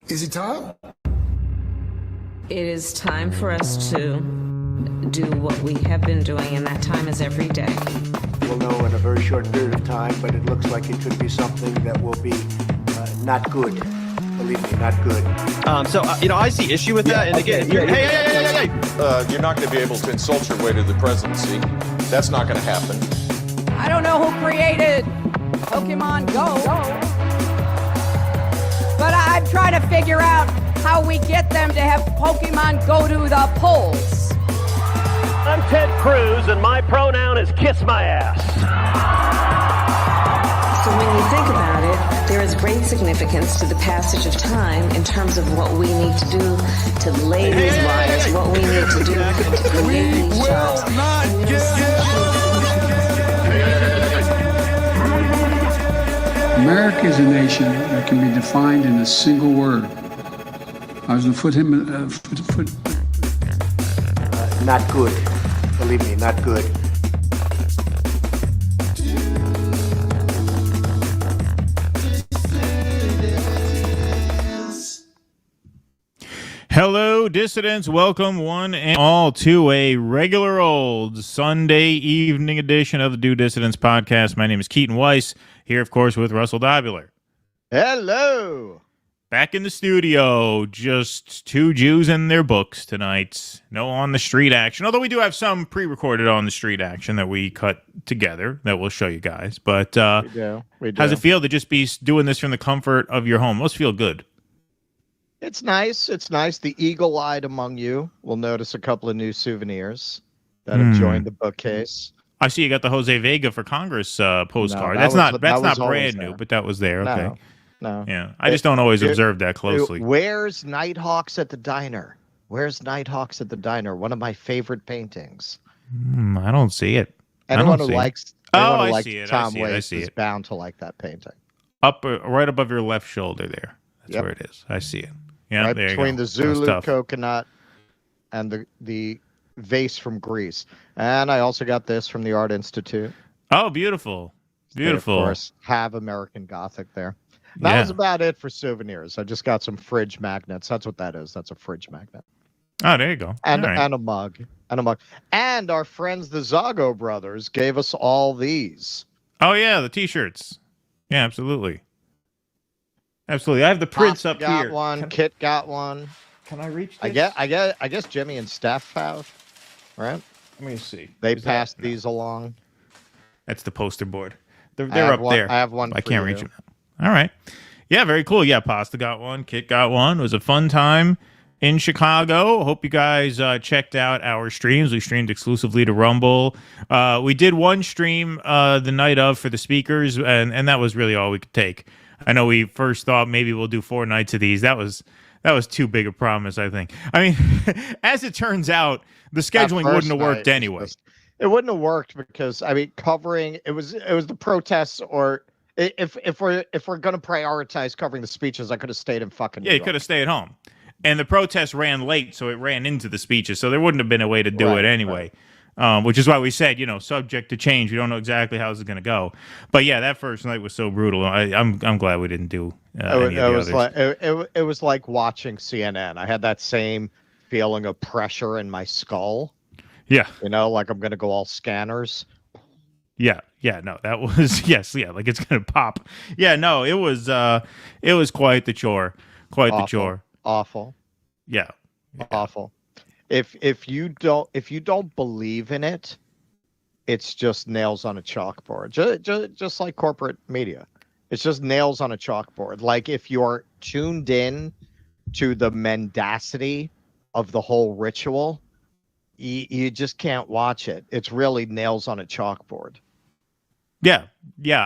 Is it time? It is time for us to do what we have been doing, and that time is every day. We'll know in a very short period of time, but it looks like it could be something that will be not good. Believe me, not good. I see issue with that. And again, hey. You're not going to be able to insult your way to the presidency. That's not going to happen. I don't know who created Pokemon Go, but I'm trying to figure out how we get them to have Pokemon go to the polls. I'm Ted Cruz, and my pronoun is kiss my ass. So when you think about it, there is great significance to the passage of time in terms of what we need to do to lay these wires, what we need to do to create these jobs. America is a nation that can be defined in a single word. I was going to put him Not good. Believe me, not good. Hello, dissidents. Welcome one and all to a regular old Sunday evening edition of the Do Dissidents podcast. My name is Keaton Weiss, here, of course, with Russell Dobular. Hello. Back in the studio, just two Jews and their books tonight. No on-the-street action, although we do have some pre-recorded on-the-street action that we cut together that we'll show you guys. But We do. how's it feel to just be doing this from the comfort of your home? Must feel good. It's nice. It's nice. The eagle-eyed among you will notice a couple of new souvenirs that have joined the bookcase. I see you got the Jose Vega for Congress postcard. No, that's that not was brand new, but that was there. Okay. No. Yeah, I just don't always observe that closely. Where's Nighthawks at the Diner? Where's Nighthawks at the Diner? One of my favorite paintings. I don't see it. Anyone who likes I see it. Tom I Waits see is it. bound to like that painting. Right above your left shoulder there. That's where it is. I see it. Yeah, right there between you go. the Zulu coconut and the vase from Greece. And I also got this from the Art Institute. Oh, beautiful. Beautiful. They, of course, have American Gothic there. That was about it for souvenirs. I just got some fridge magnets. That's what that is. That's a fridge magnet. Oh, there you go. And All right. and a mug. And a mug. And our friends, the Zago brothers, gave us all these. Oh, yeah, the T-shirts. Yeah, absolutely. Absolutely. I have the prints Pop up got here. one. Kit got one. Can I reach I this? guess Jimmy and Steph have. Right? Let me see. They Is passed that- these along. That's the poster board. They're I have up one- there. I have one I for can't you. reach them. All right. Yeah, very cool. Yeah, Pasta got one. Kit got one. It was a fun time in Chicago. Hope you guys checked out our streams. We streamed exclusively to Rumble. We did one stream the night of for the speakers, and that was really all we could take. I know we first thought maybe we'll do 4 nights of these. That was too big a promise, I think. I mean, as it turns out, the scheduling wouldn't have worked anyway. It wouldn't have worked because covering it was the protests, or if we're going to prioritize covering the speeches, I could have stayed in fucking New Yeah, you York. could have stayed at home. And the protests ran late, so it ran into the speeches. So there wouldn't have been a way to do it anyway. Which is why we said, subject to change. We don't know exactly how this is going to go. But yeah, that first night was so brutal. I'm glad we didn't do any of the others. It was like watching CNN. I had that same feeling of pressure in my skull. Yeah. Like I'm going to go all scanners. Yeah, no, that was like it's gonna pop. Yeah, no, it was quite the chore, the chore. Awful. Yeah, awful. If you don't believe in it, it's just nails on a chalkboard. Just like corporate media, it's just nails on a chalkboard. Like if you're tuned in to the mendacity of the whole ritual, you just can't watch it. It's really nails on a chalkboard. Yeah.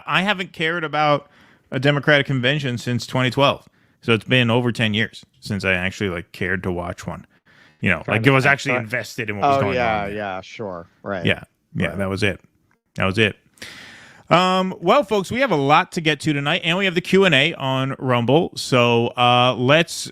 I haven't cared about a Democratic convention since 2012. So it's been over 10 years since I actually cared to watch one. It was actually invested in what was going on. Yeah, sure. Right. Yeah. Right. That was it. Well, folks, we have a lot to get to tonight, and we have the Q&A on Rumble. So let's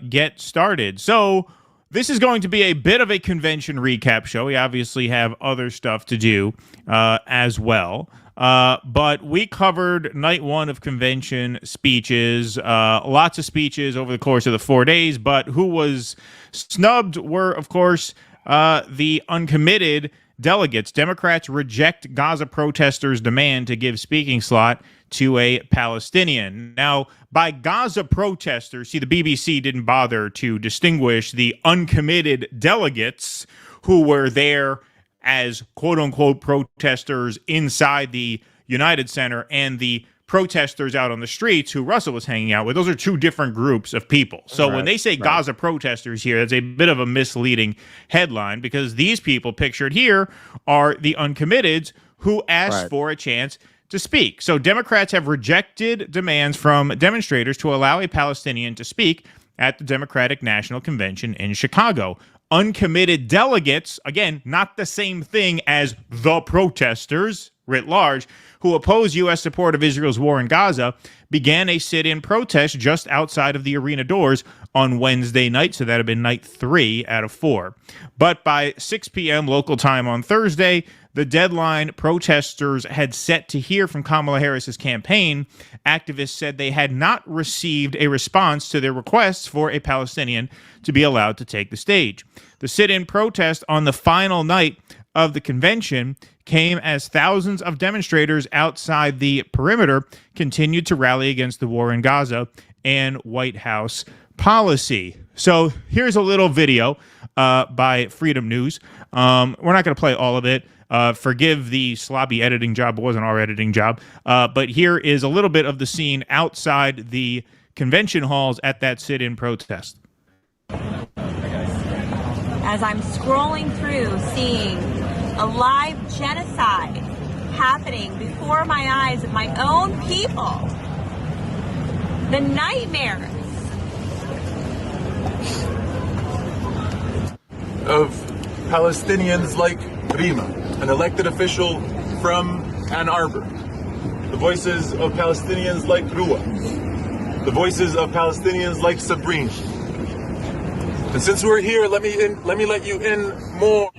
get started. So this is going to be a bit of a convention recap show. We obviously have other stuff to do as well. But we covered night one of convention speeches, lots of speeches over the course of the 4 days. But who was snubbed were, of course, the uncommitted delegates. Democrats reject Gaza protesters' demand to give speaking slot to a Palestinian. Now, by Gaza protesters, see, the BBC didn't bother to distinguish the uncommitted delegates who were there as quote-unquote protesters inside the United Center and the protesters out on the streets who Russell was hanging out with. Those are two different groups of people. So when they say Gaza protesters here, that's a bit of a misleading headline, because these people pictured here are the uncommitteds who asked for a chance to speak. So Democrats have rejected demands from demonstrators to allow a Palestinian to speak at the Democratic National Convention in Chicago. Uncommitted delegates, again, not the same thing as the protesters writ large, who oppose U.S. support of Israel's war in Gaza, began a sit-in protest just outside of the arena doors on Wednesday night, so that had been night 3 out of 4. But by 6 p.m. local time on Thursday, the deadline protesters had set to hear from Kamala Harris's campaign, activists said they had not received a response to their requests for a Palestinian to be allowed to take the stage. The sit-in protest on the final night of the convention came as thousands of demonstrators outside the perimeter continued to rally against the war in Gaza and White House policy. So here's a little video by Freedom News. We're not going to play all of it. Forgive the sloppy editing job. It wasn't our editing job. But here is a little bit of the scene outside the convention halls at that sit-in protest. As I'm scrolling through, seeing a live genocide happening before my eyes of my own people, the nightmares of Palestinians like Rima, an elected official from Ann Arbor, the voices of Palestinians like Rua, the voices of Palestinians like Sabrina. And since we're here, let me let you in more.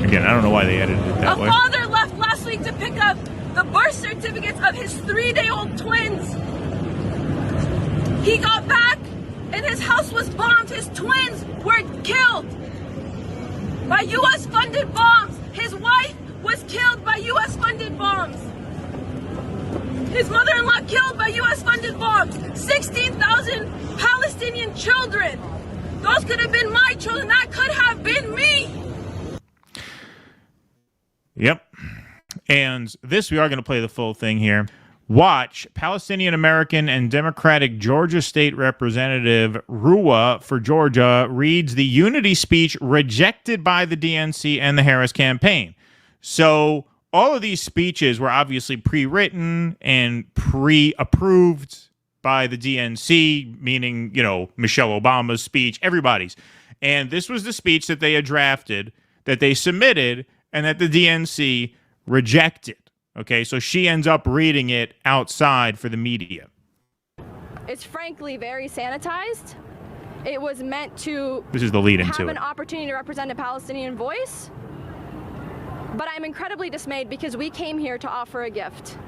Again, I don't know why they edited it that way. A father left last week to pick up the birth certificates of his 3-day-old twins. He got back and his house was bombed. His twins were killed by U.S. funded bombs. His wife was killed by U.S. funded bombs. His mother-in-law killed by U.S. funded bombs. 16,000 Palestinian children. Those could have been my children. That could have been me. Yep. And this, we are going to play the full thing here. Watch Palestinian American and Democratic Georgia State Representative Rua for Georgia reads the unity speech rejected by the DNC and the Harris campaign. So all of these speeches were obviously pre-written and pre-approved by the DNC, meaning, you know, Michelle Obama's speech, everybody's. And this was the speech that they had drafted, that they submitted, and that the DNC rejected. Okay, so she ends up reading it outside for the media. It's frankly very sanitized. It was meant to This is the lead into have it. an opportunity to represent a Palestinian voice. But I'm incredibly dismayed because we came here to offer a gift.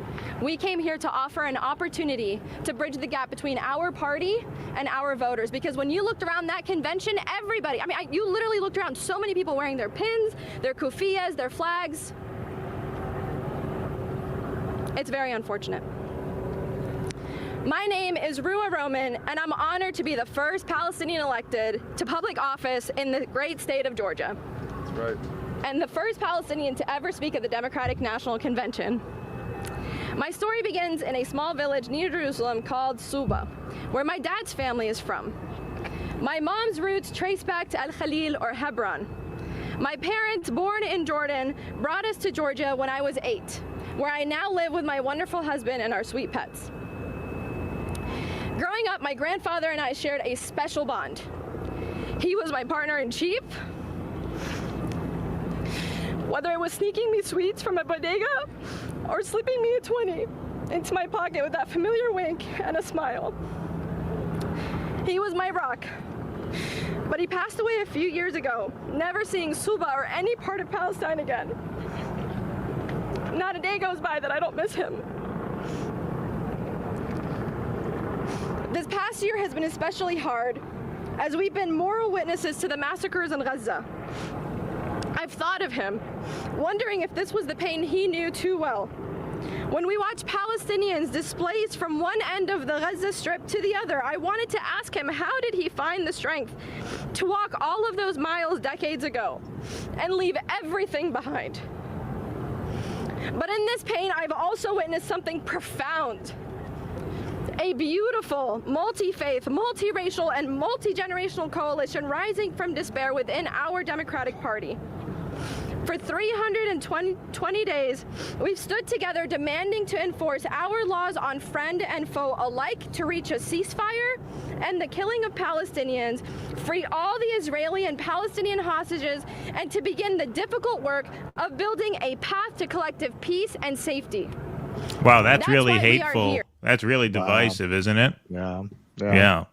We came here to offer an opportunity to bridge the gap between our party and our voters. Because when you looked around that convention, everybody, you literally looked around, so many people wearing their pins, their kufiyas, their flags. It's very unfortunate. My name is Rua Roman, and I'm honored to be the first Palestinian elected to public office in the great state of Georgia. That's right. And the first Palestinian to ever speak at the Democratic National Convention. My story begins in a small village near Jerusalem called Suba, where my dad's family is from. My mom's roots trace back to Al-Khalil or Hebron. My parents, born in Jordan, brought us to Georgia when I was 8, where I now live with my wonderful husband and our sweet pets. Growing up, my grandfather and I shared a special bond. He was my partner in chief. Whether it was sneaking me sweets from a bodega or slipping me a 20 into my pocket with that familiar wink and a smile. He was my rock. But he passed away a few years ago, never seeing Suba or any part of Palestine again. Not a day goes by that I don't miss him. This past year has been especially hard as we've been moral witnesses to the massacres in Gaza. I've thought of him, wondering if this was the pain he knew too well. When we watch Palestinians displaced from one end of the Gaza Strip to the other, I wanted to ask him, how did he find the strength to walk all of those miles decades ago and leave everything behind? But in this pain, I've also witnessed something profound. A beautiful, multi-faith, multi-racial, and multi-generational coalition rising from despair within our Democratic Party. For 320 days, we've stood together demanding to enforce our laws on friend and foe alike to reach a ceasefire and the killing of Palestinians, free all the Israeli and Palestinian hostages, and to begin the difficult work of building a path to collective peace and safety. Wow, that's really why we are hateful. here. That's really divisive, isn't it? Yeah.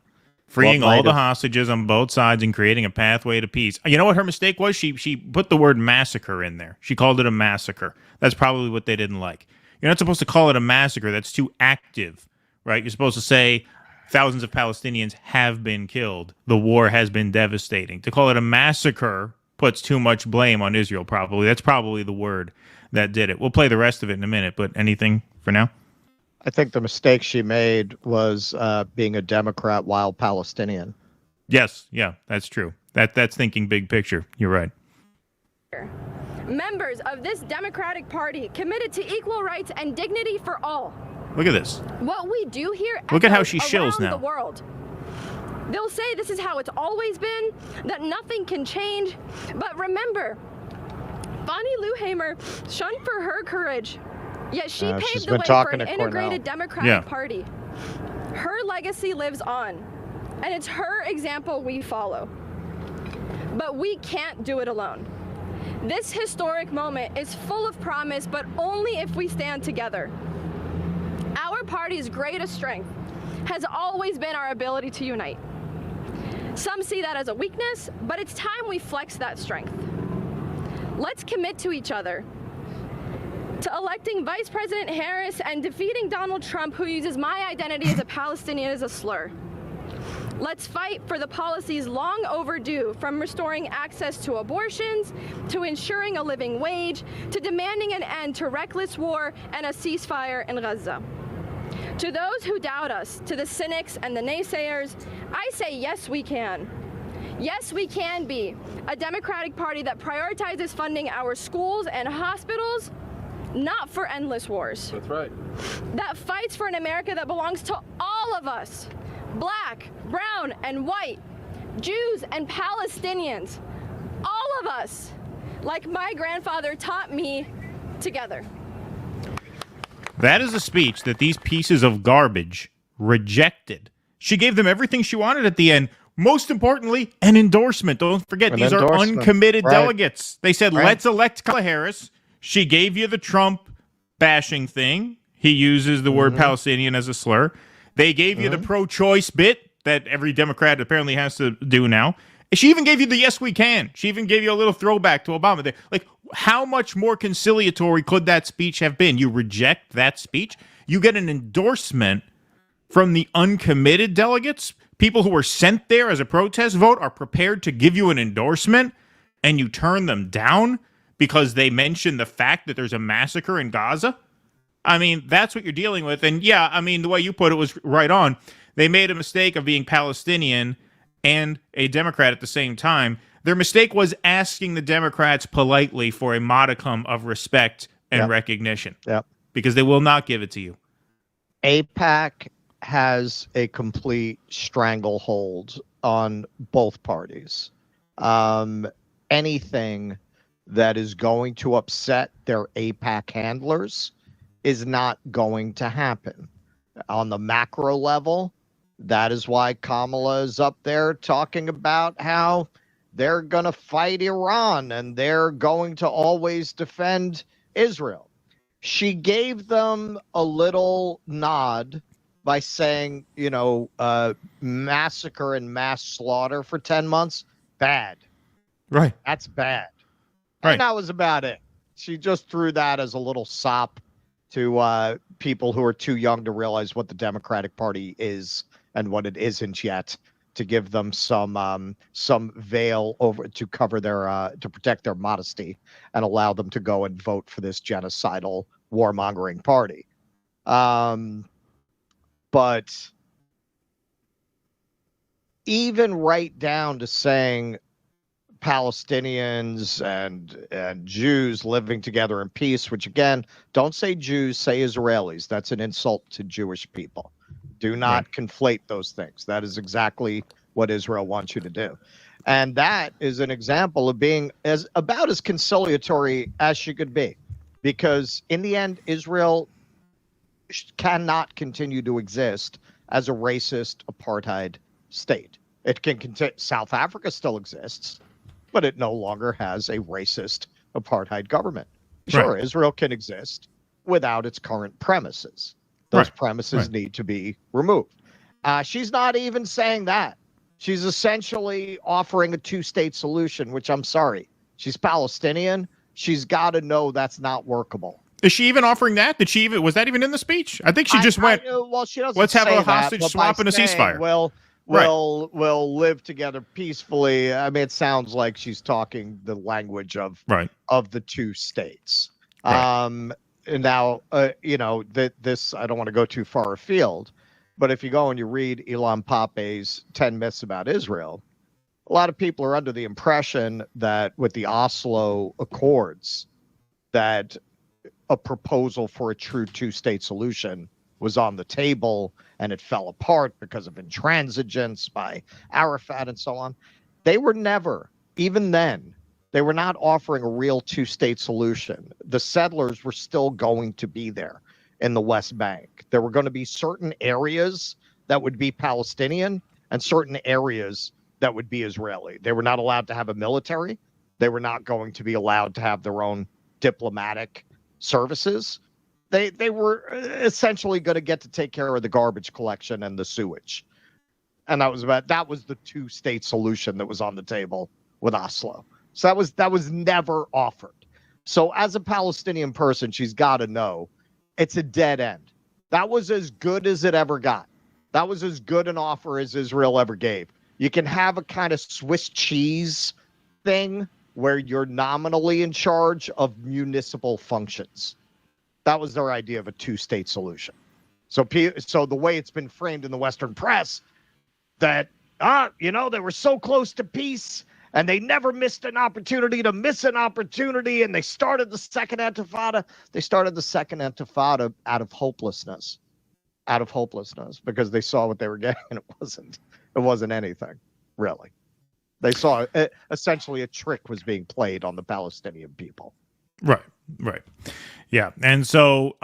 Freeing all the hostages on both sides and creating a pathway to peace. You know what her mistake was? She put the word massacre in there. She called it a massacre. That's probably what they didn't like. You're not supposed to call it a massacre. That's too active, right? You're supposed to say thousands of Palestinians have been killed. The war has been devastating. To call it a massacre puts too much blame on Israel, probably. That's probably the word that did it. We'll play the rest of it in a minute, but anything for now? I think the mistake she made was being a Democrat while Palestinian. Yes, yeah, that's true. That's thinking big picture. You're right. Members of this Democratic Party committed to equal rights and dignity for all. Look at this. What we do here Look at how echoes she shills around now. the world. They'll say this is how it's always been, that nothing can change. But remember, Bonnie Luhamer shunned for her courage. Yet she paved the way for an integrated Democratic Party. Her legacy lives on, and it's her example we follow. But we can't do it alone. This historic moment is full of promise, but only if we stand together. Our party's greatest strength has always been our ability to unite. Some see that as a weakness, but it's time we flex that strength. Let's commit to each other, to electing Vice President Harris and defeating Donald Trump, who uses my identity as a Palestinian as a slur. Let's fight for the policies long overdue, from restoring access to abortions, to ensuring a living wage, to demanding an end to reckless war and a ceasefire in Gaza. To those who doubt us, to the cynics and the naysayers, I say yes, we can. Yes, we can be a Democratic Party that prioritizes funding our schools and hospitals, not for endless wars. That's right. That fights for an America that belongs to all of us, black, brown, and white, Jews and Palestinians, all of us, like my grandfather taught me, together. That is a speech that these pieces of garbage rejected. She gave them everything she wanted at the end. Most importantly, an endorsement. Don't forget, these are uncommitted delegates. They said, let's elect Kamala Harris. She gave you the Trump bashing thing. He uses the word Palestinian as a slur. They gave you the pro-choice bit that every Democrat apparently has to do now. She even gave you the yes, we can. She even gave you a little throwback to Obama there. Like, how much more conciliatory could that speech have been? You reject that speech. You get an endorsement from the uncommitted delegates. People who were sent there as a protest vote are prepared to give you an endorsement, and you turn them down because they mention the fact that there's a massacre in Gaza? I mean, that's what you're dealing with. And yeah, I mean, the way you put it was right on. They made a mistake of being Palestinian and a Democrat at the same time. Their mistake was asking the Democrats politely for a modicum of respect and recognition. Because they will not give it to you. AIPAC has a complete stranglehold on both parties. Anything that is going to upset their AIPAC handlers is not going to happen. On the macro level, that is why Kamala is up there talking about how they're going to fight Iran and they're going to always defend Israel. She gave them a little nod by saying, massacre and mass slaughter for 10 months, bad. Right. That's bad. Right. And that was about it. She just threw that as a little sop to people who are too young to realize what the Democratic Party is and what it isn't yet, to give them some veil over to cover their to protect their modesty and allow them to go and vote for this genocidal warmongering party. But even right down to saying Palestinians and Jews living together in peace, which again, don't say Jews, say Israelis. That's an insult to Jewish people. Do not conflate those things. That is exactly what Israel wants you to do. And that is an example of being about as conciliatory as she could be. Because in the end, Israel cannot continue to exist as a racist apartheid state. It can continue. South Africa still exists, but it no longer has a racist apartheid government. Sure, Israel can exist without its current premises. Those premises need to be removed. She's not even saying that. She's essentially offering a two-state solution, which I'm sorry. She's Palestinian. She's got to know that's not workable. Is she even offering that? Was that even in the speech? I think she just went, well, she doesn't let's have say a hostage that, swap and a ceasefire. We'll live together peacefully. I mean, it sounds like she's talking the language of the two states. And now, this, I don't want to go too far afield, but if you go and you read Ilan Pappé's 10 Myths About Israel, a lot of people are under the impression that with the Oslo Accords, that a proposal for a true two-state solution was on the table and it fell apart because of intransigence by Arafat and so on. They were never, even then, they were not offering a real two-state solution. The settlers were still going to be there in the West Bank. There were going to be certain areas that would be Palestinian and certain areas that would be Israeli. They were not allowed to have a military. They were not going to be allowed to have their own diplomatic services. They were essentially going to get to take care of the garbage collection and the sewage. And that was the two-state solution that was on the table with Oslo. So that was never offered. So as a Palestinian person, she's got to know it's a dead end. That was as good as it ever got. That was as good an offer as Israel ever gave. You can have a kind of Swiss cheese thing where you're nominally in charge of municipal functions. That was their idea of a two-state solution. So the way it's been framed in the Western press, that, they were so close to peace and they never missed an opportunity to miss an opportunity, and they started the second intifada. They started the second intifada out of hopelessness, because they saw what they were getting, and it wasn't anything, really. They saw essentially a trick was being played on the Palestinian people. Right. Yeah. And so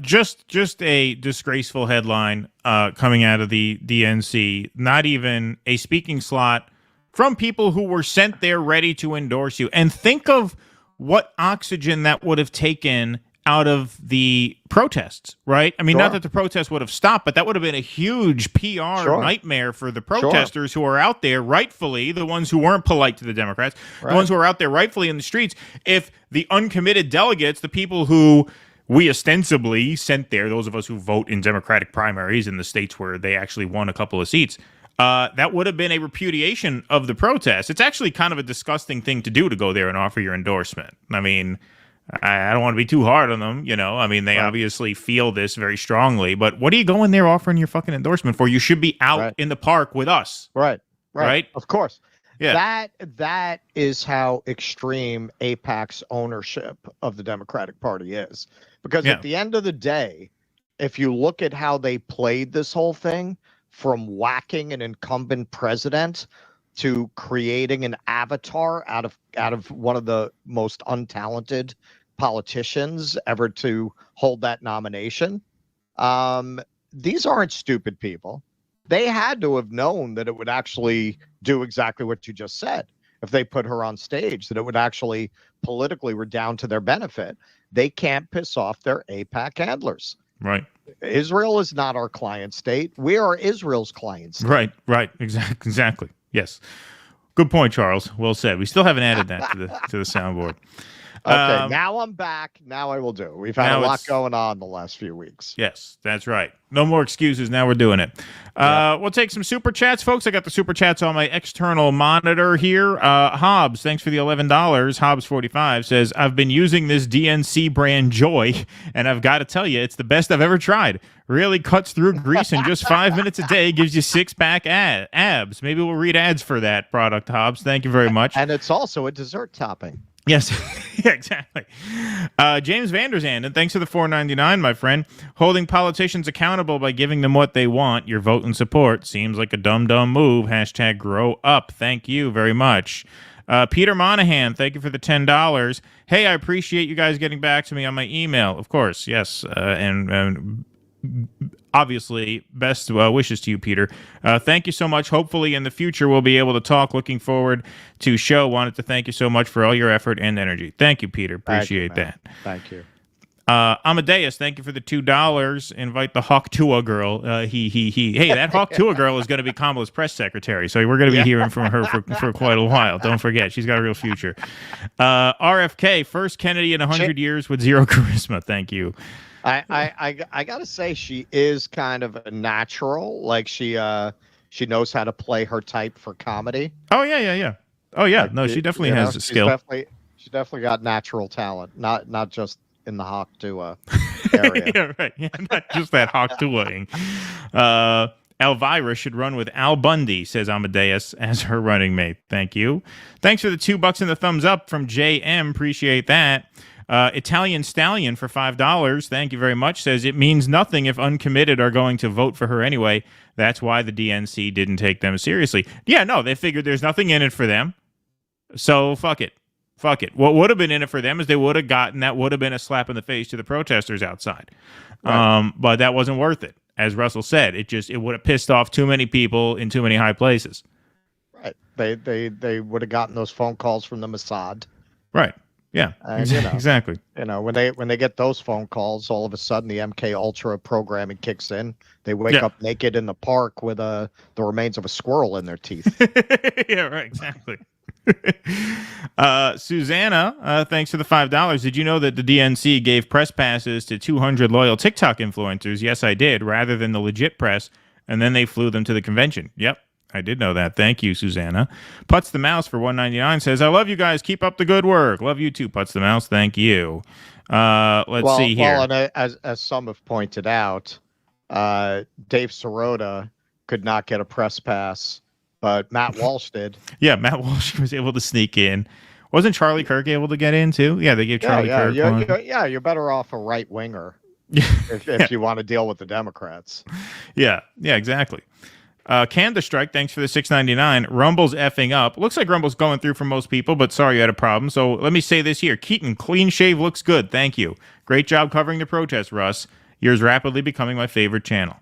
just a disgraceful headline coming out of the DNC, not even a speaking slot from people who were sent there ready to endorse you. And think of what oxygen that would have taken out of the protests, right? I mean, not that the protests would have stopped, but that would have been a huge PR nightmare for the protesters who are out there rightfully, the ones who weren't polite to the Democrats, the ones who are out there rightfully in the streets. If the uncommitted delegates, the people who we ostensibly sent there, those of us who vote in Democratic primaries in the states where they actually won a couple of seats, that would have been a repudiation of the protest. It's actually kind of a disgusting thing to do, to go there and offer your endorsement. I mean, I don't want to be too hard on them, I mean, they obviously feel this very strongly, but what are you going there offering your fucking endorsement for? You should be out in the park with us. Right. Of course. Yeah. That is how extreme AIPAC's ownership of the Democratic Party is. Because at the end of the day, if you look at how they played this whole thing, from whacking an incumbent president to creating an avatar out of one of the most untalented politicians ever to hold that nomination. These aren't stupid people. They had to have known that it would actually do exactly what you just said. If they put her on stage, that it would actually politically redound to their benefit. They can't piss off their AIPAC handlers. Right. Israel is not our client state. We are Israel's client state. Right. Exactly. Yes. Good point, Charles. Well said. We still haven't added that to the soundboard. Okay, now I'm back. Now I will do. We've had a lot going on the last few weeks. Yes, that's right. No more excuses. Now we're doing it. We'll take some super chats, folks. I got the super chats on my external monitor here. Hobbs, thanks for the $11. Hobbs45 says, I've been using this DNC brand Joy, and I've got to tell you, it's the best I've ever tried. Really cuts through grease in just 5 minutes a day, gives you six-pack abs. Maybe we'll read ads for that product, Hobbs. Thank you very much. And it's also a dessert topping. Yes, yeah, exactly. James Vanderzand, and thanks for the $4.99, my friend. Holding politicians accountable by giving them what they want, your vote and support, seems like a dumb move. Hashtag grow up. Thank you very much. Peter Monahan, thank you for the $10. Hey, I appreciate you guys getting back to me on my email. Of course, yes, and obviously, best wishes to you, Peter. Thank you so much. Hopefully, in the future, we'll be able to talk. Looking forward to show. Wanted to thank you so much for all your effort and energy. Thank you, Peter. Appreciate that. Thank you. Amadeus, thank you for the $2. Invite the Hawk Tua girl. Hey, that Hawk Tua girl is going to be Kamala's press secretary, so we're going to be hearing from her for quite a while. Don't forget, she's got a real future. RFK, first Kennedy in 100 years with zero charisma. Thank you. I gotta say she is kind of a natural. Like she knows how to play her type for comedy. Oh yeah. Oh yeah. No, she definitely has skill. She's definitely got natural talent. Not just in the Hawk Tua area. Yeah, right. Yeah, not just that Hawk Tua-ing. Elvira should run with Al Bundy, says Amadeus, as her running mate. Thank you. Thanks for the $2 and the thumbs up from JM. Appreciate that. Italian Stallion for $5. Thank you very much. Says it means nothing if Uncommitted are going to vote for her anyway. That's why the DNC didn't take them seriously. Yeah, no, they figured there's nothing in it for them. So fuck it. What would have been in it for them is they would have gotten that would have been a slap in the face to the protesters outside. Right. But that wasn't worth it. As Russell said, it would have pissed off too many people in too many high places. Right. They would have gotten those phone calls from the Mossad. Right. Yeah, exactly. When they get those phone calls, all of a sudden the MK Ultra programming kicks in. They wake up naked in the park with the remains of a squirrel in their teeth. Yeah, right, exactly. Susanna, thanks for the $5. Did you know that the DNC gave press passes to 200 loyal TikTok influencers? Yes, I did, rather than the legit press, and then they flew them to the convention. Yep. I did know that. Thank you, Susanna. Putz the Mouse for $1.99 says, I love you guys. Keep up the good work. Love you too, Putz the Mouse. Thank you. Let's see here. Well, and as some have pointed out, Dave Sirota could not get a press pass, but Matt Walsh did. Yeah, Matt Walsh was able to sneak in. Wasn't Charlie Kirk able to get in too? Yeah, they gave Charlie Kirk one. You're better off a right winger if you want to deal with the Democrats. Yeah, exactly. Canada Strike, thanks for the $6.99. Rumble's effing up. Looks like Rumble's going through for most people, but sorry you had a problem. So let me say this here. Keaton, clean shave looks good. Thank you. Great job covering the protest, Russ. Yours rapidly becoming my favorite channel.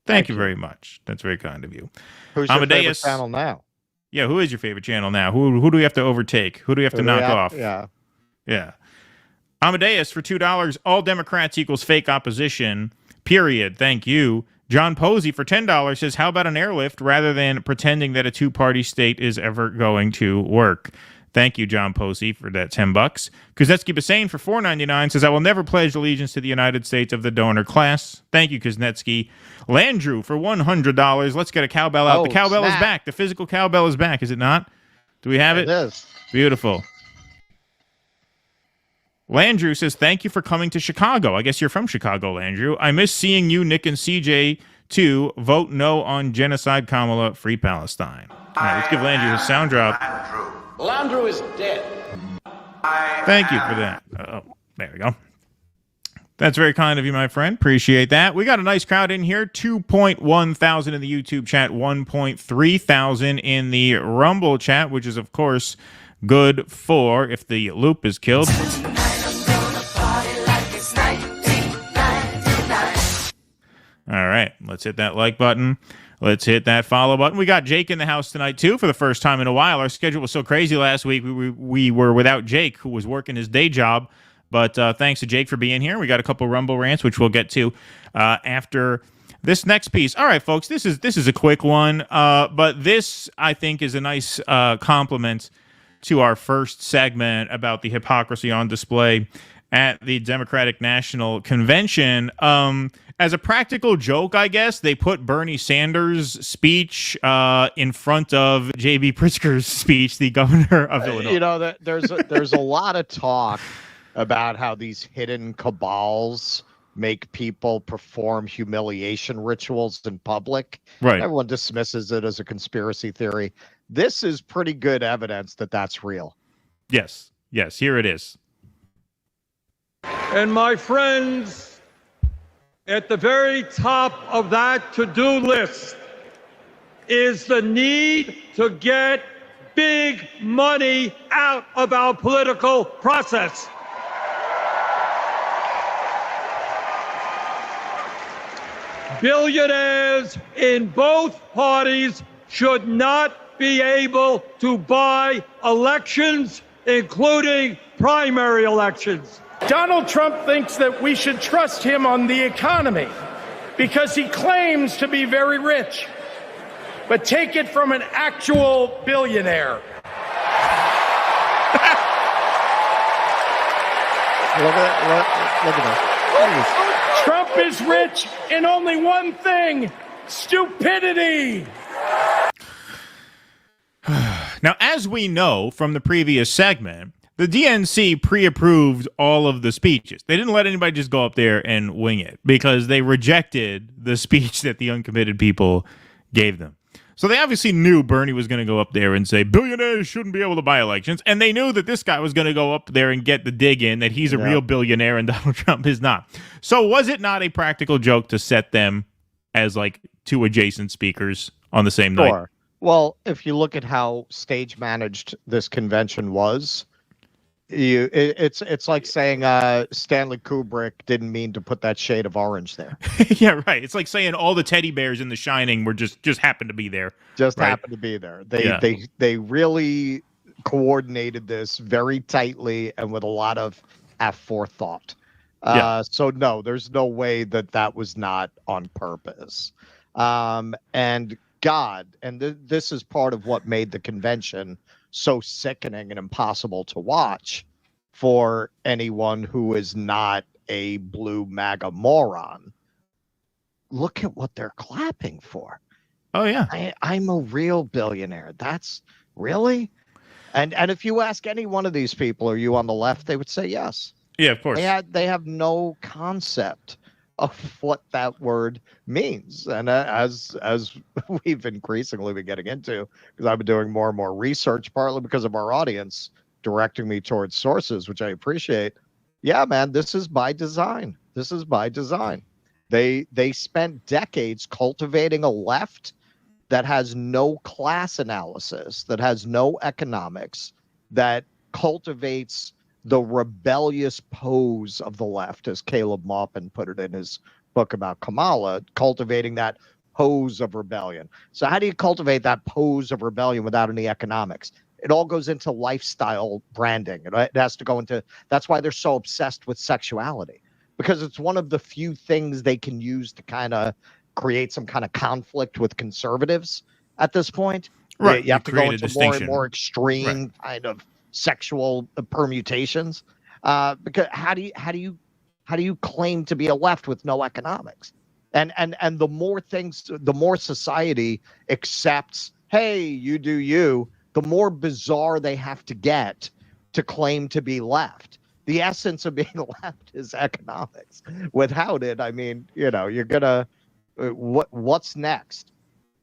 Thank you very much. That's very kind of you. Who's your favorite channel now? Yeah, who is your favorite channel now? Who do we have to overtake? Who do we have to knock off? Yeah. Amadeus for $2. All Democrats equals fake opposition. Period. Thank you. John Posey for $10 says, how about an airlift rather than pretending that a two-party state is ever going to work? Thank you, John Posey, for that $10. Kuznetsky Bassane for $4.99 says, I will never pledge allegiance to the United States of the donor class. Thank you, Kuznetsky. Landrew for $100. Let's get a cowbell out. The cowbell is back. The physical cowbell is back, is it not? Do we have it? It is. Beautiful. Landrew says, thank you for coming to Chicago. I guess you're from Chicago, Landrew. I miss seeing you, Nick and CJ, too. Vote no on genocide, Kamala, free Palestine. All right, let's give Landrew a sound drop. Landrew is dead. Thank you for that. Oh, there we go. That's very kind of you, my friend. Appreciate that. We got a nice crowd in here. 2.1 thousand in the YouTube chat, 1.3 thousand in the Rumble chat, which is, of course, good for if the loop is killed. All right, let's hit that like button. Let's hit that follow button. We got Jake in the house tonight, too, for the first time in a while. Our schedule was so crazy last week. We were without Jake, who was working his day job But thanks to Jake for being here. We got a couple Rumble rants, which we'll get to after this next piece. All right, folks, this is a quick one, but this, I think, is a nice compliment to our first segment about the hypocrisy on display at the Democratic National Convention. As a practical joke, I guess, they put Bernie Sanders' speech in front of J.B. Pritzker's speech, the governor of Illinois. You know, there's a lot of talk about how these hidden cabals make people perform humiliation rituals in public. Right. Everyone dismisses it as a conspiracy theory. This is pretty good evidence that that's real. Yes, here it is. And my friends, at the very top of that to-do list is the need to get big money out of our political process. Billionaires in both parties should not be able to buy elections, including primary elections. Donald Trump thinks that we should trust him on the economy because he claims to be very rich. But take it from an actual billionaire. Look at that. Trump is rich in only one thing: stupidity. Now, as we know from the previous segment, the DNC pre-approved all of the speeches. They didn't let anybody just go up there and wing it because they rejected the speech that the uncommitted people gave them. So they obviously knew Bernie was going to go up there and say billionaires shouldn't be able to buy elections. And they knew that this guy was going to go up there and get the dig in that he's a real billionaire and Donald Trump is not. So was it not a practical joke to set them as like two adjacent speakers on the same night? Well, if you look at how stage managed this convention was, it's like saying Stanley Kubrick didn't mean to put that shade of orange there. Yeah, right. It's like saying all the teddy bears in The Shining were just happened to be there. Happened to be there. They really coordinated this very tightly and with a lot of forethought. So no, there's no way that was not on purpose. And God, and this is part of what made the convention so sickening and impossible to watch for anyone who is not a blue MAGA moron. Look at what they're clapping for. Oh, yeah. I'm a real billionaire. That's really? And if you ask any one of these people, are you on the left? They would say yes. Yeah, of course. They have no concept of what that word means. And as we've increasingly been getting into, because I've been doing more and more research, partly because of our audience directing me towards sources, which I appreciate. Yeah, man, this is by design. This is by design. They spent decades cultivating a left that has no class analysis, that has no economics, that cultivates the rebellious pose of the left, as Caleb Maupin put it in his book about Kamala, cultivating that pose of rebellion. So how do you cultivate that pose of rebellion without any economics? It all goes into lifestyle branding. It has to go into, that's why they're so obsessed with sexuality, because it's one of the few things they can use to kind of create some kind of conflict with conservatives at this point. Right. You have to go into more and more extreme kind of sexual permutations, because how do you claim to be a left with no economics? And the more society accepts, hey, you do you, the more bizarre they have to get to claim to be left. The essence of being left is economics. Without it, I mean, you're gonna what's next?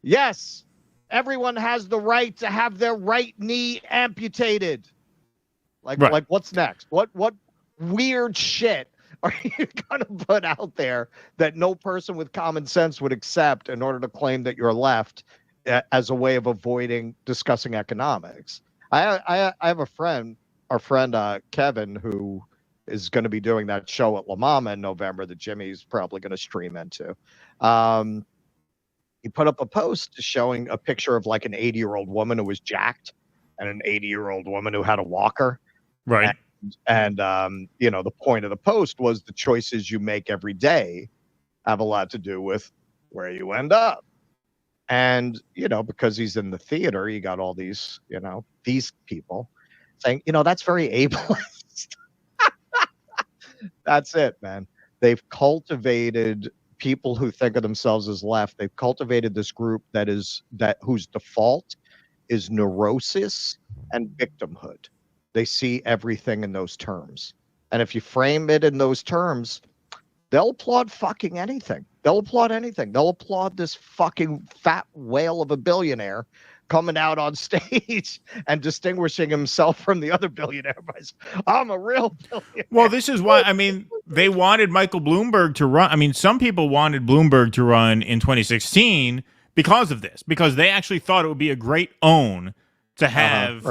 Yes, everyone has the right to have their right knee amputated. Like what's next? What weird shit are you gonna put out there that no person with common sense would accept in order to claim that you're left as a way of avoiding discussing economics? I have a friend, our friend Kevin, who is going to be doing that show at La Mama in November that Jimmy's probably going to stream into. He put up a post showing a picture of like an 80-year-old woman who was jacked and an 80-year-old woman who had a walker. Right. you know, the point of the post was the choices you make every day have a lot to do with where you end up. And, you know, because he's in the theater, you got all these, you know, these people saying, you know, that's very ableist. That's it, man. They've cultivated people who think of themselves as left. They've cultivated this group whose default is neurosis and victimhood. They see everything in those terms. And if you frame it in those terms, they'll applaud fucking anything. They'll applaud anything. They'll applaud this fucking fat whale of a billionaire coming out on stage and distinguishing himself from the other billionaire by saying, I'm a real billionaire. Well, this is why, I mean, they wanted Michael Bloomberg to run. I mean, some people wanted Bloomberg to run in 2016 because of this, because they actually thought it would be a great own to have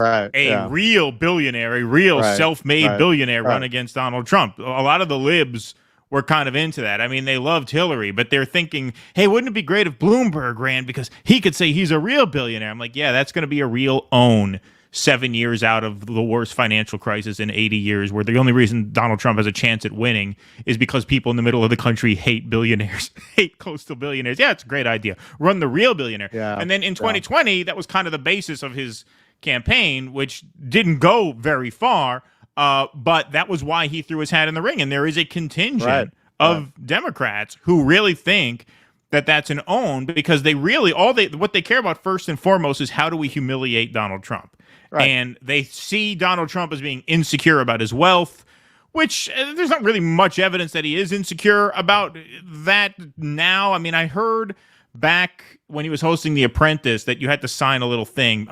real billionaire, a real self-made billionaire run against Donald Trump. A lot of the libs were kind of into that. I mean, they loved Hillary, but they're thinking, hey, wouldn't it be great if Bloomberg ran because he could say he's a real billionaire? I'm like, yeah, that's going to be a real own 7 years out of the worst financial crisis in 80 years, where the only reason Donald Trump has a chance at winning is because people in the middle of the country hate billionaires, hate coastal billionaires. Yeah, it's a great idea. Run the real billionaire. Yeah, and then in 2020, that was kind of the basis of his campaign, which didn't go very far. But that was why he threw his hat in the ring. And there is a contingent of Democrats who really think that that's an own, because they really, what they care about first and foremost is how do we humiliate Donald Trump? And they see Donald Trump as being insecure about his wealth, which there's not really much evidence that he is insecure about that now. I mean, I heard back when he was hosting The Apprentice that you had to sign a little thing.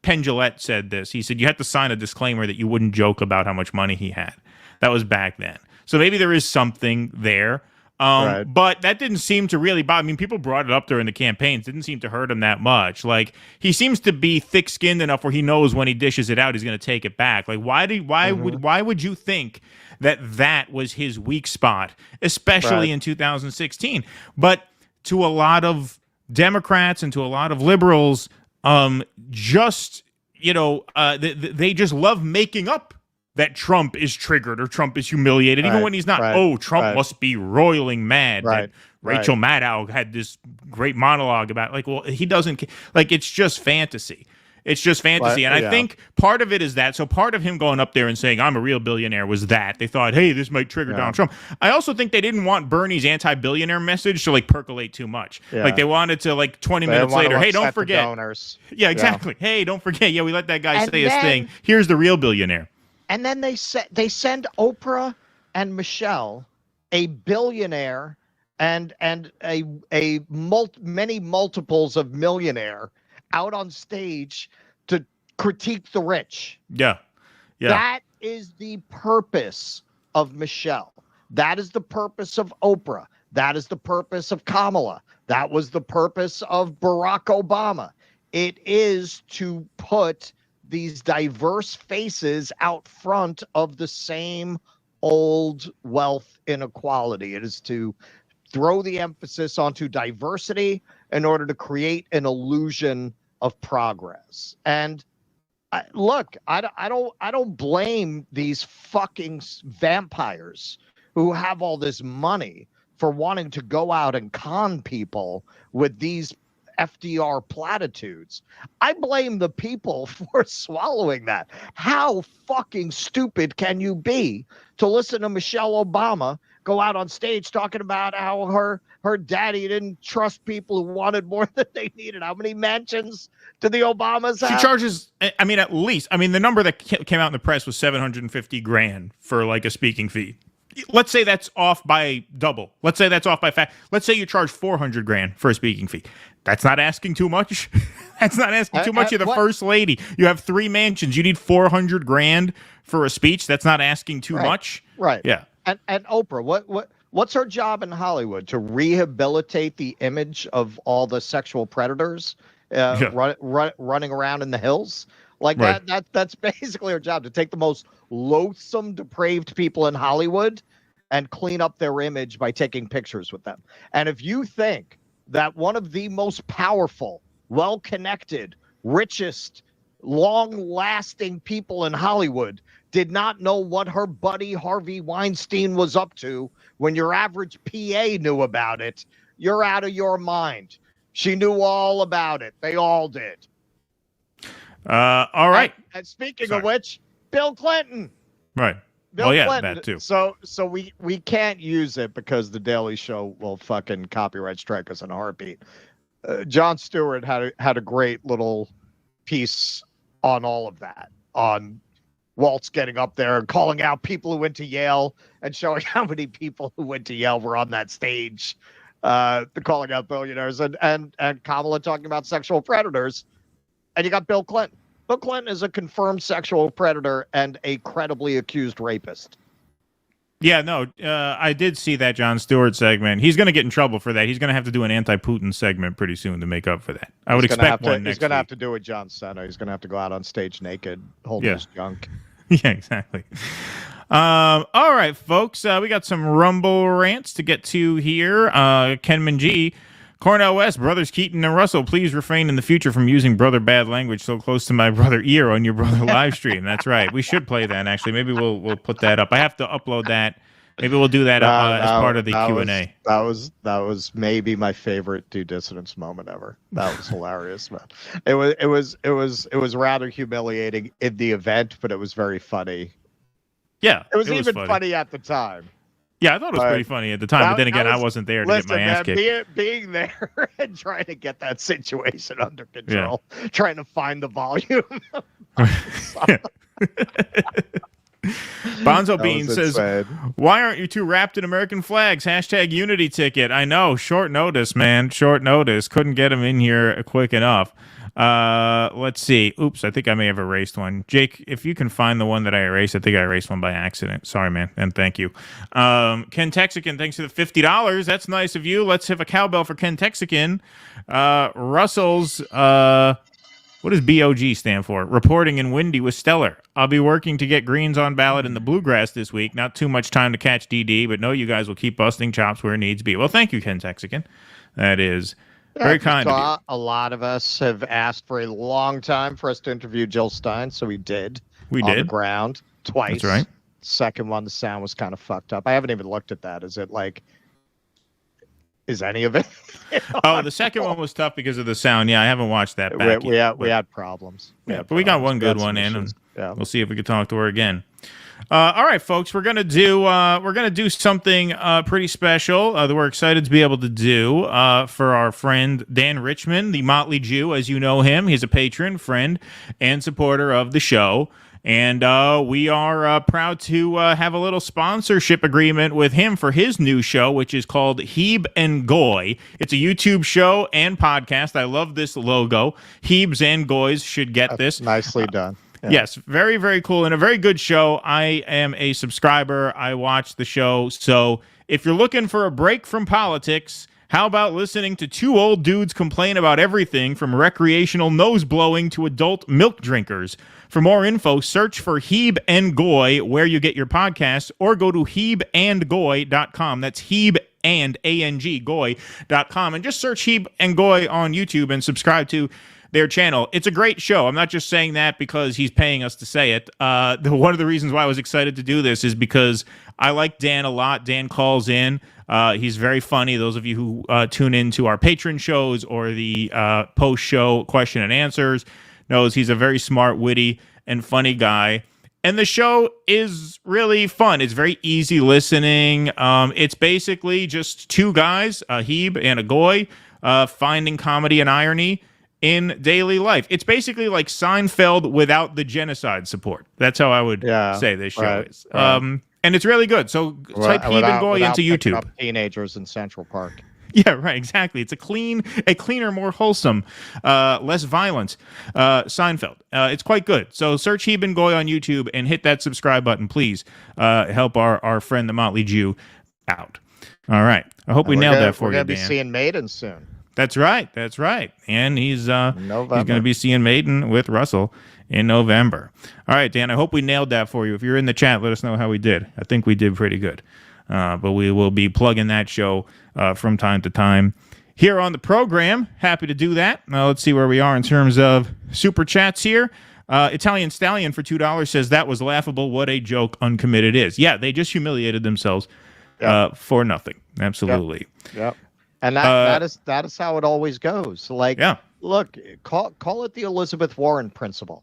Penn Jillette said this. He said you had to sign a disclaimer that you wouldn't joke about how much money he had. That was back then. So maybe there is something there. But that didn't seem to really bother. I mean, people brought it up during the campaigns. It didn't seem to hurt him that much. Like, he seems to be thick-skinned enough where he knows when he dishes it out, he's going to take it back. Like, why would you think that was his weak spot, especially in 2016? But to a lot of Democrats and to a lot of liberals, they just love making up that Trump is triggered or Trump is humiliated, even when he's not. Trump must be roiling mad that Rachel Maddow had this great monologue about, like, well, he doesn't, like, it's just fantasy. It's just fantasy. And I think part of it is that. So part of him going up there and saying, I'm a real billionaire, was that. They thought, hey, this might trigger Donald Trump. I also think they didn't want Bernie's anti-billionaire message to, like, percolate too much. Like, they wanted to, like, 20 minutes later, hey, don't forget. Yeah, exactly. Yeah. Hey, don't forget. Yeah, we let that guy say his thing. Here's the real billionaire. And then they send Oprah and Michelle, a billionaire and many multiples of millionaire, out on stage to critique the rich. Yeah. That is the purpose of Michelle. That is the purpose of Oprah. That is the purpose of Kamala. That was the purpose of Barack Obama. It is to put these diverse faces out front of the same old wealth inequality. It is to throw the emphasis onto diversity in order to create an illusion of progress. And I don't blame these fucking vampires who have all this money for wanting to go out and con people with these FDR platitudes. I blame the people for swallowing that. How fucking stupid can you be to listen to Michelle Obama go out on stage talking about how her daddy didn't trust people who wanted more than they needed? How many mansions do the Obamas have? She charges, I mean, at least, I mean, the number that came out in the press was $750,000 for, like, a speaking fee. Let's say that's off by double. Let's say that's off by fact. Let's say you charge $400,000 for a speaking fee. That's not asking too much. That's not asking too much. You're the first lady. You have 3 mansions. You need $400,000 for a speech. That's not asking too much. Right. Yeah. And Oprah, what's her job in Hollywood? To rehabilitate the image of all the sexual predators running around in the hills? Like that's basically her job, to take the most loathsome, depraved people in Hollywood and clean up their image by taking pictures with them. And if you think that one of the most powerful, well-connected, richest long-lasting people in Hollywood did not know what her buddy Harvey Weinstein was up to when your average PA knew about it, you're out of your mind. She knew all about it. They all did. All right. And speaking of which, Bill Clinton. Right. Bill Clinton. That too. So we can't use it because the Daily Show will fucking copyright strike us in a heartbeat. Jon Stewart had a great little piece on all of that, on Waltz getting up there and calling out people who went to Yale and showing how many people who went to Yale were on that stage, calling out billionaires, and Kamala talking about sexual predators. And you got Bill Clinton. Bill Clinton is a confirmed sexual predator and a credibly accused rapist. Yeah, no, I did see that Jon Stewart segment. He's going to get in trouble for that. He's going to have to do an anti-Putin segment pretty soon to make up for that. I would expect one next He's going to week. have to do it John Cena. He's going to have to go out on stage naked, holding his junk. Yeah, exactly. All right, folks. We got some Rumble rants to get to here. Kenman G. Cornell West, brothers Keaton and Russell, please refrain in the future from using brother bad language so close to my brother ear on your brother live stream. That's right. We should play that, actually. Maybe we'll put that up. I have to upload that. Maybe we'll do that as part of the Q&A. That was maybe my favorite Due Dissidence moment ever. That was hilarious, man. It was rather humiliating in the event, but it was very funny. Yeah, it was even funny at the time. Yeah, I thought it was pretty funny at the time, but then again, I wasn't there to get my ass kicked. Being there and trying to get that situation under control, trying to find the volume. Bonzo Bean says, why aren't you two wrapped in American flags? # unity ticket. I know, short notice, man. Short notice. Couldn't get him in here quick enough. Let's see. Oops, I think I may have erased one. Jake, if you can find the one that I erased, I think I erased one by accident. Sorry, man, and thank you. Ken Texican, thanks for the $50. That's nice of you. Let's have a cowbell for Ken Texican. Russell's, what does BOG stand for? Reporting in Windy was stellar. I'll be working to get Greens on ballot in the Bluegrass this week. Not too much time to catch DD, but no, you guys will keep busting chops where it needs be. Well, thank you, Ken Texican. That is very kind of you. A lot of us have asked for a long time for us to interview Jill Stein, so we did. We on did. The ground twice. That's right. Second one, the sound was kind of fucked up. I haven't even looked at that. Is any of it? Oh, the second one was tough because of the sound. Yeah, I haven't watched that back yet. We had problems. But we got one good one in, and we'll see if we can talk to her again. All right, folks, we're gonna do something pretty special that we're excited to be able to do for our friend Dan Richmond, the Motley Jew, as you know him. He's a patron, friend, and supporter of the show. And we are proud to have a little sponsorship agreement with him for his new show, which is called Heeb and Goy. It's a YouTube show and podcast. I love this logo. Heebs and Goys should get this. Nicely done. Yeah. Yes, very, very cool and a very good show. I am a subscriber. I watch the show. So if you're looking for a break from politics, how about listening to two old dudes complain about everything from recreational nose blowing to adult milk drinkers? For more info, search for Heeb and Goy where you get your podcasts, or go to heebandgoy.com. That's Heeb and A-N-G, goy.com. And just search Heeb and Goy on YouTube and subscribe to their channel. It's a great show. I'm not just saying that because he's paying us to say it. One of the reasons why I was excited to do this is because I like Dan a lot. Dan calls in. He's very funny. Those of you who tune into our patron shows or the post-show question and answers knows he's a very smart, witty, and funny guy. And the show is really fun. It's very easy listening. It's basically just two guys, a Heeb and a Goy, finding comedy and irony in daily life. It's basically like Seinfeld without the genocide support. That's how I would say this show is. And it's really good. So type Heeb and Goy into YouTube. Up teenagers in Central Park. Yeah, right, exactly. It's a cleaner, more wholesome, less violent Seinfeld. It's quite good. So search Heeb and Goy on YouTube and hit that subscribe button, please. Help our friend, the Motley Jew, out. All right. I hope we nailed that for you, Dan. We're going to be seeing Maiden soon. That's right. And he's going to be seeing Maiden with Russell in November. All right, Dan, I hope we nailed that for you. If you're in the chat, let us know how we did. I think we did pretty good. But we will be plugging that show from time to time here on the program. Happy to do that. Now let's see where we are in terms of super chats here. Italian Stallion for $2 says that was laughable. What a joke Uncommitted is. Yeah, they just humiliated themselves for nothing. Absolutely. Yep. And that is how it always goes. Like, yeah. Look, call it the Elizabeth Warren principle.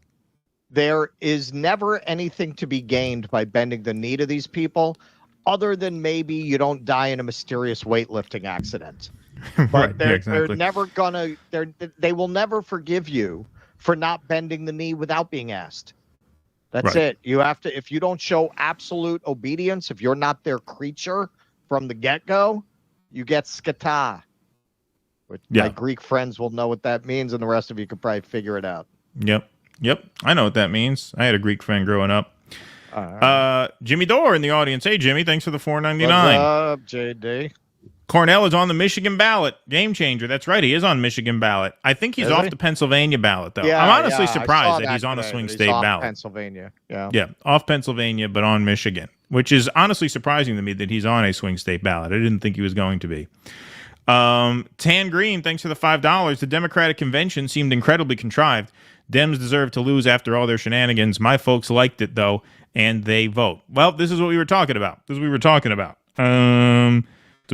There is never anything to be gained by bending the knee to these people, other than maybe you don't die in a mysterious weightlifting accident. But Right, they're exactly. never gonna. They will never forgive you for not bending the knee without being asked. That's Right. it. You have to. If you don't show absolute obedience, if you're not their creature from the get-go, you get skata. Which Yeah. my Greek friends will know what that means, and the rest of you could probably figure it out. Yep. I know what that means. I had a Greek friend growing up. Jimmy Dore in the audience. Hey, Jimmy, thanks for the $4.99. What's up, JD? Cornell is on the Michigan ballot. Game changer. That's right. He is on Michigan ballot. I think he's Is off he? the Pennsylvania ballot, though. Yeah, I'm honestly I saw surprised that he's on a today, swing that he's state off ballot. Pennsylvania. Yeah. Yeah, off Pennsylvania, but on Michigan, which is honestly surprising to me that he's on a swing state ballot. I didn't think he was going to be. Tan Green, thanks for the $5. The Democratic convention seemed incredibly contrived. Dems deserve to lose after all their shenanigans. My folks liked it, though, and they vote. Well, this is what we were talking about. Do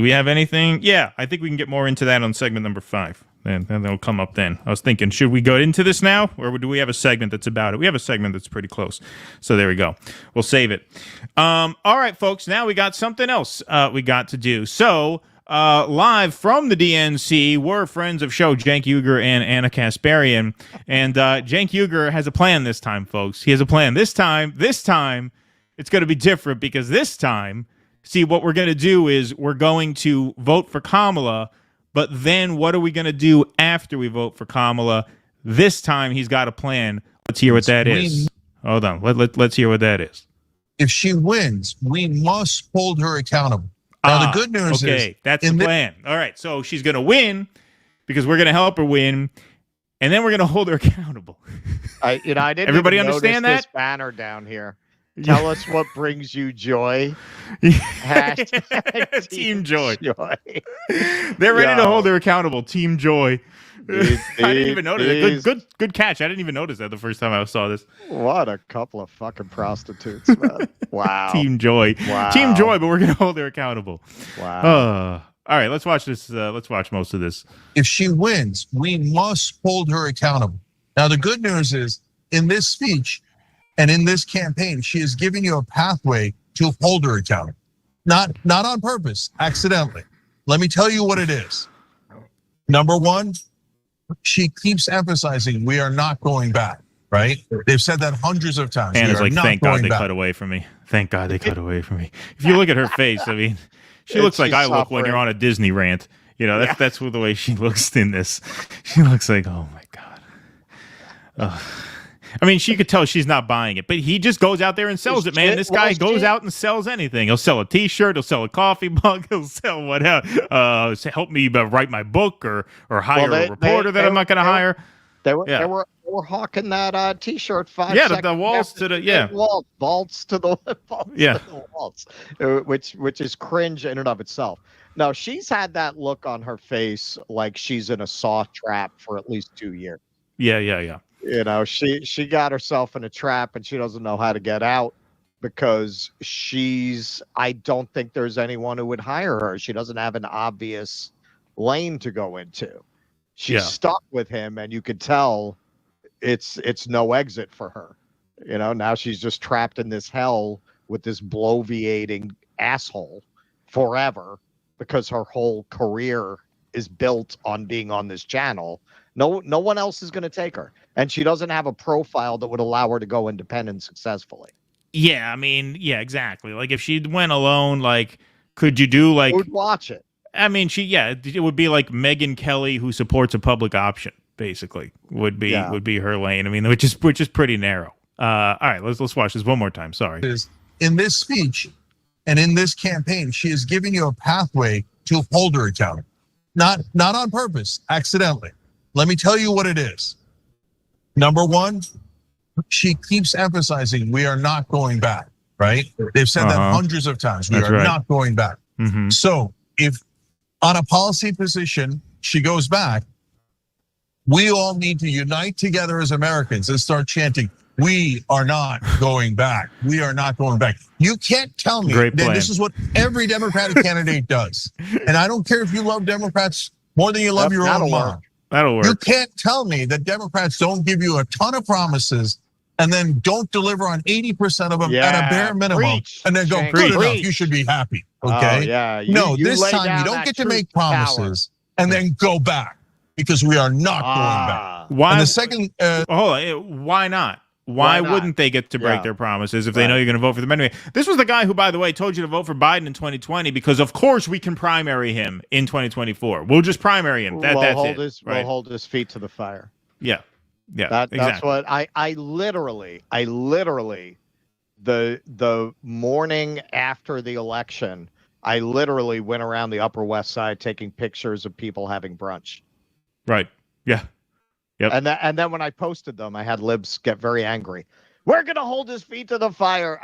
we have anything? Yeah, I think we can get more into that on segment number 5. And that'll come up then. I was thinking, should we go into this now? Or do we have a segment that's about it? We have a segment that's pretty close. So there we go. We'll save it. All right, folks. Now we got something else we got to do. So live from the DNC, we're friends of show Jenk and Anna Kasparian. And Jenk has a plan this time, folks. He has a plan. This time, it's going to be different because this time, see, what we're going to do is we're going to vote for Kamala, but then what are we going to do after we vote for Kamala? This time he's got a plan. Let's hear what that is. Hold on. Let's hear what that is. If she wins, we must hold her accountable. Now, the good news is... that's the plan. All right, so she's going to win because we're going to help her win, and then we're going to hold her accountable. I didn't Everybody even understand notice that? this banner down here. Tell us what brings you joy. Team Joy. They're ready to hold her accountable. Team Joy. I didn't even notice it. Good catch. I didn't even notice that the first time I saw this. What a couple of fucking prostitutes, man. Wow. Team Joy. Wow. Team Joy, but we're going to hold her accountable. Wow. All right, let's watch this. Let's watch most of this. If she wins, we must hold her accountable. Now, the good news is, in this speech and in this campaign, she is giving you a pathway to hold her accountable. Not on purpose, accidentally. Let me tell you what it is. Number one, she keeps emphasizing we are not going back, right? They've said that hundreds of times. Anna's like, thank God they cut away from me. Thank God they cut away from me. If you look at her face, I mean, she looks like I look when you're on a Disney rant. You know, that's the way she looks in this. She looks like, oh my God. I mean, she could tell she's not buying it, but he just goes out there and sells it, man. This guy goes out and sells anything. He'll sell a T-shirt. He'll sell a coffee mug. He'll sell whatever. Help me write my book or hire a reporter that I'm not going to hire. They were hawking that T-shirt 5 Yeah, seconds the waltz to the vaults to the waltz, which is cringe in and of itself. Now she's had that look on her face like she's in a saw trap for at least 2 years. Yeah. You know, she got herself in a trap and she doesn't know how to get out because I don't think there's anyone who would hire her. She doesn't have an obvious lane to go into. She's stuck with him and you could tell it's no exit for her. You know, now she's just trapped in this hell with this bloviating asshole forever because her whole career is built on being on this channel. No one else is going to take her. And she doesn't have a profile that would allow her to go independent successfully. Yeah, I mean, yeah, exactly. Like if she went alone, like, could you do like... Who'd watch it? I mean, it would be like Megyn Kelly who supports a public option, basically, would be her lane. I mean, which is pretty narrow. All right, let's watch this one more time. Sorry. In this speech and in this campaign, she is giving you a pathway to hold her accountable. Not on purpose, accidentally. Let me tell you what it is. Number one, she keeps emphasizing we are not going back, right? They've said that hundreds of times. We are not going back. Mm-hmm. So if on a policy position she goes back, we all need to unite together as Americans and start chanting, We are not going back. We are not going back. You can't tell me that this is what every Democratic candidate does. And I don't care if you love Democrats more than you love your own mom. That'll work. You can't tell me that Democrats don't give you a ton of promises and then don't deliver on 80% of them at a bare minimum, and then go, good enough, you should be happy, okay? No, this time you don't get to make promises and then go back, because we are not going back. Why? And the second, why not? Why wouldn't they get to break their promises if they know you're going to vote for them anyway? This was the guy who, by the way, told you to vote for Biden in 2020 because, of course, we can primary him in 2024. We'll just primary him. That's it. We'll hold his feet to the fire. Yeah. Yeah, that's exactly. what I literally, the morning after the election, I literally went around the Upper West Side taking pictures of people having brunch. Right. Yeah. Yep. And then when I posted them, I had libs get very angry. We're going to hold his feet to the fire.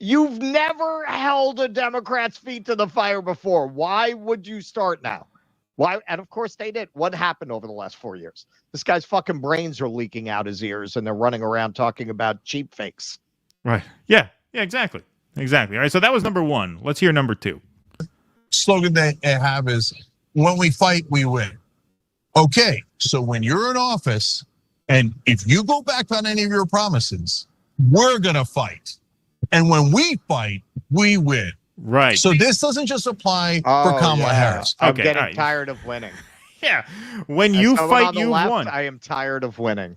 You've never held a Democrat's feet to the fire before. Why would you start now? Why? And of course they did. What happened over the last 4 years? This guy's fucking brains are leaking out his ears, and they're running around talking about cheap fakes. Right. Yeah. Yeah, exactly. Exactly. All right. So that was number one. Let's hear number two. Slogan they have is, when we fight, we win. Okay. So when you're in office, and if you go back on any of your promises, we're going to fight. And when we fight, we win. Right. So this doesn't just apply for Kamala Harris. I'm getting tired of winning. Yeah. When you fight, you won. I am tired of winning.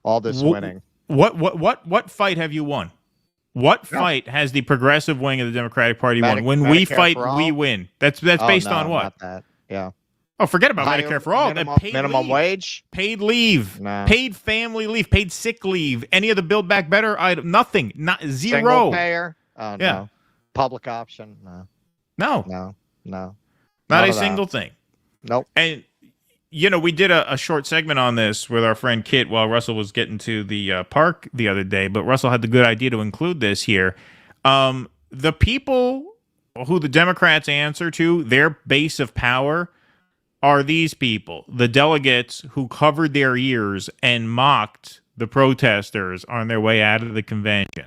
All this winning. What fight have you won? What fight has the progressive wing of the Democratic Party won? When we fight, we win. That's based on what? Not that. Yeah. Oh, forget about Medicare for all. Minimum wage, paid leave, paid family leave, paid sick leave. Any of the Build Back Better item? Nothing. Not zero. Single payer. Oh, no. Public option. No. Not a single thing. Nope. And we did a short segment on this with our friend Kit while Russell was getting to the park the other day. But Russell had the good idea to include this here. The people who the Democrats answer to, their base of power, are these people, the delegates who covered their ears and mocked the protesters on their way out of the convention.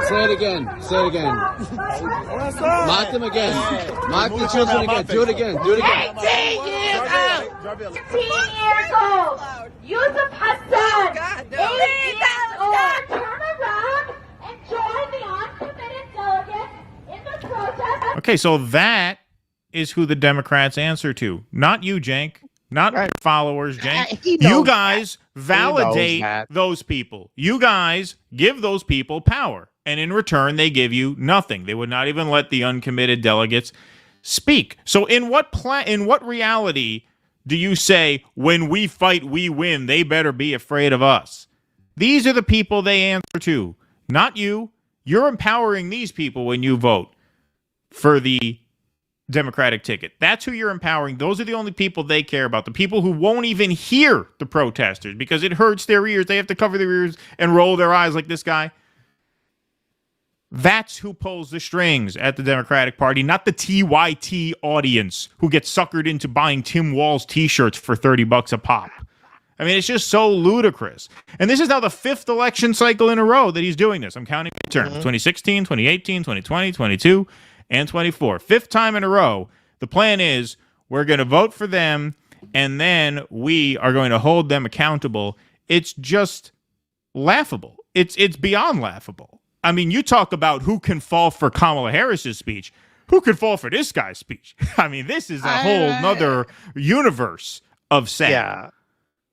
Say it again. Mock them again. Mock the children again. Do it again. 18 years old. 18 years old. Yusuf Hassan. 18 years old. Turn around and join the uncommitted delegates in the protest. Okay, so that is who the Democrats answer to. Not you, Jenk. Not your followers, Jenk. You guys validate those people. You guys give those people power. And in return, they give you nothing. They would not even let the uncommitted delegates speak. So in what reality do you say, when we fight, we win, they better be afraid of us? These are the people they answer to, not you. You're empowering these people when you vote for the Democratic ticket. That's who you're empowering. Those are the only people they care about. The people who won't even hear the protesters because it hurts their ears. They have to cover their ears and roll their eyes like this guy. That's who pulls the strings at the Democratic Party, not the TYT audience who gets suckered into buying Tim Walz t-shirts for $30 a pop. I mean, it's just so ludicrous. And this is now the fifth election cycle in a row that he's doing this. I'm counting midterms. 2016, 2018, 2020, 22, and 24. Fifth time in a row. The plan is we're going to vote for them, and then we are going to hold them accountable. It's just laughable. It's beyond laughable. I mean, you talk about who can fall for Kamala Harris's speech. Who could fall for this guy's speech? I mean, this is a whole nother universe of sad. Yeah.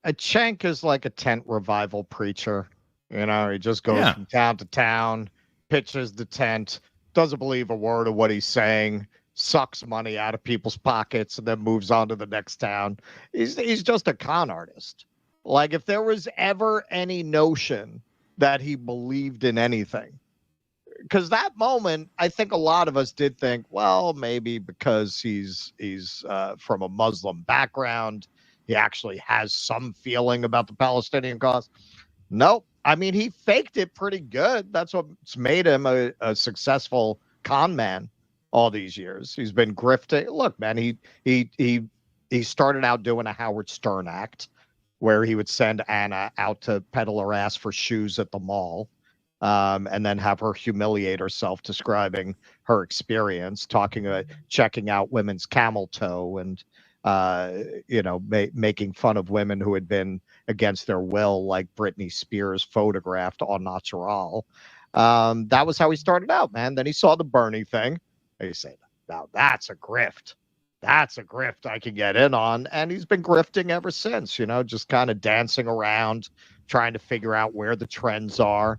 A Jenk is like a tent revival preacher. He just goes from town to town, pitches the tent, doesn't believe a word of what he's saying, sucks money out of people's pockets, and then moves on to the next town. He's just a con artist. Like, if there was ever any notion that he believed in anything, because that moment, I think a lot of us did think, well, maybe because he's from a Muslim background, he actually has some feeling about the Palestinian cause. Nope. I mean, he faked it pretty good. That's what's made him a successful con man all these years. He's been grifting. Look, man, he started out doing a Howard Stern act where he would send Anna out to peddle her ass for shoes at the mall, and then have her humiliate herself describing her experience, checking out women's camel toe and, making fun of women who had been against their will, like Britney Spears photographed en natural. That was how he started out, man. Then he saw the Bernie thing. And he said, now that's a grift. That's a grift I can get in on. And he's been grifting ever since, just kind of dancing around, trying to figure out where the trends are.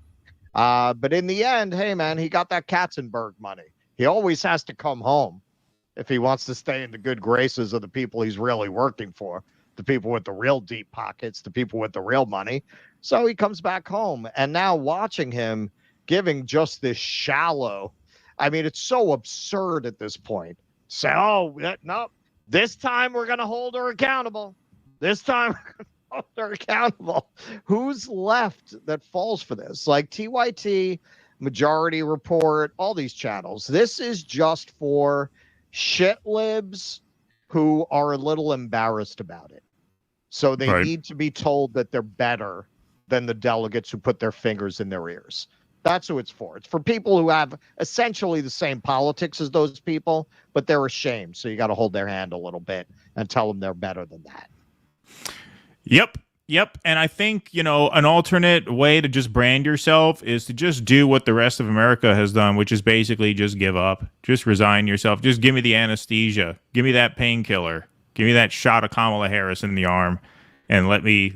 But in the end, hey, man, he got that Katzenberg money. He always has to come home if he wants to stay in the good graces of the people he's really working for, the people with the real deep pockets, the people with the real money. So he comes back home. And now watching him giving just this shallow, I mean, it's so absurd at this point. Say, no, this time we're going to hold her accountable. This time we're going to hold her accountable. Who's left that falls for this? Like TYT, Majority Report, all these channels. This is just for shit libs who are a little embarrassed about it. So they need to be told that they're better than the delegates who put their fingers in their ears. That's who it's for. It's for people who have essentially the same politics as those people, but they're ashamed. So you got to hold their hand a little bit and tell them they're better than that. Yep. And I think, an alternate way to just brand yourself is to just do what the rest of America has done, which is basically just give up. Just resign yourself. Just give me the anesthesia. Give me that painkiller. Give me that shot of Kamala Harris in the arm, and let me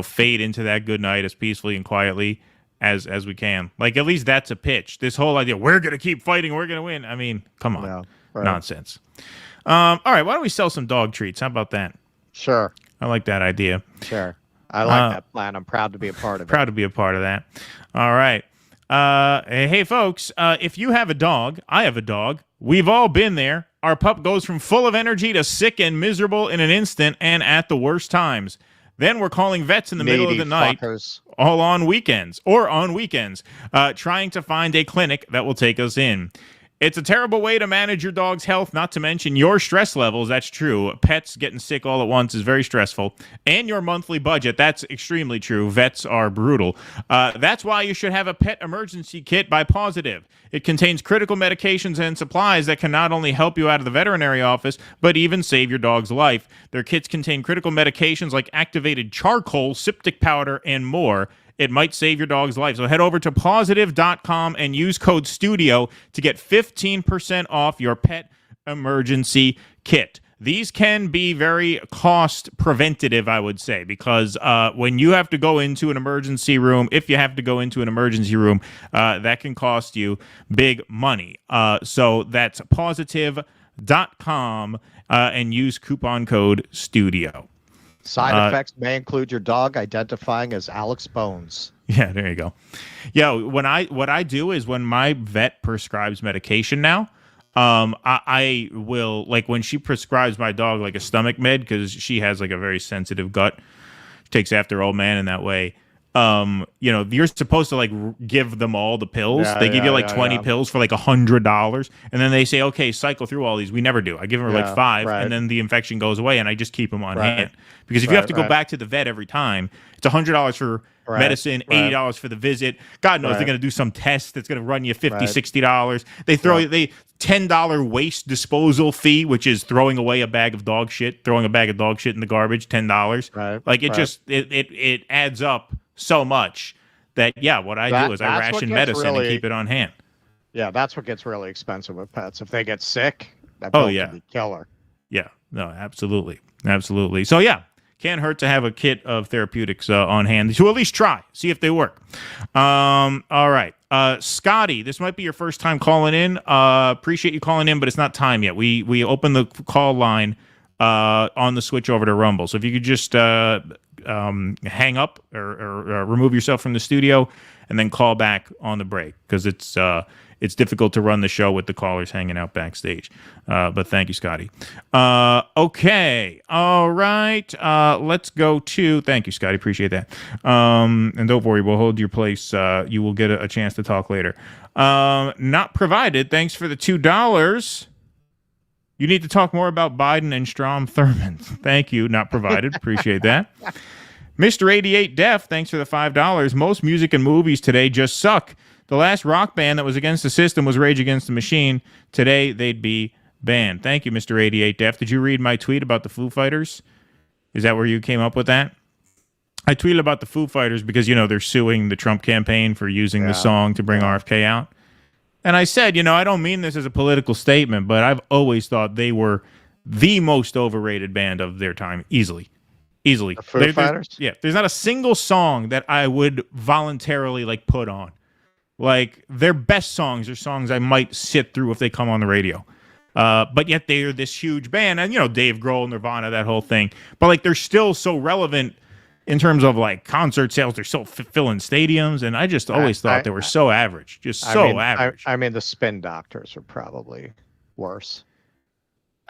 fade into that good night as peacefully and quietly as we can. Like, at least that's a pitch. This whole idea, we're going to keep fighting, we're going to win. I mean, come on. Yeah, nonsense. All right, why don't we sell some dog treats? How about that? Sure. I like that idea. Sure. I like that plan. I'm proud to be a part of it. Proud to be a part of that. All right. Hey, folks, if you have a dog, I have a dog. We've all been there. Our pup goes from full of energy to sick and miserable in an instant and at the worst times. Then we're calling vets in the middle of the night, all on weekends, trying to find a clinic that will take us in. It's a terrible way to manage your dog's health, not to mention your stress levels. That's true. Pets getting sick all at once is very stressful. And your monthly budget. That's extremely true. Vets are brutal. That's why you should have a pet emergency kit by Positive. It contains critical medications and supplies that can not only help you out of the veterinary office, but even save your dog's life. Their kits contain critical medications like activated charcoal, septic powder, and more. It might save your dog's life. So head over to positive.com and use code STUDIO to get 15% off your pet emergency kit. These can be very cost preventative, I would say, because when you have to go into an emergency room, if you have to go into an emergency room, that can cost you big money. So that's positive.com and use coupon code STUDIO. Side effects may include your dog identifying as Alex Bones. Yeah, there you go. Yeah, what I do is when my vet prescribes medication now, I will, like, when she prescribes my dog like a stomach med, because she has like a very sensitive gut, takes after old man in that way. You're supposed to like give them all the pills. They give you like 20 pills for like $100, and then they say, okay, cycle through all these. We never do. I give them like 5, and then the infection goes away, and I just keep them on hand. Because if you have to go back to the vet every time, it's $100 for medicine, $80 for the visit. God knows they're going to do some test that's going to run you $50, $60. They throw they $10 waste disposal fee, which is throwing away a bag of dog shit, throwing a bag of dog shit in the garbage, $10. Like just it adds up so much that what I do is I ration medicine and keep it on hand. Yeah, that's what gets really expensive with pets. If they get sick, that bill can be killer. Yeah, no, absolutely. So can't hurt to have a kit of therapeutics on hand to at least try, see if they work. All right. Scotty, this might be your first time calling in. Appreciate you calling in, but it's not time yet. We opened the call line on the switch over to Rumble. So if you could just hang up or remove yourself from the studio and then call back on the break, because it's it's difficult to run the show with the callers hanging out backstage. But thank you, Scotty. Okay. All right. Let's go to... Thank you, Scotty. Appreciate that. And don't worry, we'll hold your place. You will get a chance to talk later. Not provided. Thanks for the $2. You need to talk more about Biden and Strom Thurmond. Thank you. Not provided. Appreciate that. Mr. 88 Def, thanks for the $5. Most music and movies today just suck. The last rock band that was against the system was Rage Against the Machine. Today, they'd be banned. Thank you, Mr. 88 Def. Did you read my tweet about the Foo Fighters? Is that where you came up with that? I tweeted about the Foo Fighters because, they're suing the Trump campaign for using the song to bring RFK out. And I said, I don't mean this as a political statement, but I've always thought they were the most overrated band of their time, easily. The Foo Fighters? Yeah, there's not a single song that I would voluntarily put on. Their best songs are songs I might sit through if they come on the radio. But yet they're this huge band, and Dave Grohl, Nirvana, that whole thing. But they're still so relevant in terms of concert sales. They're still filling stadiums, and I just always thought they were so average, average. I mean, the Spin Doctors are probably worse.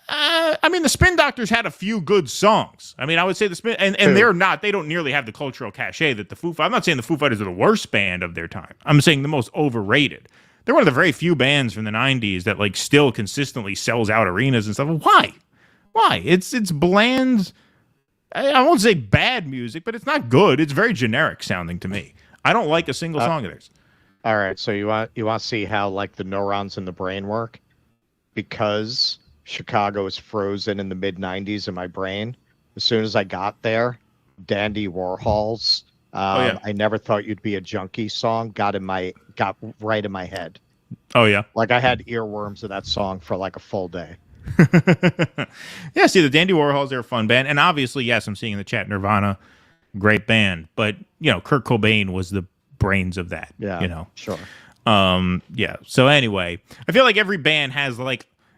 The Spin Doctors had a few good songs. I would say the Spin, and they don't nearly have the cultural cachet that the Foo Fighters. I'm not saying the Foo Fighters are the worst band of their time. I'm saying the most overrated. They're one of the very few bands from the 90s that still consistently sells out arenas and stuff. Why? It's bland. I won't say bad music, but it's not good. It's very generic sounding to me. I don't like a single song of theirs. All right, so you want to see how the neurons in the brain work? Because Chicago is frozen in the mid-90s in my brain. As soon as I got there, Dandy Warhol's I Never Thought You'd Be a Junkie song got right in my head. Oh, yeah? I had earworms of that song for a full day. Yeah, see, the Dandy Warhols, they're a fun band. And obviously, yes, I'm seeing in the chat, Nirvana, great band. But, Kurt Cobain was the brains of that. Yeah, sure. Yeah, so anyway, I feel like every band has,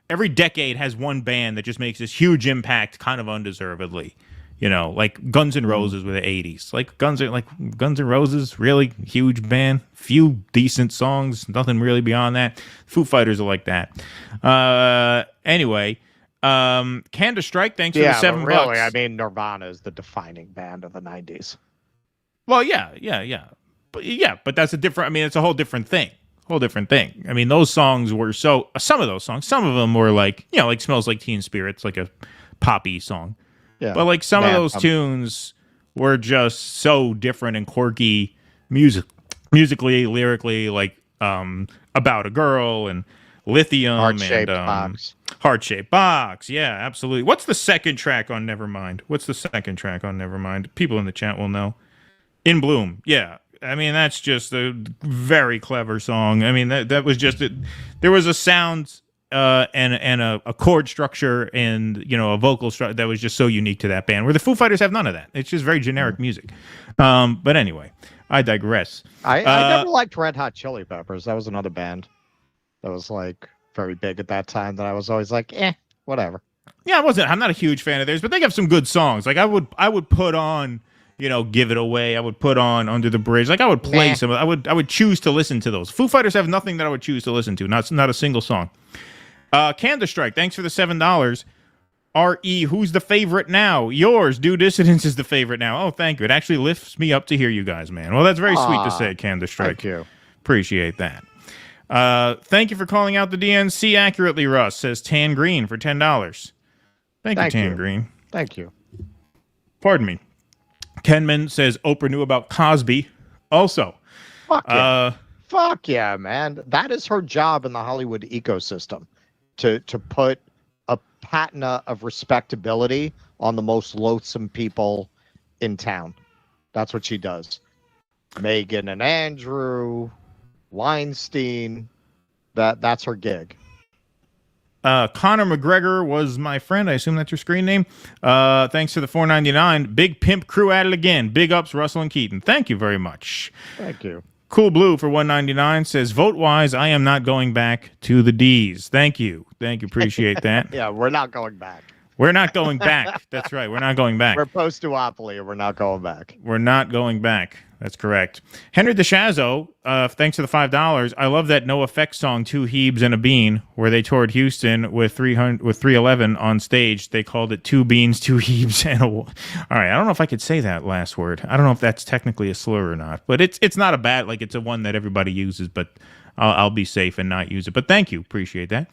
every decade has one band that just makes this huge impact kind of undeservedly. Guns N' Roses were the 80s. Guns N' Roses, really huge band. Few decent songs, nothing really beyond that. Foo Fighters are like that. Anyway, Candace Strike, thanks for the $7. Really, Nirvana is the defining band of the 90s. Well, yeah. But that's a different, it's a whole different thing. Those songs were some of those songs, some of them were Smells Like Teen Spirit's a poppy song. Yeah. But some of those tunes were just so different and quirky musically, lyrically, About a Girl and Lithium Heart-Shaped Box. Heart-Shaped Box. Yeah, absolutely. What's the second track on Nevermind? People in the chat will know. In Bloom. Yeah. That's just a very clever song. That was just it. There was a sound and a chord structure and a vocal structure that was just so unique to that band. Where the Foo Fighters have none of that. It's just very generic music. But anyway, I digress. I never liked Red Hot Chili Peppers. That was another band that was very big at that time. That I was always whatever. Yeah, I'm not a huge fan of theirs, but they have some good songs. I would put on. Give It Away. I would put on Under the Bridge. I would play some. I would choose to listen to those. Foo Fighters have nothing that I would choose to listen to. Not a single song. Candace Strike, thanks for the $7. R.E., who's the favorite now? Yours, Due Dissidence is the favorite now. Oh, thank you. It actually lifts me up to hear you guys, man. Well, that's very sweet to say, Candace Strike. Thank you. Appreciate that. Thank you for calling out the DNC accurately, Russ, says Tan Green for $10. Thank you, Tan Green. Thank you. Pardon me. Kenman says Oprah knew about Cosby. Also, fuck yeah, man. That is her job in the Hollywood ecosystem, to put a patina of respectability on the most loathsome people in town. That's what she does. Meghan and Andrew, Weinstein. That's her gig. Conor McGregor was my friend. I assume that's your screen name. Thanks for the $4.99. Big Pimp Crew at it again. Big ups, Russell and Keaton. Thank you very much. Thank you. Cool Blue for $1.99 says, vote-wise, I am not going back to the D's. Thank you. Appreciate that. Yeah, we're not going back. We're not going back. That's right. We're not going back. We're post-duopoly, and we're not going back. We're not going back. That's correct. Henry DeShazo, thanks for the $5. I love that No Effects song, Two Hebes and a Bean, where they toured Houston with 311 on stage. They called it Two Beans, Two Hebes, and a... All right, I don't know if I could say that last word. I don't know if that's technically a slur or not, but it's not a bad, like, it's a one that everybody uses, but I'll be safe and not use it. But thank you. Appreciate that.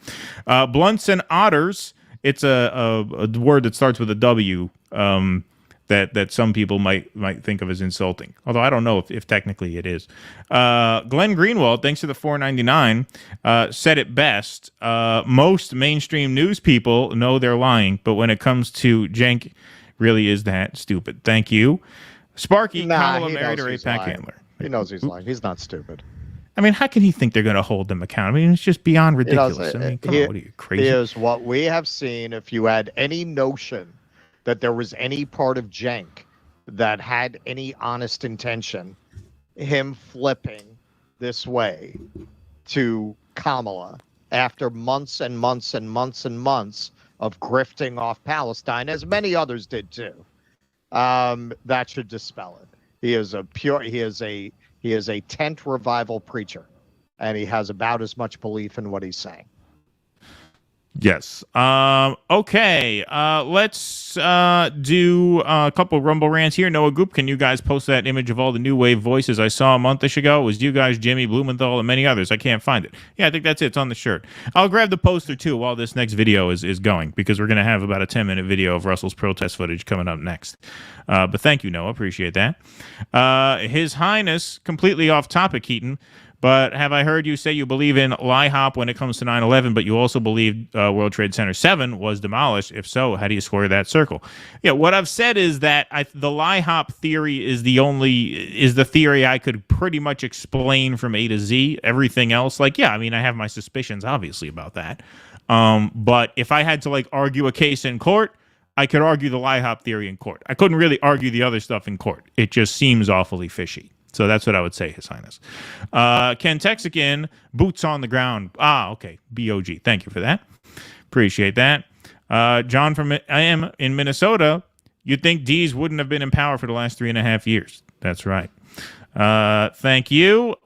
Blunts and Otters, it's a word that starts with a W, that some people might think of as insulting. Although I don't know if technically it is. Glenn Greenwald, thanks to the $4.99, said it best. Most mainstream news people know they're lying, but when it comes to Jenk, really is that stupid. Thank you. Sparky, Kamala married a AIPAC handler. He knows he's lying. He's not stupid. I mean, how can he think they're going to hold him accountable? I mean, it's just beyond ridiculous. I mean, come on, what are you, crazy? Here's what we have seen. If you had any notion that there was any part of Jenk that had any honest intention, him flipping this way to Kamala after months and months and months and months of grifting off Palestine, as many others did too, that should dispel it. He is a tent revival preacher, and he has about as much belief in what he's saying. Yes. Okay. Let's do a couple Rumble rants here. Noah Goop, can you guys post that image of all the new wave voices I saw a month ago? It was you guys, Jimmy Blumenthal, and many others. I can't find it. Yeah, I think that's it. It's on the shirt. I'll grab the poster, too, while this next video is going, because we're going to have about a 10-minute video of Russell's protest footage coming up next. But thank you, Noah. Appreciate that. His Highness, completely off topic, Keaton, but have I heard you say you believe in LIHOP when it comes to 9/11, but you also believe World Trade Center 7 was demolished? If so, how do you square that circle? Yeah, what I've said is that the LIHOP theory is the theory I could pretty much explain from A to Z. Everything else, I have my suspicions, obviously, about that. But if I had to argue a case in court, I could argue the LIHOP theory in court. I couldn't really argue the other stuff in court. It just seems awfully fishy. So that's what I would say, His Highness. Ken Texican, boots on the ground. Okay. BOG. Thank you for that. Appreciate that. John from I am in Minnesota. You'd think D's wouldn't have been in power for the last 3.5 years. That's right. Thank you.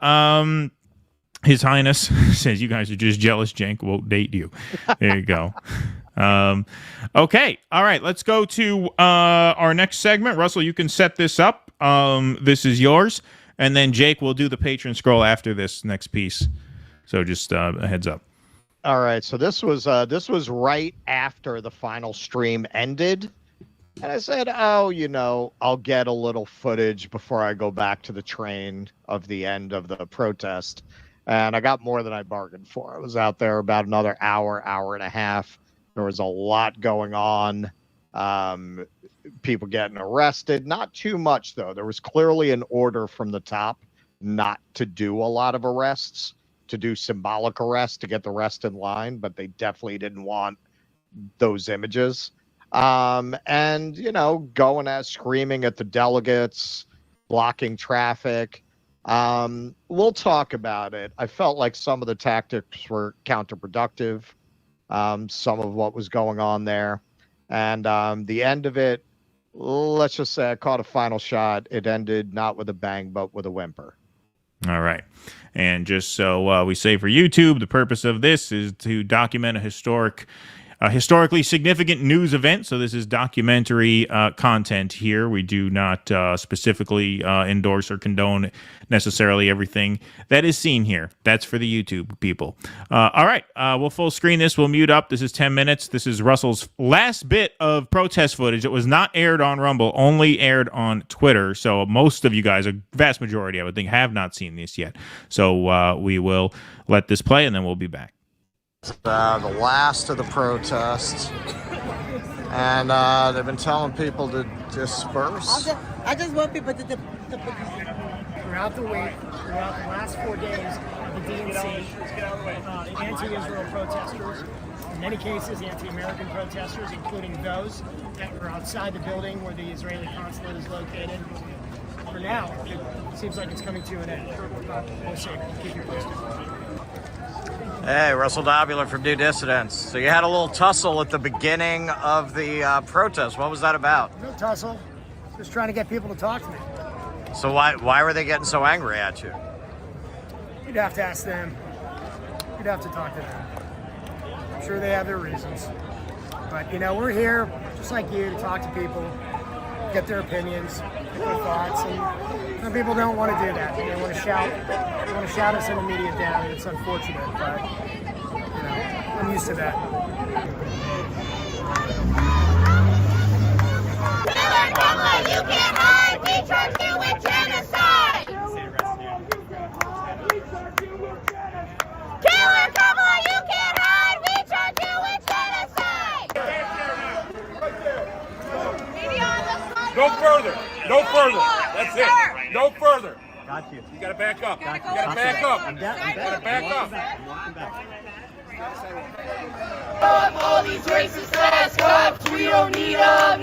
His Highness says you guys are just jealous. Jenk won't date you. There you go. Okay. All right. Let's go to our next segment. Russell, you can set this up. This is yours. And then Jake will do the patron scroll after this next piece. So just a heads up. All right. So this was right after the final stream ended. And I said, I'll get a little footage before I go back to the train of the end of the protest. And I got more than I bargained for. I was out there about another hour and a half. There was a lot going on. People getting arrested. Not too much, though. There was clearly an order from the top not to do a lot of arrests, to do symbolic arrests to get the rest in line, but they definitely didn't want those images. And, going at screaming at the delegates, blocking traffic. We'll talk about it. I felt like some of the tactics were counterproductive, some of what was going on there. And the end of it, let's just say I caught a final shot. It ended not with a bang, but with a whimper. All right. And just so we say for YouTube, the purpose of this is to document a historically significant news event. So this is documentary content here. We do not specifically endorse or condone necessarily everything that is seen here. That's for the YouTube people. All right. We'll full screen this. We'll mute up. This is 10 minutes. This is Russell's last bit of protest footage. It was not aired on Rumble, only aired on Twitter. So most of you guys, a vast majority, I would think, have not seen this yet. So we will let this play and then we'll be back. The last of the protests, and they've been telling people to disperse. I just want people to throughout the week, throughout the last 4 days, the DNC, anti-Israel protesters, in many cases anti-American protesters, including those that were outside the building where the Israeli consulate is located. For now, it seems like it's coming to an end. We'll see. Keep you posted. Hey, Russell Dobbular from New Dissidents. So you had a little tussle at the beginning of the protest. What was that about? No tussle. Just trying to get people to talk to me. So why were they getting so angry at you? You'd have to ask them. You'd have to talk to them. I'm sure they have their reasons. But, you know, we're here, just like you, to talk to people, get their opinions, get their thoughts. And some people don't want to do that. They want to shout. They want to shout us in the media down, and it's unfortunate. But, you know, I'm used to that. You can't hide! We charge you with genocide! Killer Kamala, you can't hide! We charge you with genocide! No further. No further. That's it. No further. Got you. You gotta back up. You Got you. gotta back up. I'm You back. gotta back up. I'm walking back. All these racist ass cops, we don't need them,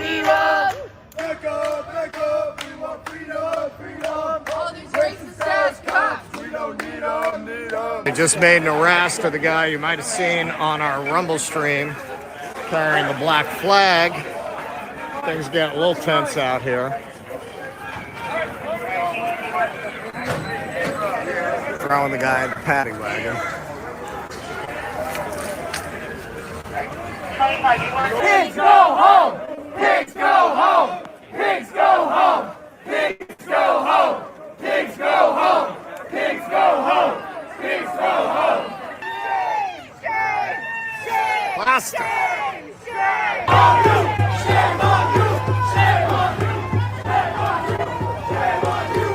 Back up, we want freedom, freedom. All these racist ass cops. We don't need them, We just made an arrest of the guy you might have seen on our Rumble stream carrying the black flag. Things getting a little tense out here. Throwing the guy in the paddy wagon. Pigs go home! Pigs go home! Pigs go home! Pigs go home! Pigs go home! Pigs go home! Pigs go home! Shame! Shame! Basta! Shame! Shame on you! Shame on you! Shame on you! Shame on you! Shame on you!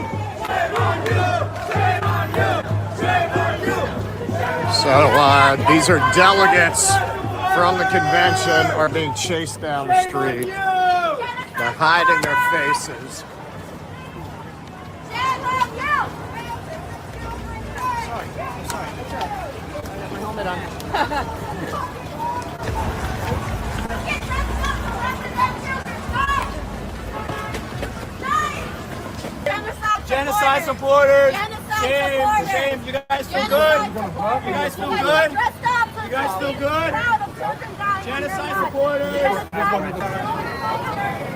Shame on you! Shame on you! Shame on you! So these are delegates from the convention are being chased down the street. They're hiding their faces. My helmet on. Genocide supporters. Shame. Shame. You guys feel good? You guys feel good? You guys feel good? Genocide supporters.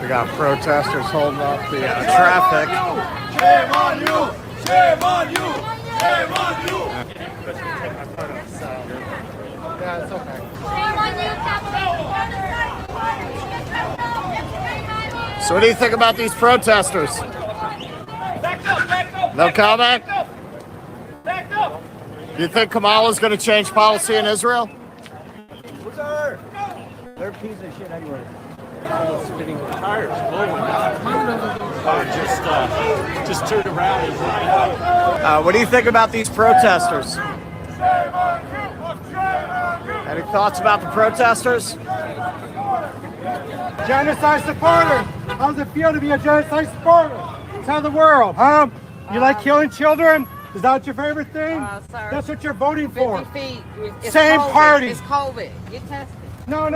We got protesters holding up the traffic. Shame on you! Shame on you! Shame on you! Yeah, it's okay. Shame on you, So what do you think about these protesters? No comment? Do you think Kamala's going to change policy in Israel? They're a piece of shit anyway. Spinning the tires. Just turned around and What do you think about these protesters? Any thoughts about the protesters? Genocide supporter. How does it feel to be a genocide supporter? Tell the world, huh? You like killing children? Is that your favorite thing? Sir, That's what you're voting for. 50 feet. It's Same COVID. party. It's COVID. Get tested. No,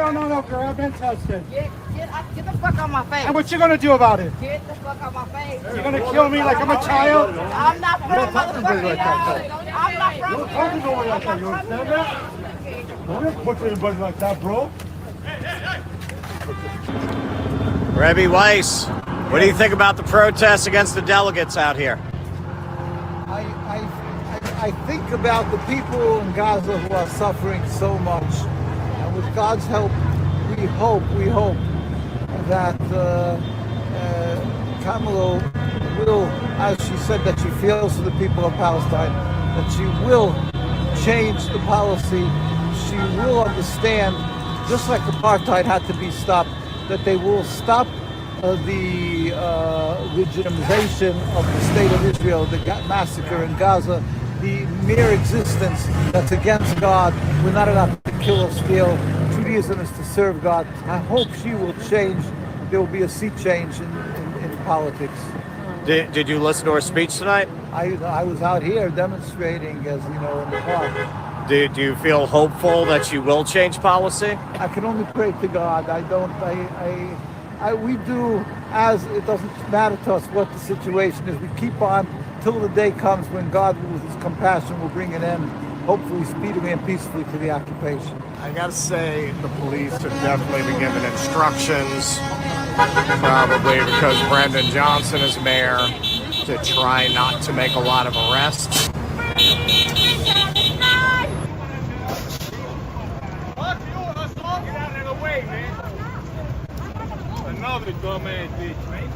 girl. I've been tested. Get the fuck out my face. And what you gonna do about it? Get the fuck out my face. You're gonna kill me like I'm a child? I'm not from motherfucking I'm not from Don't talk to nobody like that. You understand that? Don't talk to anybody like that, bro. Rebbe Weiss, what do you think about the protests against the delegates out here? I think about the people in Gaza who are suffering so much, and with God's help, we hope that Kamala will, as she said, that she feels for the people of Palestine, that she will change the policy. She will understand, just like apartheid had to be stopped, that they will stop the legitimization of the state of Israel, the massacre in Gaza, the mere existence that's against God. We're not allowed to kill or steal. Judaism is to serve God. I hope she will change. There will be a sea change in politics. Did you listen to her speech tonight? I was out here demonstrating, as you know, in the park. Do you feel hopeful that she will change policy? I can only pray to God. We do, as it doesn't matter to us what the situation is. We keep on till the day comes when God, with His compassion, will bring an end hopefully speedily and peacefully to the occupation. I gotta say, the police have definitely been given instructions, probably because Brendan Johnson is mayor, to try not to make a lot of arrests. Another dumbass bitch, man.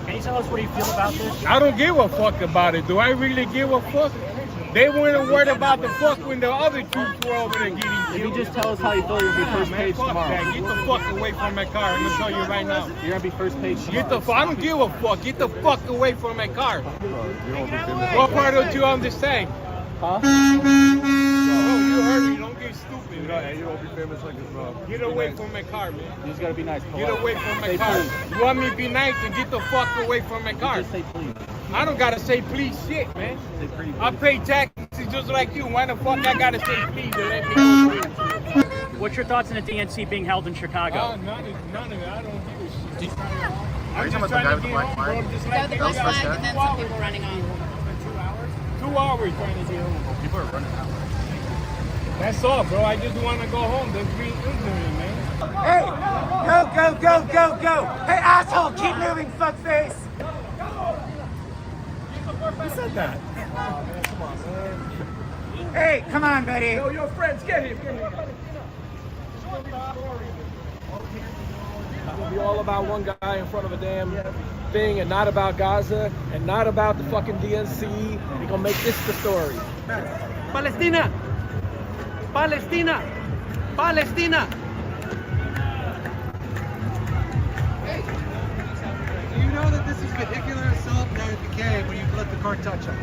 Can you tell us what you feel about this? I don't give a fuck about it. Do I really give a fuck? They weren't worried about the fuck when the other troops were over there getting killed. Can you just tell us how you feel you'll be first page tomorrow? That. Get the fuck away from my car. I'm gonna tell you right now. You're gonna be first page tomorrow. Get the fuck. I don't give a fuck. Get the fuck away from my car. What part don't you understand? Huh? Oh, you heard me. Don't get stupid. You won't be famous like this, bro. Get away from my car, man. You just gotta be nice. Get away from my car. You want me to be nice and get the fuck away from my car? Just say please. I don't gotta say please shit, man. I pay taxes just like you. Why the fuck I gotta say please to let me go? What's your thoughts on the DNC being held in Chicago? Oh, none of it. I don't give a shit. Are you talking about the guy with the black flag? The guy with the black flag and then some people running off. 2 hours trying to get home. People are running out. That's all, bro. I just want to go home. That's being ignorant, man. Hey, go. Hey, asshole, keep moving, fuckface. Who said that? Hey, come on, buddy. Yo, friends, get him. It'll be all about one guy in front of a damn thing and not about Gaza and not about the fucking DNC. We're gonna make this the story. Palestina. Do you know that this is vehicular assault and it became when you let the car touch him?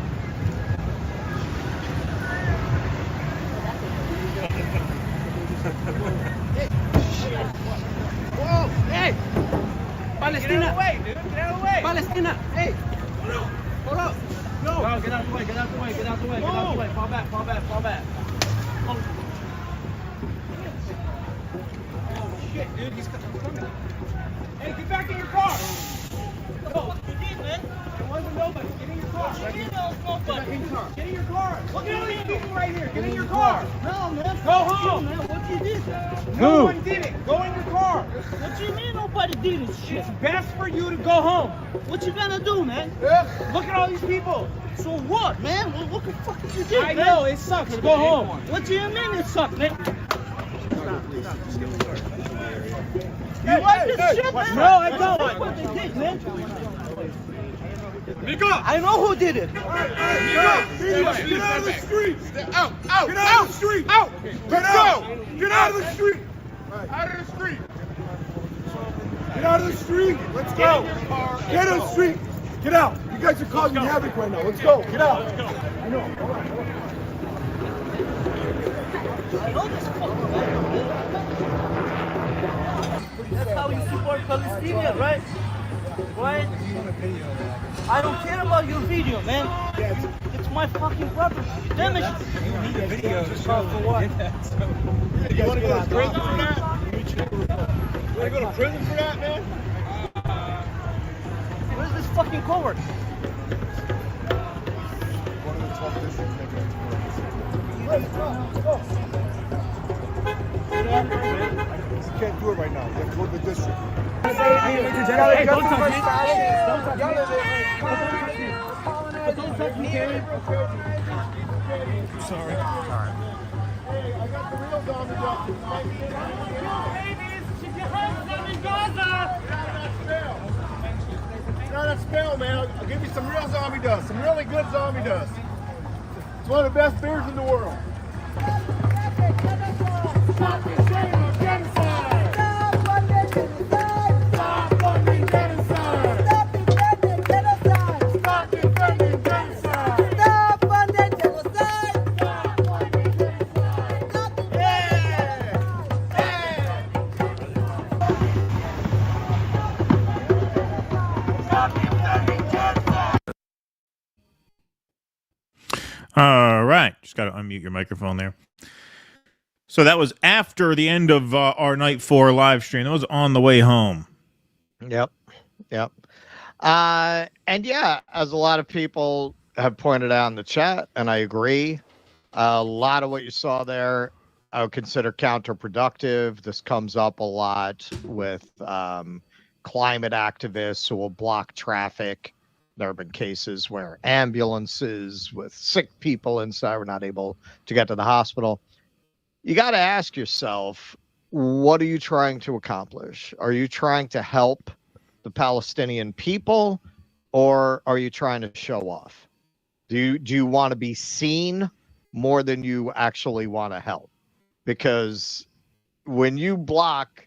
Whoa, hey! Palestina! Get out of the way, dude. Get out of the way. Palestina! Hey! Hold up! No. No, get out of the way, get out of the way. Fall back. Oh, shit, dude. He's coming. Hey, get back in your car. What you did, man? It wasn't nobody. Get in your car. What you did, nobody. Get in your car. Look at all these people right here. Get in your car. No, man. Go home. Man, what you did? No one did it. Go in your car. What you mean nobody did this shit? It's best for you to go home. What you gonna do, man? Look at all these people. So what, man? What the fuck did you do, I man? know, it sucks. Go home. What do you mean it sucks, man? You like this shit, man? No, I don't. That's what they did, man. Nico! I know who did it. Get out of the street! Out! Get out of the street! Out! Get out! Get out of the street! Out of the street! Get out of the street! Let's go! Get out of the street! Get out! You guys are causing havoc right now. Let's go! Get out! Let's go! I know. That's how you support Palestinians, right? Right? I don't care about your video, man. It's my fucking property. Damage it. You need a video to show for what? You want to go to prison for that? You want to go to prison for that, man? Where's this fucking court? One of the 12 districts You can't do it right now. You have to go to the district. Hey, don't touch me. Don't touch me. Don't touch me, Gary. Sorry. Hey, I got the real zombie doctor. It's not a spell, man. I'll give you some real zombie dust. Some really good zombie dust. It's one of the best beers in the world. Stop the shame of genocide! Stop funding genocide! Stop funding genocide! Stop defending genocide! Stop defending genocide! Stop funding genocide! Stop funding genocide! Stop defending genocide! All right. Just got to unmute your microphone there. So that was after the end of our Night 4 live stream. That was on the way home. Yep. And yeah, as a lot of people have pointed out in the chat, and I agree. A lot of what you saw there, I would consider counterproductive. This comes up a lot with climate activists who will block traffic. There have been cases where ambulances with sick people inside were not able to get to the hospital. You got to ask yourself, what are you trying to accomplish? Are you trying to help the Palestinian people, or are you trying to show off? Do you want to be seen more than you actually want to help? Because when you block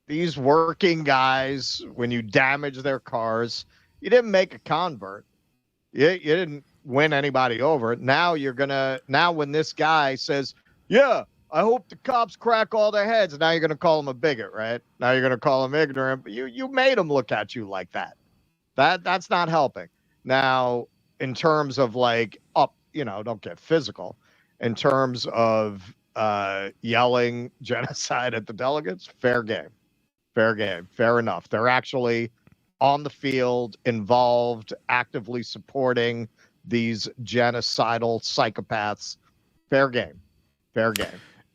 these working guys, when you damage their cars, you didn't make a convert. You didn't win anybody over. Now when this guy says, yeah, I hope the cops crack all their heads, now you're going to call him a bigot, right? Now you're going to call him ignorant, but you made him look at you like that. That's not helping. Now, in terms of don't get physical. In terms of yelling genocide at the delegates, fair game. Fair enough. They're actually on the field, involved, actively supporting these genocidal psychopaths. Fair game.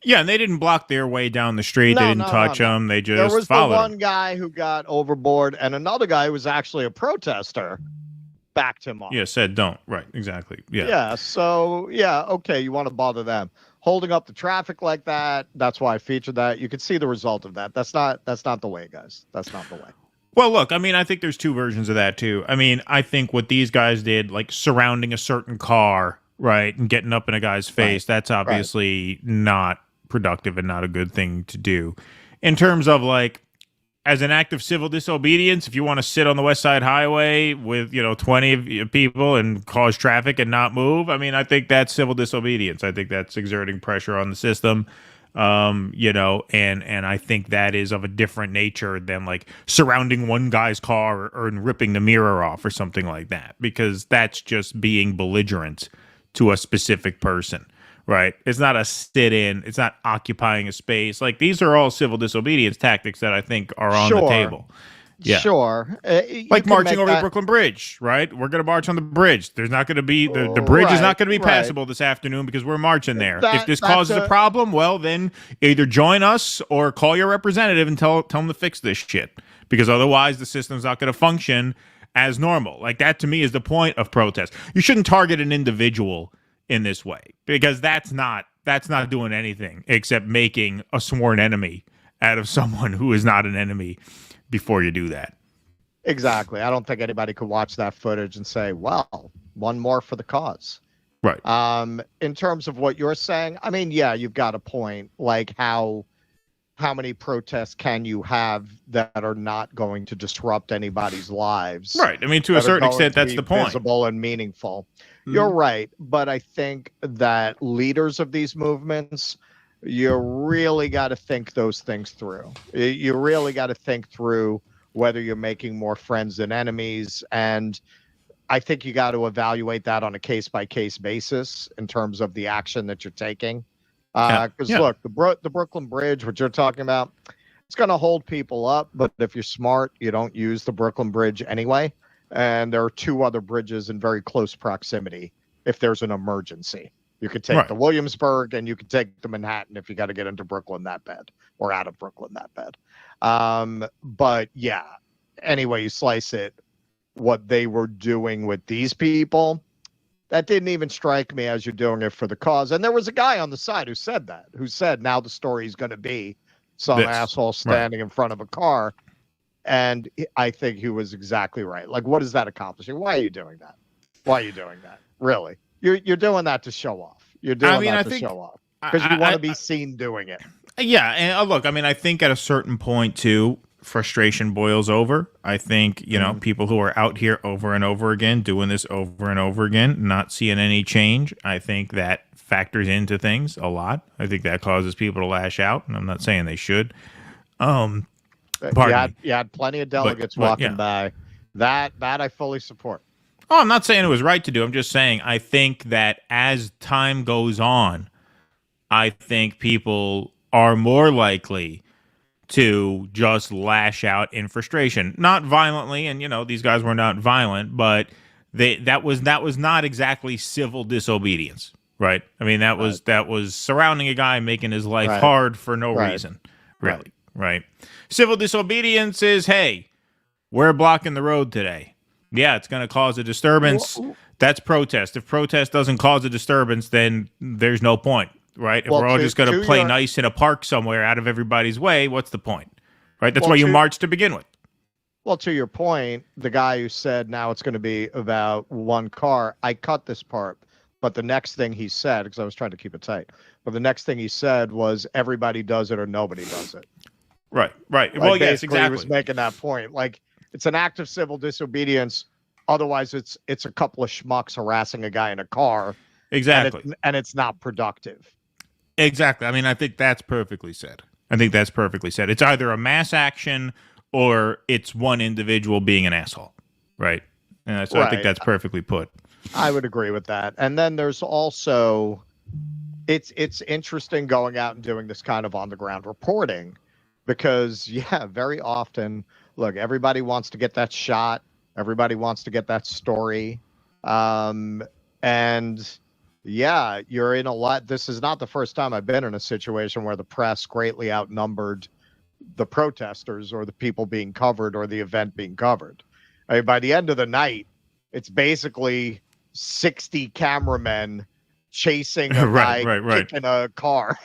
Yeah, and they didn't block their way down the street. They didn't touch them. They just there was followed the one guy who got overboard, and another guy who was actually a protester backed him off. Yeah, said don't. Right, exactly. Yeah. Yeah, so, okay, you want to bother them. Holding up the traffic like that, that's why I featured that. You can see the result of that. That's not the way, guys. That's not the way. Well, look, I mean, I think there's two versions of that, too. I mean, I think what these guys did, like surrounding a certain car, right, and getting up in a guy's face, that's obviously not productive and not a good thing to do. In terms of, like, as an act of civil disobedience, if you want to sit on the West Side Highway with, 20 people and cause traffic and not move, I mean, I think that's civil disobedience. I think that's exerting pressure on the system. And I think that is of a different nature than like surrounding one guy's car or ripping the mirror off or something like that, because that's just being belligerent to a specific person, right? It's not a sit-in. It's not occupying a space. Like, these are all civil disobedience tactics that I think are on the table. Yeah. Sure. Like marching over the Brooklyn Bridge, right? We're going to march on the bridge. There's not going to be, the bridge is not going to be passable this afternoon because we're marching there. If this causes a problem, well, then either join us or call your representative and tell them to fix this shit. Because otherwise the system's not going to function as normal. Like, that to me is the point of protest. You shouldn't target an individual in this way, because that's not doing anything except making a sworn enemy out of someone who is not an enemy before you do that. Exactly. I don't think anybody could watch that footage and say, well, one more for the cause. Right. In terms of what you're saying, I mean, yeah, you've got a point. Like, how many protests can you have that are not going to disrupt anybody's lives? Right. I mean, to a certain extent, that's the point. Visible and meaningful. Mm-hmm. You're right. But I think that leaders of these movements, you really got to think those things through. You really got to think through whether you're making more friends than enemies. And I think you got to evaluate that on a case-by-case basis in terms of the action that you're taking. Because look, the Brooklyn Bridge, what you're talking about, it's going to hold people up. But if you're smart, you don't use the Brooklyn Bridge anyway. And there are two other bridges in very close proximity if there's an emergency. You could take the Williamsburg and you could take the Manhattan if you got to get into Brooklyn that bad, or out of Brooklyn that bad. But yeah, anyway, you slice it, what they were doing with these people, that didn't even strike me as you're doing it for the cause. And there was a guy on the side who said now the story is going to be some asshole standing in front of a car. And I think he was exactly right. Like, what is that accomplishing? Why are you doing that? Really? You're doing that to show off. You're doing that to show off because you want to be seen doing it. Yeah, and look, I mean, I think at a certain point too, frustration boils over. I think people who are out here over and over again, doing this over and over again, not seeing any change. I think that factors into things a lot. I think that causes people to lash out, and I'm not saying they should. You had plenty of delegates walking by. That I fully support. Oh, I'm not saying it was right to do. I'm just saying I think that as time goes on, I think people are more likely to just lash out in frustration. Not violently, and these guys were not violent, but that was not exactly civil disobedience, right? I mean, that was surrounding a guy, making his life hard for no reason, really, right? Civil disobedience is, hey, we're blocking the road today. Yeah, it's going to cause a disturbance. That's protest. If protest doesn't cause a disturbance, then there's no point, right? If we're all just going to play nice in a park somewhere out of everybody's way, what's the point, right? That's why you march to begin with. Well, to your point, the guy who said now it's going to be about one car, I cut this part, but the next thing he said, because I was trying to keep it tight, but the next thing he said was everybody does it or nobody does it. Right. Like, well, yes, exactly. He was making that point. Like, it's an act of civil disobedience. Otherwise, it's a couple of schmucks harassing a guy in a car. Exactly. And it's not productive. Exactly. I mean, I think that's perfectly said. It's either a mass action or it's one individual being an asshole, right? And so I think that's perfectly put. I would agree with that. And then there's also, it's interesting going out and doing this kind of on-the-ground reporting because, very often, look, everybody wants to get that shot. Everybody wants to get that story. And, you're in a lot. This is not the first time I've been in a situation where the press greatly outnumbered the protesters or the people being covered or the event being covered. I mean, by the end of the night, it's basically 60 cameramen chasing a guy kicking a car.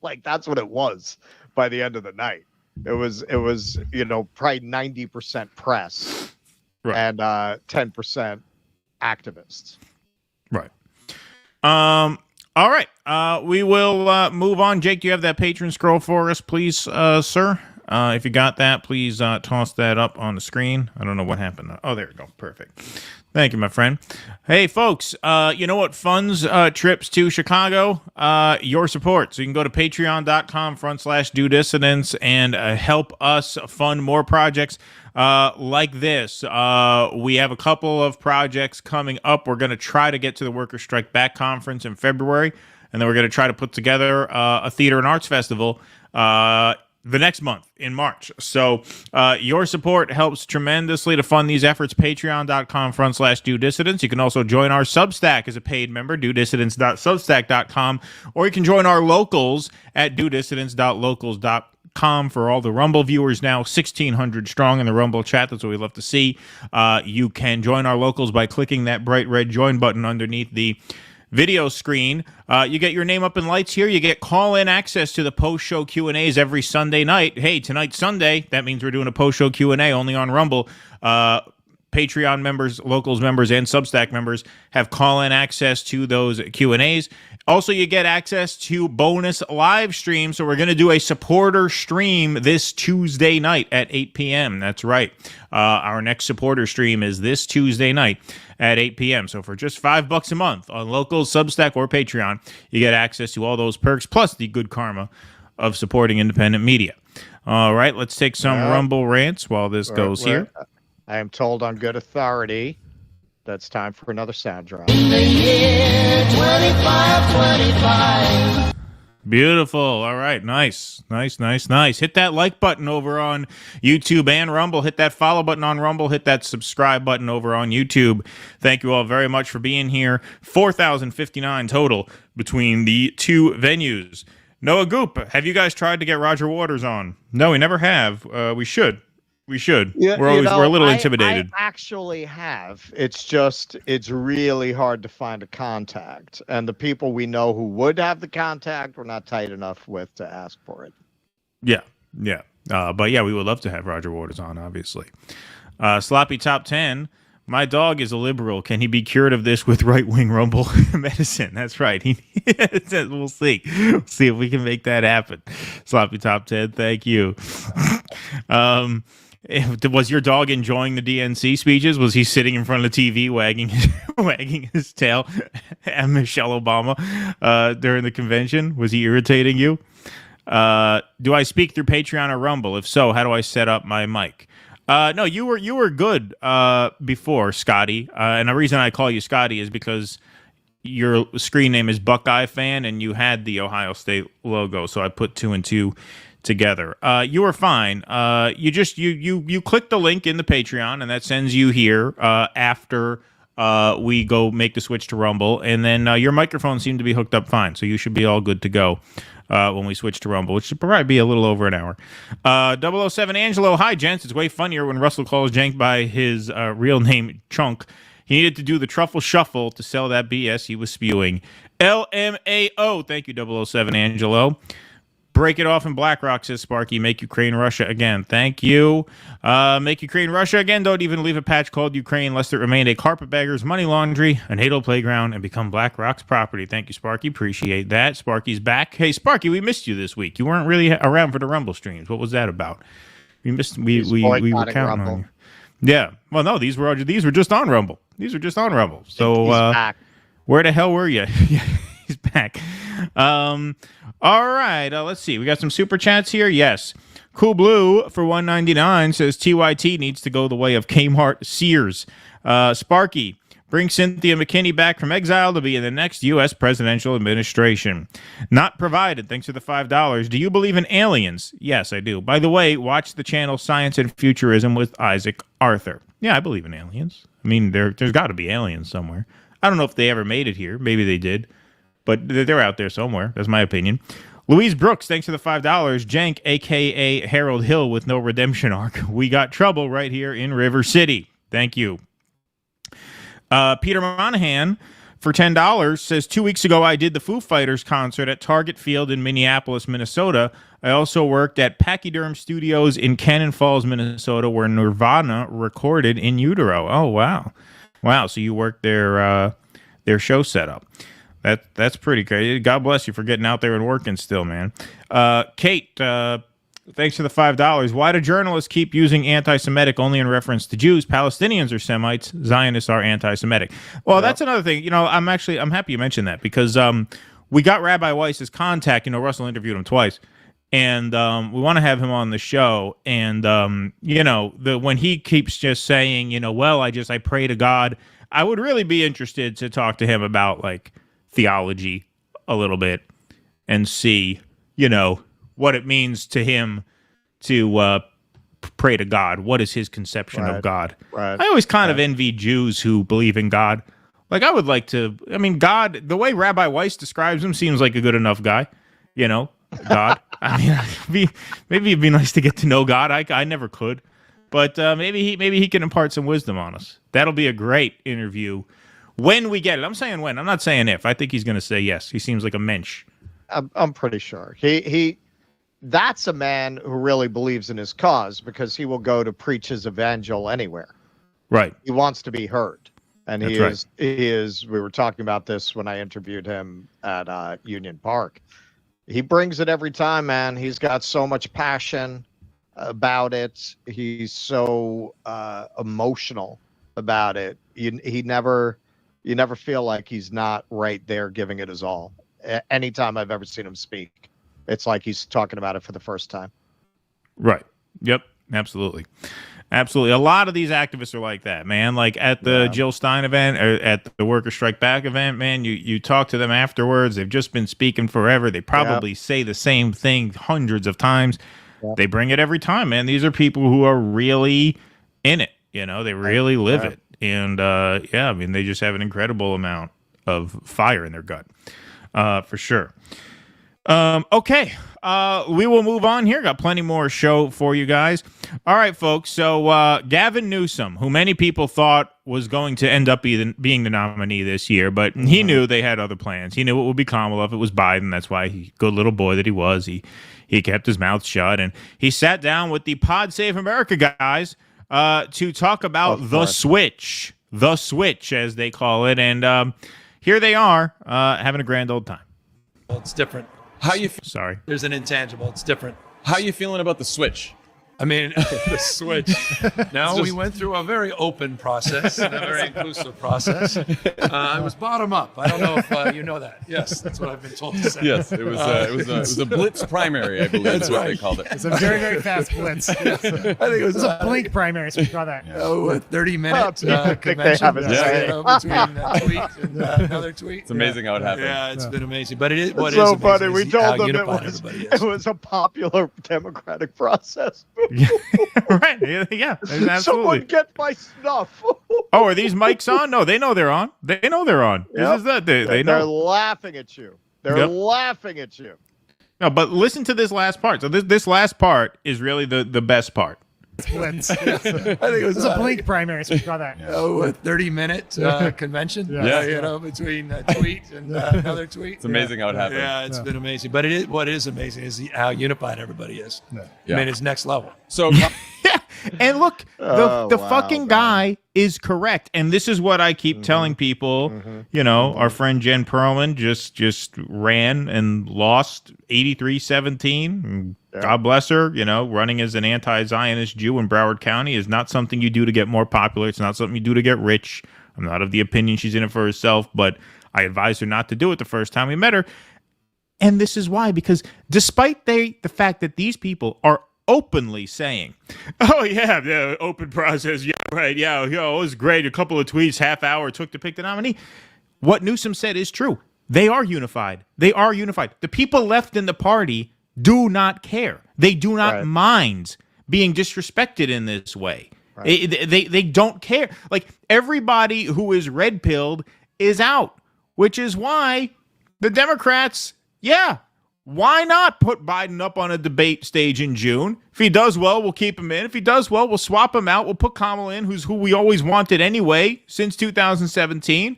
Like that's what it was by the end of the night. It was probably 90% press and 10% activists. Right. All right. We will move on. Jake, do you have that patron scroll for us, please, sir? If you got that, please toss that up on the screen. I don't know what happened. Oh, there we go. Perfect. Thank you, my friend. Hey, folks, you know what funds trips to Chicago? Your support. So you can go to patreon.com/do dissidents and help us fund more projects like this. We have a couple of projects coming up. We're going to try to get to the Workers' Strike Back Conference in February, and then we're going to try to put together a theater and arts festival the next month in March. So your support helps tremendously to fund these efforts. Patreon.com/do dissidents. You can also join our Substack as a paid member, dodissidents.substack.com, or you can join our locals at dodissidents.locals.com. For all the Rumble viewers now, 1,600 strong in the Rumble chat. That's what we love to see. You can join our locals by clicking that bright red join button underneath the video screen. You get your name up in lights here. You get call-in access to the post-show Q&As every Sunday night. Hey, tonight's Sunday. That means we're doing a post-show Q&A only on Rumble. Patreon members, locals members, and Substack members have call-in access to those Q&As. Also, you get access to bonus live streams. So we're going to do a supporter stream this Tuesday night at 8 p.m. That's right. Our next supporter stream is this Tuesday night at 8 p.m. So for just $5 a month on Locals, Substack, or Patreon, you get access to all those perks, plus the good karma of supporting independent media. All right, let's take some Rumble rants while this goes here. I am told on good authority that's time for another sound drop. In the year 2525. Beautiful. All right. Nice. Hit that like button over on YouTube and Rumble. Hit that follow button on Rumble. Hit that subscribe button over on YouTube. Thank you all very much for being here. 4,059 total between the two venues. Noah Goop, have you guys tried to get Roger Waters on? No, we never have. We should. Yeah, we're a little intimidated. I actually have. It's really hard to find a contact. And the people we know who would have the contact, we're not tight enough with to ask for it. Yeah. But yeah, we would love to have Roger Waters on, obviously. Sloppy Top 10. My dog is a liberal. Can he be cured of this with right-wing Rumble medicine? That's right. We'll see. We'll see if we can make that happen. Sloppy Top 10. Thank you. Was your dog enjoying the DNC speeches? Was he sitting in front of the TV wagging his tail at Michelle Obama during the convention? Was he irritating you? Do I speak through Patreon or Rumble? If so, how do I set up my mic? No, you were good before, Scotty. And the reason I call you Scotty is because your screen name is Buckeye Fan, and you had the Ohio State logo, so I put 2 and 2 together. You were fine. You click the link in the Patreon, and that sends you here after we go make the switch to Rumble, and then your microphone seemed to be hooked up fine, so you should be all good to go when we switch to Rumble, which should probably be a little over an hour. 007 Angelo, hi, gents. It's way funnier when Russell calls Jenk by his real name, Chunk. He needed to do the truffle shuffle to sell that BS he was spewing. LMAO, thank you, 007 Angelo. Break it off in BlackRock, says Sparky. Make Ukraine Russia again. Thank you. Make Ukraine Russia again. Don't even leave a patch called Ukraine lest it remain a carpetbagger's money laundry, a NATO playground, and become BlackRock's property. Thank you, Sparky. Appreciate that. Sparky's back. Hey, Sparky, we missed you this week. You weren't really around for the Rumble streams. What was that about? We missed. We were counting Rumble. On you. Yeah. Well, no, these were just on Rumble. These were just on Rumble. So back. Where the hell were you? Yeah, he's back. All right, let's see. We got some super chats here. Yes. Cool Blue for $1.99 says TYT needs to go the way of Kmart Sears. Sparky, bring Cynthia McKinney back from exile to be in the next U.S. presidential administration. Not provided. Thanks for the $5. Do you believe in aliens? Yes, I do. By the way, watch the channel Science and Futurism with Isaac Arthur. Yeah, I believe in aliens. I mean, there's got to be aliens somewhere. I don't know if they ever made it here. Maybe they did. But they're out there somewhere. That's my opinion. Louise Brooks, thanks for the $5. Jenk, a.k.a. Harold Hill with no redemption arc. We got trouble right here in River City. Thank you. Peter Monahan for $10 says, 2 weeks ago I did the Foo Fighters concert at Target Field in Minneapolis, Minnesota. I also worked at Pachyderm Studios in Cannon Falls, Minnesota, where Nirvana recorded In Utero. Oh, wow. Wow, so you worked their show setup. That's pretty great. God bless you for getting out there and working still, man. Kate, thanks for the $5. Why do journalists keep using anti-Semitic only in reference to Jews? Palestinians are Semites. Zionists are anti-Semitic. Well, that's another thing. You know, I'm happy you mentioned that because we got Rabbi Weiss's contact. You know, Russell interviewed him twice. And we want to have him on the show. And, you know, when he keeps just saying, you know, well, I pray to God, I would really be interested to talk to him about, like, theology a little bit and see, you know, what it means to him to pray to God. What is his conception of God? Right. I always kind of envy Jews who believe in God. Like, I would like to, I mean, God, the way Rabbi Weiss describes him seems like a good enough guy, you know, God. I mean, maybe it'd be nice to get to know God. I never could, but maybe he can impart some wisdom on us. That'll be a great interview. When we get it. I'm saying when. I'm not saying if. I think he's going to say yes. He seems like a mensch. I'm pretty sure. That's a man who really believes in his cause because he will go to preach his evangel anywhere. Right. He wants to be heard. And That's he right. is, we were talking about this when I interviewed him at Union Park. He brings it every time, man. He's got so much passion about it. He's so emotional about it. You never feel like he's not right there giving it his all. Anytime I've ever seen him speak, it's like he's talking about it for the first time. Right. Yep. Absolutely. Absolutely. A lot of these activists are like that, man. Like at the Jill Stein event or at the Worker Strike Back event, man, you talk to them afterwards. They've just been speaking forever. They probably say the same thing hundreds of times. They bring it every time, man. These are people who are really in it. You know, they really live it. And, I mean, they just have an incredible amount of fire in their gut, for sure. Okay, we will move on here. Got plenty more show for you guys. All right, folks. So Gavin Newsom, who many people thought was going to end up being the nominee this year, but he knew they had other plans. He knew it would be Kamala if it was Biden. That's why good little boy that he was. He kept his mouth shut, and he sat down with the Pod Save America guys to talk about the switch, as they call it. And here they are having a grand old time. Well, it's different. Sorry. There's an intangible. It's different. How are you feeling about the switch? I mean, the switch. No, we went through a very open process and a very inclusive process. It was bottom up. I don't know if you know that. Yes, that's what I've been told to say. Yes, it was a blitz primary, I believe is what they called it. It's a very, very fast blitz. Yes. I think it was a blink primary, so we call that. Oh, 30-minute convention between a tweet and another tweet. It's amazing how it happened. Yeah, it's been amazing. But it is so funny. amazing We is how told them unified everybody is. it was a popular democratic process. Right. Yeah. Absolutely. Someone get my snuff. Oh, are these mics on? No, they know they're on. They know they're on. Yep. This is that. They know. They're laughing at you. They're laughing at you. No, but listen to this last part. So this last part is really the best part. Blitz. I think it was a blink primary, so we call that. Oh, a 30-minute convention. You know, between a tweet and another tweet. It's amazing how it happened. Yeah, it's been amazing. But what is amazing is how unified everybody is. I mean, it's next level. So, and look, the fucking guy is correct. And this is what I keep telling people. You know, our friend Jen Perlman just ran and lost 83-17. God bless her. You know, running as an anti-Zionist Jew in Broward County is not something you do to get more popular. It's not something you do to get rich. I'm not of the opinion she's in it for herself, but I advised her not to do it the first time we met her. And this is why, because despite the fact that these people are openly saying, oh, yeah, the open process, yeah, right, yeah, it was great, a couple of tweets, half hour took to pick the nominee. What Newsom said is true. They are unified. They are unified. The people left in the party do not care. They do not mind being disrespected in this way. They don't care. Like, everybody who is red-pilled is out, which is why the Democrats, why not put Biden up on a debate stage in June? If he does well, we'll keep him in. If he does well, we'll swap him out. We'll put Kamala in, who we always wanted anyway since 2017,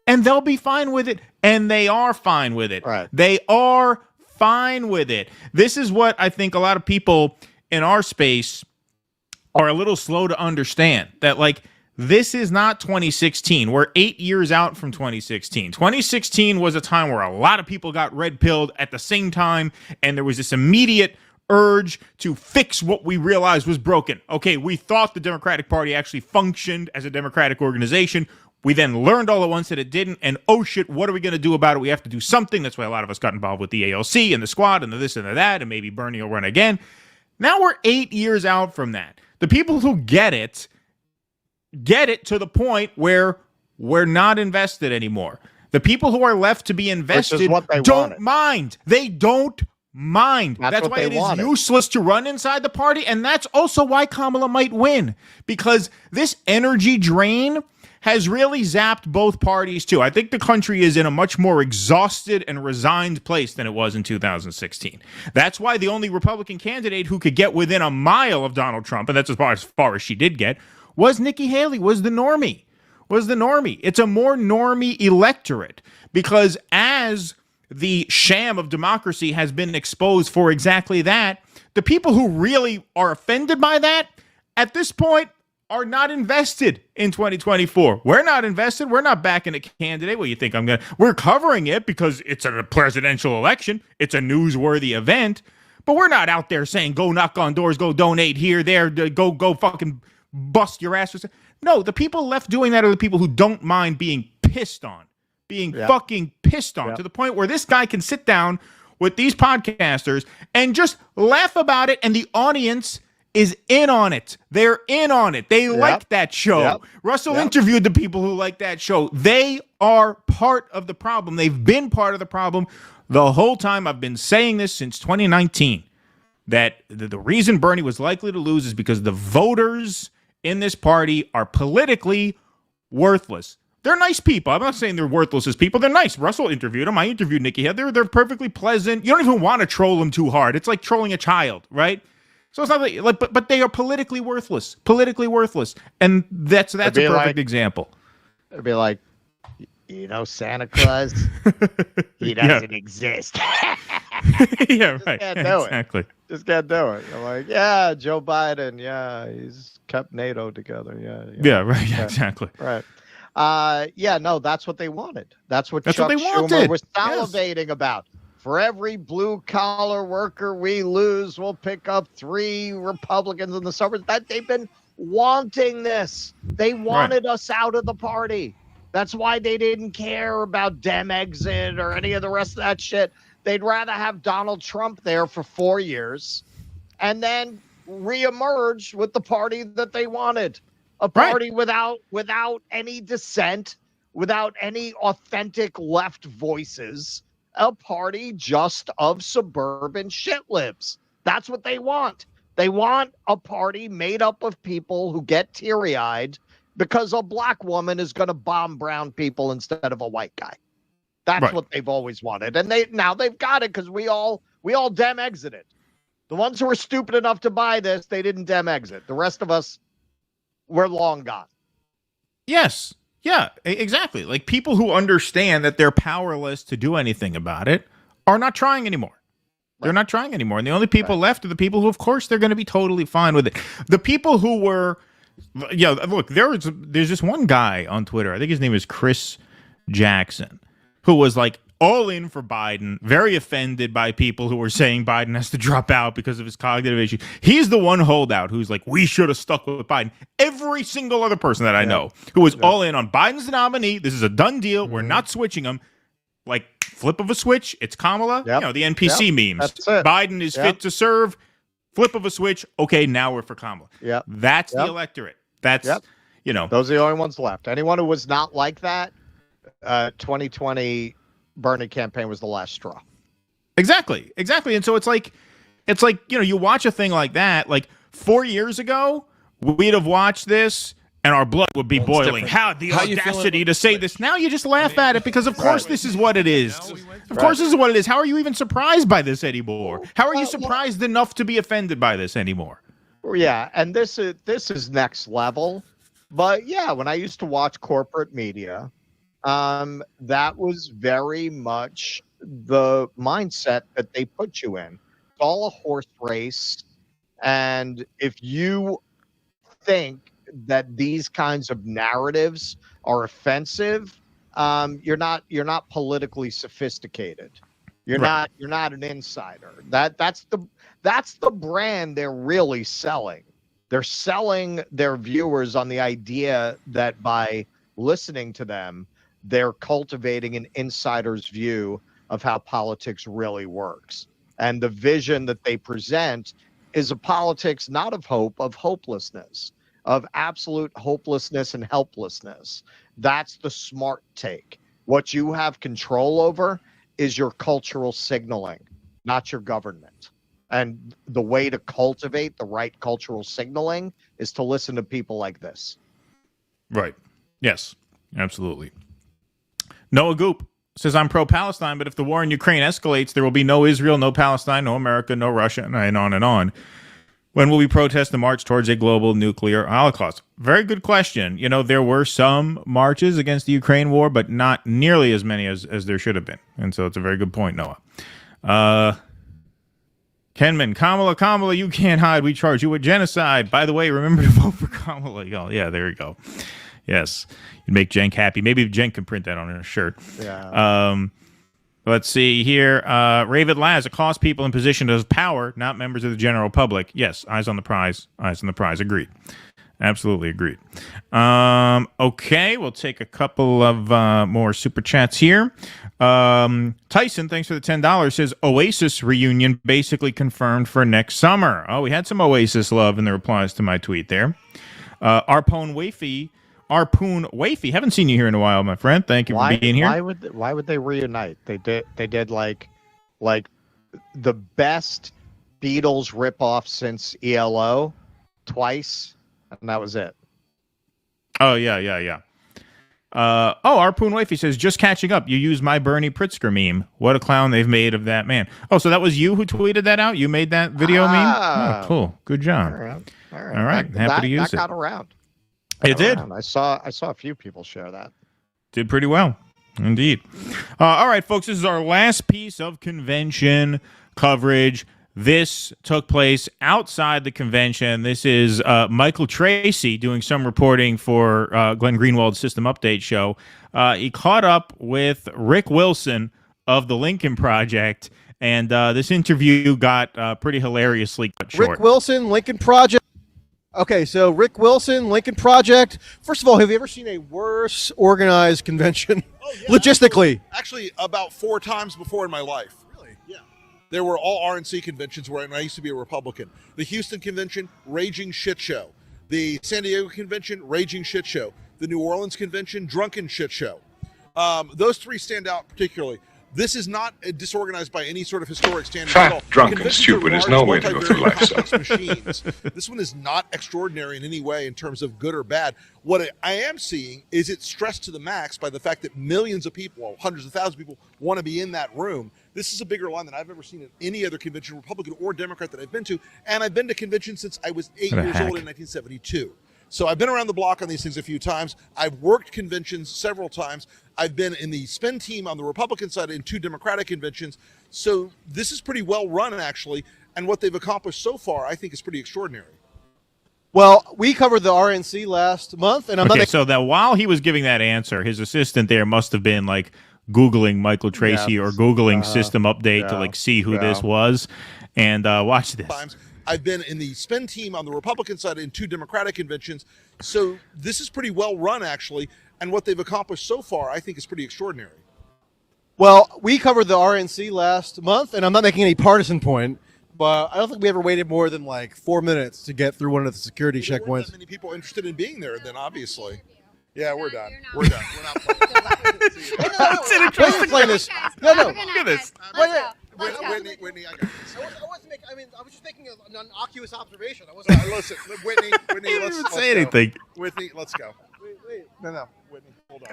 and they'll be fine with it. And they are fine with it. They are fine with it. This is what I think a lot of people in our space are a little slow to understand, that like, this is not 2016. We're 8 years out from 2016. 2016 was a time where a lot of people got red-pilled at the same time, and there was this immediate urge to fix what we realized was broken. Okay, we thought the Democratic Party actually functioned as a democratic organization. We then learned all at once that it didn't, and oh shit, what are we going to do about it? We have to do something. That's why a lot of us got involved with the ALC and the squad and the this and the that, and maybe Bernie will run again. Now we're 8 years out from that. The people who get it to the point where we're not invested anymore. The people who are left to be invested don't mind. They don't mind. That's why it is useless to run inside the party, and that's also why Kamala might win, because this energy drain has really zapped both parties too. I think the country is in a much more exhausted and resigned place than it was in 2016. That's why the only Republican candidate who could get within a mile of Donald Trump, and that's as far as she did get, was Nikki Haley, was the normie. It's a more normie electorate, because as the sham of democracy has been exposed for exactly that, the people who really are offended by that, at this point, are not invested in 2024. We're not invested. We're not backing a candidate. Well, you think we're covering it because it's a presidential election. It's a newsworthy event, but we're not out there saying, go knock on doors, go donate here, there, go fucking bust your ass. No, the people left doing that are the people who don't mind being pissed on, fucking pissed on, to the point where this guy can sit down with these podcasters and just laugh about it, and the audience is in on it. They're in on it. They like that show. Russell interviewed the people who like that show. They are part of the problem. They've been part of the problem the whole time. I've been saying this since 2019, that the reason Bernie was likely to lose is because the voters in this party are politically worthless. They're nice people. I'm not saying they're worthless as people. They're nice. Russell interviewed them. I interviewed Nikki Haley. They're perfectly pleasant. You don't even want to troll them too hard. It's like trolling a child, right? So it's not like, but they are politically worthless, and that's a perfect example. It'd be like, Santa Claus, he doesn't exist. Yeah, right. Can't do exactly. Just can't do it. I'm like, Joe Biden, he's kept NATO together. Yeah, right. Yeah, exactly. Right. No, that's what they wanted. That's what Chuck Schumer was salivating about. For every blue-collar worker we lose, we'll pick up 3 Republicans in the suburbs. That they've been wanting this. They wanted us out of the party. That's why they didn't care about Dem exit or any of the rest of that shit. They'd rather have Donald Trump there for 4 years and then reemerge with the party that they wanted. A party without any dissent, without any authentic left voices. A party just of suburban shitlibs. That's what they want. They want a party made up of people who get teary-eyed because a black woman is going to bomb brown people instead of a white guy. That's what they've always wanted. And they've got it because we all dem exited. The ones who were stupid enough to buy this, they didn't dem exit. The rest of us, we're long gone. Yes. Yeah, exactly. Like, people who understand that they're powerless to do anything about it are not trying anymore. They're not trying anymore. And the only people left are the people who, of course, they're going to be totally fine with it. The people who were, look, there's this one guy on Twitter, I think his name is Chris Jackson, who was like all in for Biden, very offended by people who were saying Biden has to drop out because of his cognitive issues. He's the one holdout who's like, we should have stuck with Biden. Every single other person that I know who was all in on Biden's the nominee, this is a done deal, we're not switching him. Like, flip of a switch, it's Kamala. You know, the NPC memes. Biden is fit to serve. Flip of a switch. Okay, now we're for Kamala. That's the electorate. That's, you know. Those are the only ones left. Anyone who was not like that, 2020 Bernie campaign was the last straw. Exactly. And so it's like, you know, you watch a thing like that, like 4 years ago, we'd have watched this and our blood would be boiling. How the audacity to say this. Now you just laugh at it because, of course, this is what it is. Of course, this is what it is. How are you even surprised by this anymore? How are you surprised enough to be offended by this anymore? Yeah, and this is next level. But yeah, when I used to watch corporate media, that was very much the mindset that they put you in. It's all a horse race, and if you think that these kinds of narratives are offensive, you're not politically sophisticated. You're not an insider. That's the brand they're really selling. They're selling their viewers on the idea that by listening to them, they're cultivating an insider's view of how politics really works. And the vision that they present is a politics not of hope, of hopelessness, of absolute hopelessness and helplessness. That's the smart take. What you have control over is your cultural signaling, not your government. And the way to cultivate the right cultural signaling is to listen to people like this. Right. Yes, absolutely. Noah Goop says, I'm pro-Palestine, but if the war in Ukraine escalates, there will be no Israel, no Palestine, no America, no Russia, and on and on. When will we protest the march towards a global nuclear holocaust? Very good question. You know, there were some marches against the Ukraine war, but not nearly as many as there should have been. And so it's a very good point, Noah. Kenman, Kamala, you can't hide. We charge you with genocide. By the way, remember to vote for Kamala. Oh, yeah, there you go. Yes. You'd make Jenk happy. Maybe Jenk can print that on a shirt. Yeah. Let's see here. Ravid Laz, it costs people in position of power, not members of the general public. Yes, eyes on the prize. Eyes on the prize. Agreed. Absolutely agreed. Okay, we'll take a couple of more super chats here. Tyson, thanks for the $10, says Oasis reunion basically confirmed for next summer. Oh, we had some Oasis love in the replies to my tweet there. Arpoon Wafy, haven't seen you here in a while, my friend. Thank you for being here. Why would they reunite? They did like the best Beatles ripoff since ELO twice, and that was it. Oh yeah. Arpoon Wafy says, just catching up. You used my Bernie Pritzker meme. What a clown they've made of that man. Oh, so that was you who tweeted that out? You made that video meme? Oh, cool. Good job. All right. Happy to use it. That got around. It did. I saw a few people share that. Did pretty well, indeed. All right, folks, this is our last piece of convention coverage. This took place outside the convention. This is Micheal Tracey doing some reporting for Glenn Greenwald's System Update show. He caught up with Rick Wilson of the Lincoln Project, and this interview got pretty hilariously cut short. Rick Wilson, Lincoln Project. Okay, so Rick Wilson, Lincoln Project. First of all, have you ever seen a worse organized convention? Oh, yeah, logistically? Actually, about 4 times before in my life. Really? Yeah. There were all RNC conventions where I used to be a Republican. The Houston convention, raging shit show. The San Diego convention, raging shit show. The New Orleans convention, drunken shit show. Those 3 stand out particularly. This is not disorganized by any sort of historic standard Fat, at all. drunk, and Conventions stupid are is large, no way to go through life, multivariate, sir. complex machines. This one is not extraordinary in any way in terms of good or bad. What I am seeing is it's stressed to the max by the fact that millions of people, well, hundreds of thousands of people, want to be in that room. This is a bigger line than I've ever seen at any other convention, Republican or Democrat, that I've been to. And I've been to conventions since I was 8 What a years hack. old in 1972. So I've been around the block on these things a few times. I've worked conventions several times. I've been in the spin team on the Republican side in 2 Democratic conventions. So this is pretty well run, actually. And what they've accomplished so far, I think, is pretty extraordinary. Well, we covered the RNC last month, and I'm Okay, not. so that while he was giving that answer, his assistant there must have been like Googling Micheal Tracey or Googling system update to like see who this was. And watch this. I've been in the spin team on the Republican side in 2 Democratic conventions. So this is pretty well run, actually. And what they've accomplished so far, I think, is pretty extraordinary. Well, we covered the RNC last month, and I'm not making any partisan point, but I don't think we ever waited more than like 4 minutes to get through one of the security checkpoints. That many people interested in being there, then obviously. Yeah, we're done. We're done. We're not playing. Wait, you're playing this. No, no. Look at this. Whitney, I got this. I was just making an innocuous observation. I wasn't. Listen, Whitney, let's say go. anything. Whitney, let's go. Wait. No, Whitney, hold on.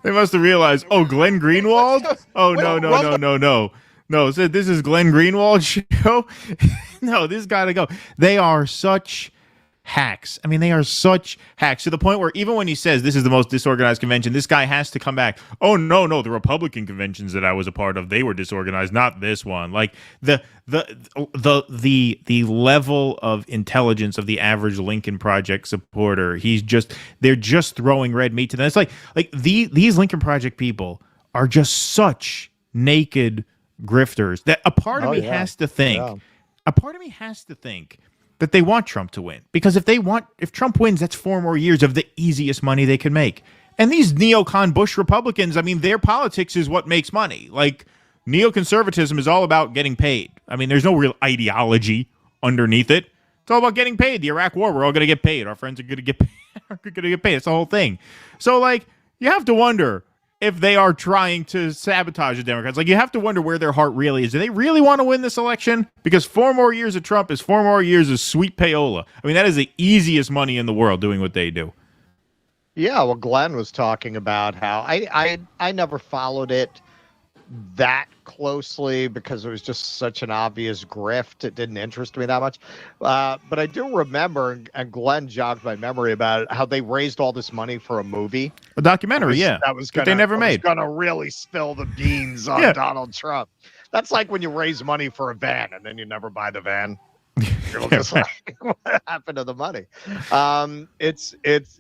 They must have realized, oh, Glenn Greenwald? Oh, no. So this is Glenn Greenwald's show? No, this got to go. They are such hacks. I mean, they are such hacks to the point where even when he says this is the most disorganized convention, this guy has to come back. Oh, no, the Republican conventions that I was a part of, they were disorganized, not this one. Like the level of intelligence of the average Lincoln Project supporter, they're just throwing red meat to them. It's like these Lincoln Project people are just such naked grifters that a part of me has to think that they want Trump to win, because if Trump wins, that's 4 more years of the easiest money they can make. And these neocon Bush Republicans, I mean, their politics is what makes money. Like neoconservatism is all about getting paid. I mean, there's no real ideology underneath it. It's all about getting paid. The Iraq War, we're all going to get paid. Our friends are going to get paid. It's the whole thing. So like, you have to wonder if they are trying to sabotage the Democrats. Like, you have to wonder where their heart really is. Do they really want to win this election? Because 4 more years of Trump is 4 more years of sweet payola. I mean, that is the easiest money in the world doing what they do. Yeah, well, Glenn was talking about how I never followed it that closely because it was just such an obvious grift. It didn't interest me that much. But I do remember, and Glenn jogged my memory about it, how they raised all this money for a movie. A documentary, that they never made. That was going to really spill the beans on Donald Trump. That's like when you raise money for a van and then you never buy the van. You're just like, what happened to the money? It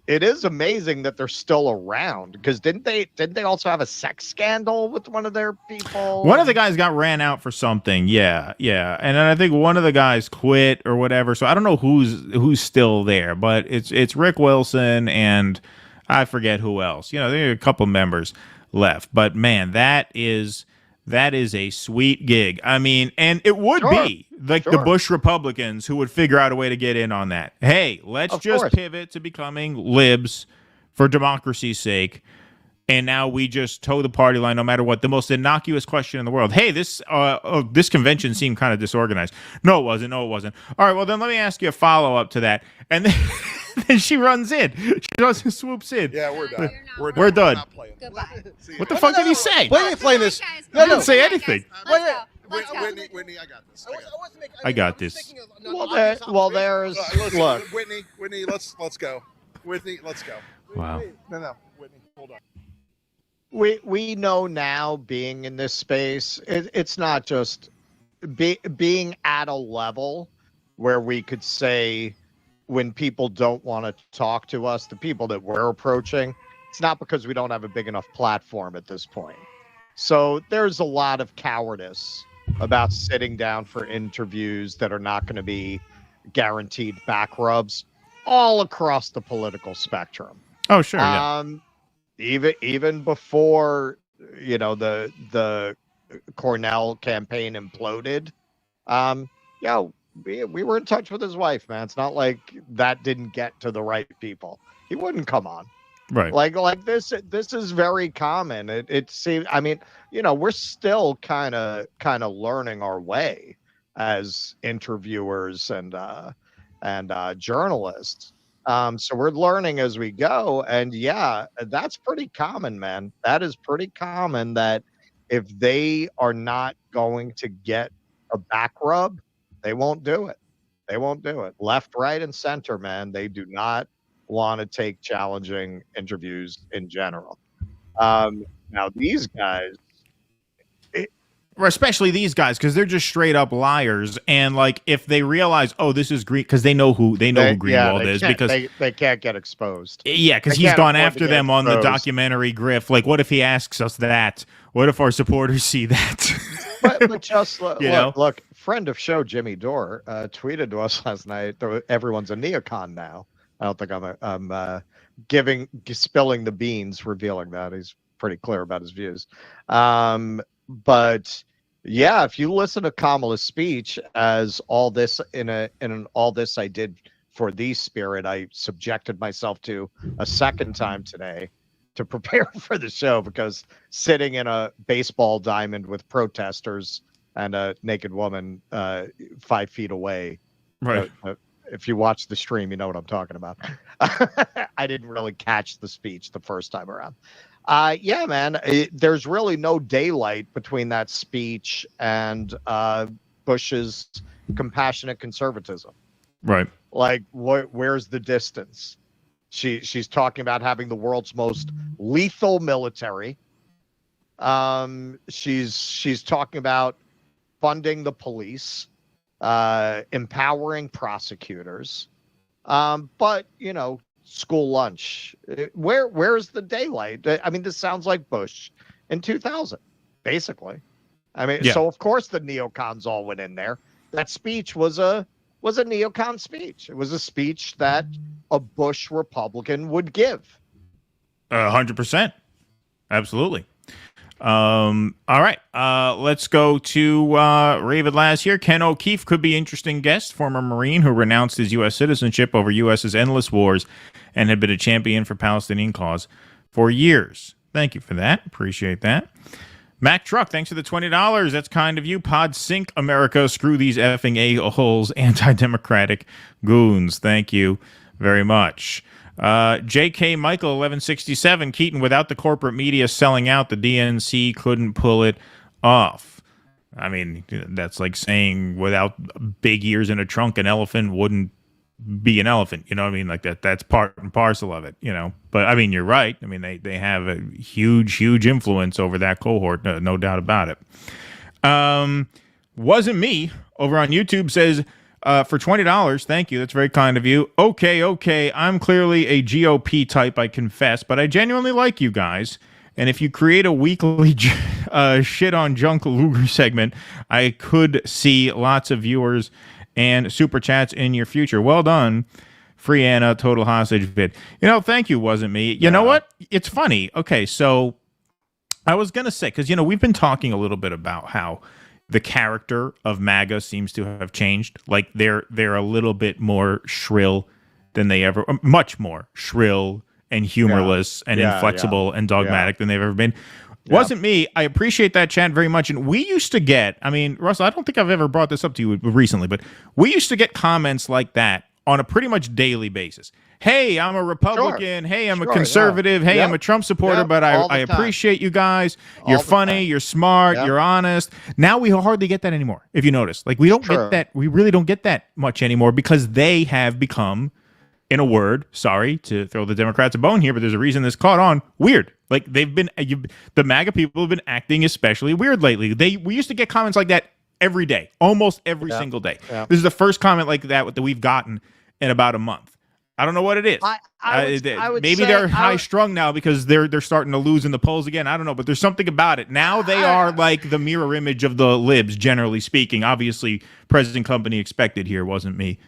is amazing that they're still around, because didn't they also have a sex scandal with one of their people? One of the guys got ran out for something. Yeah. And then I think one of the guys quit or whatever. So I don't know who's still there, but it's Rick Wilson and I forget who else. You know, there are a couple members left, but man, that is a sweet gig. I mean, and it would be like the Bush Republicans who would figure out a way to get in on that. Hey, let's just pivot to becoming libs for democracy's sake. And now we just toe the party line no matter what. The most innocuous question in the world. Hey, this convention seemed kind of disorganized. No, it wasn't. All right, well, then let me ask you a follow-up to that. And then she runs in. She just swoops in. Yeah, we're done. We're done. Not playing. Goodbye. What the fuck did he say? Why are you playing this? I didn't say anything. Whitney, I got this. I got this. Well, there's look. Whitney, let's go. Whitney, let's go. Wow. No, Whitney, hold on. We know now, being in this space, it's not just being at a level where we could say, when people don't want to talk to us, the people that we're approaching, it's not because we don't have a big enough platform at this point. So there's a lot of cowardice about sitting down for interviews that are not going to be guaranteed back rubs all across the political spectrum. Oh, sure. Yeah. Even before, the Cornell campaign imploded, we were in touch with his wife, man. It's not like that didn't get to the right people. He wouldn't come on. Right. Like this is very common. It seems. I mean, we're still kind of learning our way as interviewers and journalists. So we're learning as we go, and yeah, that's pretty common, man. That is pretty common that if they are not going to get a back rub, they won't do it. They won't do it. Left, right, and center, man. They do not want to take challenging interviews in general. Now these guys, Or especially these guys, because they're just straight up liars. And like, if they realize, oh, this is Green, because they know who Greenwald is, because they can't get exposed. Yeah, because he's gone after them on the documentary Griff. Like, what if he asks us that? What if our supporters see that? but just look, friend of show Jimmy Dore tweeted to us last night. Everyone's a neocon now. I don't think I'm spilling the beans, revealing that. He's pretty clear about his views. But yeah, if you listen to Kamala's speech as all this in an all this I did for thee spirit, I subjected myself to a second time today to prepare for the show, because sitting in a baseball diamond with protesters and a naked woman 5 feet away. Right. If you watch the stream, you know what I'm talking about. I didn't really catch the speech the first time around. Yeah, man, there's really no daylight between that speech and Bush's compassionate conservatism. Right. Like, where's the distance? She's talking about having the world's most lethal military. She's talking about funding the police, empowering prosecutors. But school lunch. Where's the daylight? I mean, this sounds like Bush in 2000, basically. I mean, so of course the neocons all went in there. That speech was a neocon speech. It was a speech that a Bush Republican would give. 100%. Absolutely. All right. Let's go to Raven last here. Ken O'Keefe could be interesting guest, former Marine who renounced his U.S. citizenship over U.S.'s endless wars and had been a champion for Palestinian cause for years. Thank you for that. Appreciate that. Mac Truck, thanks for the $20. That's kind of you. Pod Sync America. Screw these effing a-holes, anti-democratic goons. Thank you very much. J.K. Michael 1167, Keaton, without the corporate media selling out, the DNC couldn't pull it off. I mean, that's like saying without big ears in a trunk, an elephant wouldn't be an elephant. You know what I mean? Like that's part and parcel of it, But I mean, you're right. I mean, they have a huge influence over that cohort. No doubt about it. Wasn't me over on YouTube says, for $20, thank you. That's very kind of you. Okay. I'm clearly a GOP type, I confess, but I genuinely like you guys. And if you create a weekly shit on junk Luger segment, I could see lots of viewers and super chats in your future. Well done. Free Anna, total hostage vid. Thank you, wasn't me. You know what? It's funny. Okay, so I was going to say, because, we've been talking a little bit about how the character of MAGA seems to have changed. Like they're a little bit more shrill than they ever, much more shrill and humorless and inflexible and dogmatic than they've ever been. Wasn't me. I appreciate that chat very much. And we used to get, I mean, Russell, I don't think I've ever brought this up to you recently, but we used to get comments like that on a pretty much daily basis. Hey, I'm a Republican. Sure. Hey, I'm a conservative. Yeah. Hey, I'm a Trump supporter, but I appreciate you guys. You're funny. You're smart. You're honest. Now we hardly get that anymore, if you notice. Like, we don't get that. We really don't get that much anymore because they have become, in a word, sorry to throw the Democrats a bone here, but there's a reason this caught on, weird. Like, they've been, the MAGA people have been acting especially weird lately. We used to get comments like that every day, almost every single day. Yeah. This is the first comment like that we've gotten in about a month. I don't know what it is. I would maybe they're high strung now because they're starting to lose in the polls again. I don't know, but there's something about it. Now they are like the mirror image of the libs, generally speaking. Obviously, President Company expected here, wasn't me.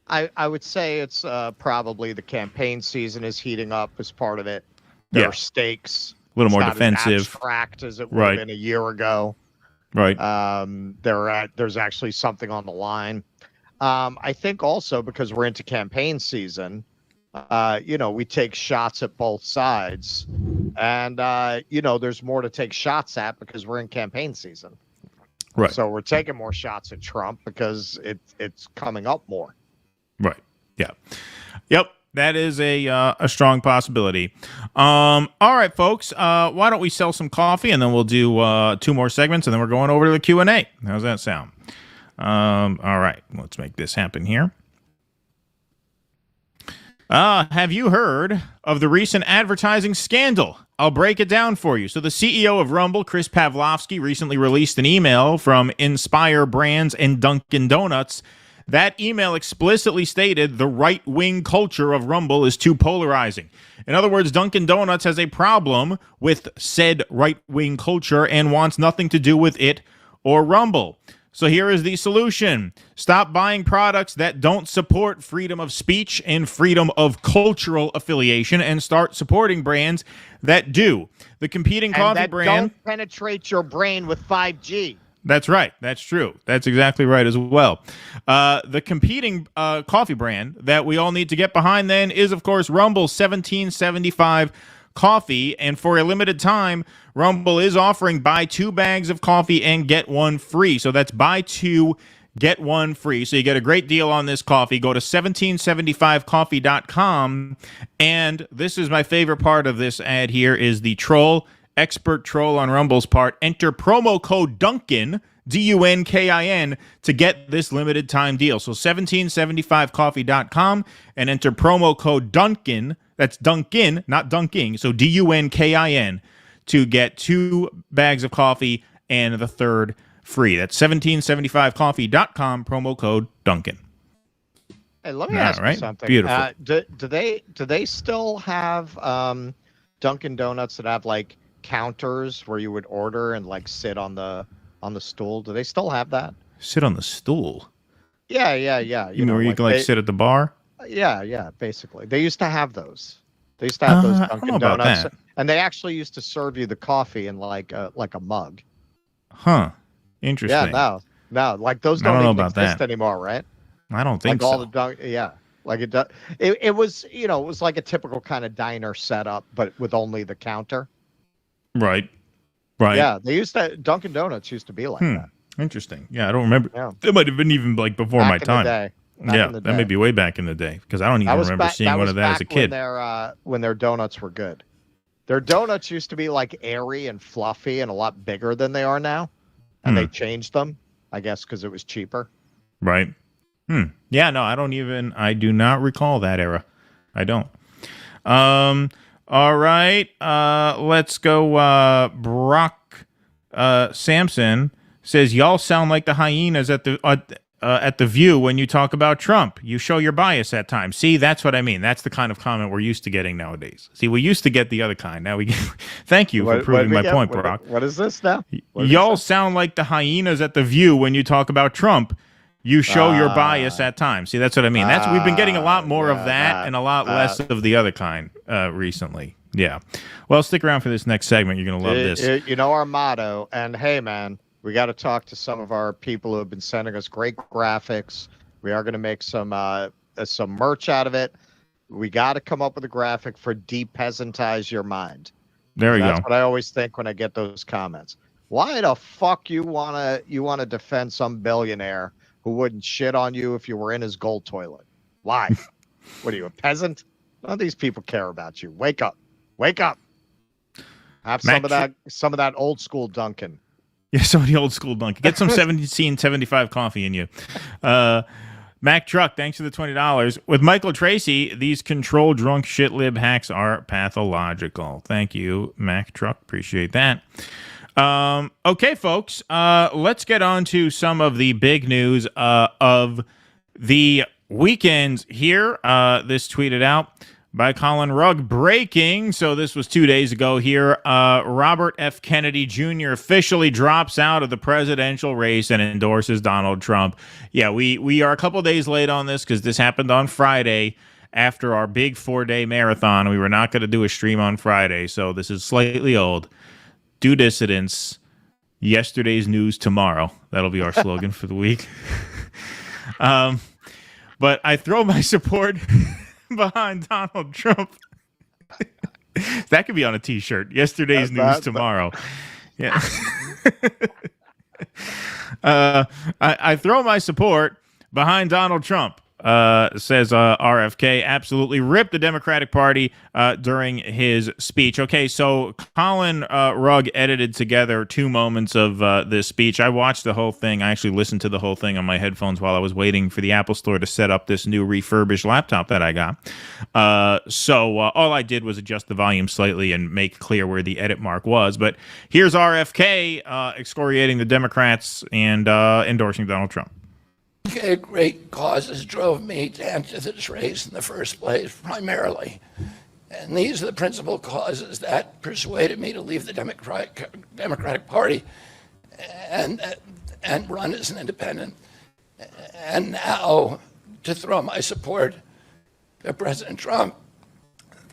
I would say it's probably the campaign season is heating up as part of it. There are stakes. A little more defensive. As abstract as it would have been a year ago. Right. There's actually something on the line. I think also because we're into campaign season, we take shots at both sides, and there's more to take shots at because we're in campaign season. Right. So we're taking more shots at Trump because it's coming up more. Right. Yeah. Yep. That is a strong possibility. All right, folks. Why don't we sell some coffee and then we'll do 2 more segments and then we're going over to the Q&A. How's that sound? All right. Let's make this happen here. Have you heard of the recent advertising scandal? I'll break it down for you. So the CEO of Rumble, Chris Pavlovski, recently released an email from Inspire Brands and Dunkin' Donuts. That email explicitly stated the right-wing culture of Rumble is too polarizing. In other words, Dunkin' Donuts has a problem with said right-wing culture and wants nothing to do with it or Rumble. So here is the solution. Stop buying products that don't support freedom of speech and freedom of cultural affiliation and start supporting brands that do. The competing coffee brand don't penetrate your brain with 5G. That's right. That's true. That's exactly right as well. The competing coffee brand that we all need to get behind then is, of course, Rumble's 1775 coffee. And for a limited time, Rumble is offering buy 2 bags of coffee and get 1 free. So that's buy 2, get 1 free. So you get a great deal on this coffee. Go to 1775coffee.com. And this is my favorite part of this ad here is the expert troll on Rumble's part. Enter promo code Dunkin, DUNKIN, to get this limited time deal. So 1775coffee.com and enter promo code Dunkin. That's Dunkin, not Dunking. So DUNKIN to get 2 bags of coffee and the 3rd free. That's 1775coffee.com, promo code Dunkin. Hey, let me ask you something. Beautiful. Do they still have Dunkin' Donuts that have like counters where you would order and like sit on the stool? Do they still have that? Sit on the stool? Yeah. You know where you can sit at the bar? Yeah, basically. They used to have those. They used to have those Dunkin' Donuts. That. And they actually used to serve you the coffee in like a mug. Huh. Interesting. Yeah, no. Like those don't even exist anymore, right? I don't think so. All the like it does. It was, it was like a typical kind of diner setup, but with only the counter. Right. Yeah, Dunkin' Donuts used to be like that. Interesting. Yeah, I don't remember. Yeah. It might have been even like before my time. Back that may be way back in the day because I don't even remember seeing one of that as a kid. When their donuts were good. Their donuts used to be like airy and fluffy and a lot bigger than they are now. And they changed them, I guess, because it was cheaper. Right. Yeah, no, I do not recall that era. I don't. All right. Let's go. Brock Sampson says, y'all sound like the hyenas at the View when you talk about Trump. You show your bias at times. See, that's what I mean. That's the kind of comment we're used to getting nowadays. See, we used to get the other kind. Now we get. Thank you for proving my point, Brock. What is this now? Y'all sound like the hyenas at the View when you talk about Trump. You show your bias at times. See, that's what I mean. We've been getting a lot more of that and a lot less of the other kind recently. Yeah. Well, stick around for this next segment. You're going to love this. You know our motto. And hey, man, we got to talk to some of our people who have been sending us great graphics. We are going to make some merch out of it. We got to come up with a graphic for depeasantize your mind. There you go. That's what I always think when I get those comments. Why the fuck you wanna defend some billionaire who wouldn't shit on you if you were in his gold toilet? Why? What are you, a peasant? None of these people care about you. Wake up. Have some of that old school Dunkin'. Yeah, some of the old school Dunkin'. Get some 1775 coffee in you. Mac Truck, thanks for the $20. With Micheal Tracey, these control drunk shit lib hacks are pathological. Thank you, Mac Truck. Appreciate that. Okay, folks, let's get on to some of the big news of the weekend here. This tweeted out by Colin Rugg. Breaking, so this was 2 days ago here, Robert F. Kennedy Jr. officially drops out of the presidential race and endorses Donald Trump. Yeah, we are a couple days late on this because this happened on Friday after our big 4-day marathon. We were not going to do a stream on Friday, so this is slightly old. Do dissidents. Yesterday's news tomorrow. That'll be our slogan for the week. But I throw my support. behind Donald Trump. That could be on a T-shirt. Yesterday's news tomorrow. Yeah. I throw my support behind Donald Trump, says RFK. Absolutely ripped the Democratic Party during his speech. Okay, so Colin Rugg edited together 2 moments of this speech. I watched the whole thing. I actually listened to the whole thing on my headphones while I was waiting for the Apple Store to set up this new refurbished laptop that I got. So all I did was adjust the volume slightly and make clear where the edit mark was. But here's RFK excoriating the Democrats and endorsing Donald Trump. Great causes drove me to enter this race in the first place, primarily. And these are the principal causes that persuaded me to leave the Democratic Party and run as an independent. And now to throw my support to President Trump.